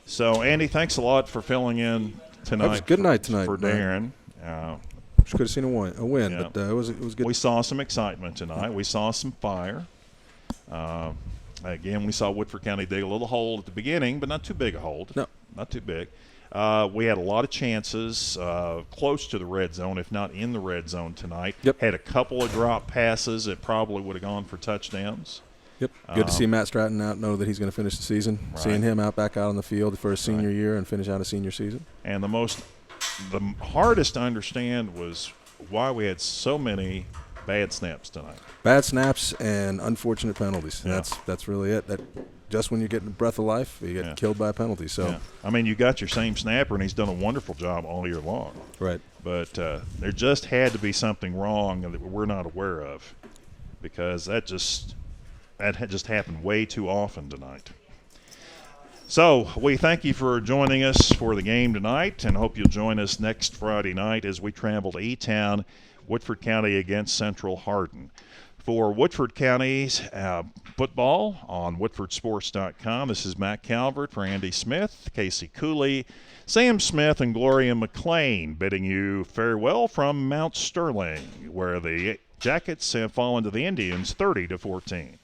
So, Andy, thanks a lot for filling in tonight. That was a good night tonight, for Darren. Could have seen a win, yeah. but it was good. We saw some excitement tonight. We saw some fire. Again, we saw Woodford County dig a little hole at the beginning, but not too big a hole. No. Not too big. We had a lot of chances close to the red zone, if not in the red zone tonight. Yep. Had a couple of drop passes that probably would have gone for touchdans. Yep. Good to see Matt Stratton out, know that he's going to finish the season. Right. Seeing him back out on the field for his senior year and finish out a senior season. And the hardest to understand was why we had so many bad snaps tonight. Bad snaps and unfortunate penalties. Yeah. That's really it. That just when you get a breath of life, you get killed by a penalty. So, I mean, you got your same snapper, and he's done a wonderful job all year long. Right. But there just had to be something wrong that we're not aware of, because that had just happened way too often tonight. So we thank you for joining us for the game tonight, and hope you'll join us next Friday night as we travel to E-Town, Woodford County against Central Hardin. For Woodford County's football on WoodfordSports.com, this is Matt Calvert for Andy Smith, Casey Cooley, Sam Smith, and Gloria McLean bidding you farewell from Mount Sterling, where the Jackets have fallen to the Indians 30-14.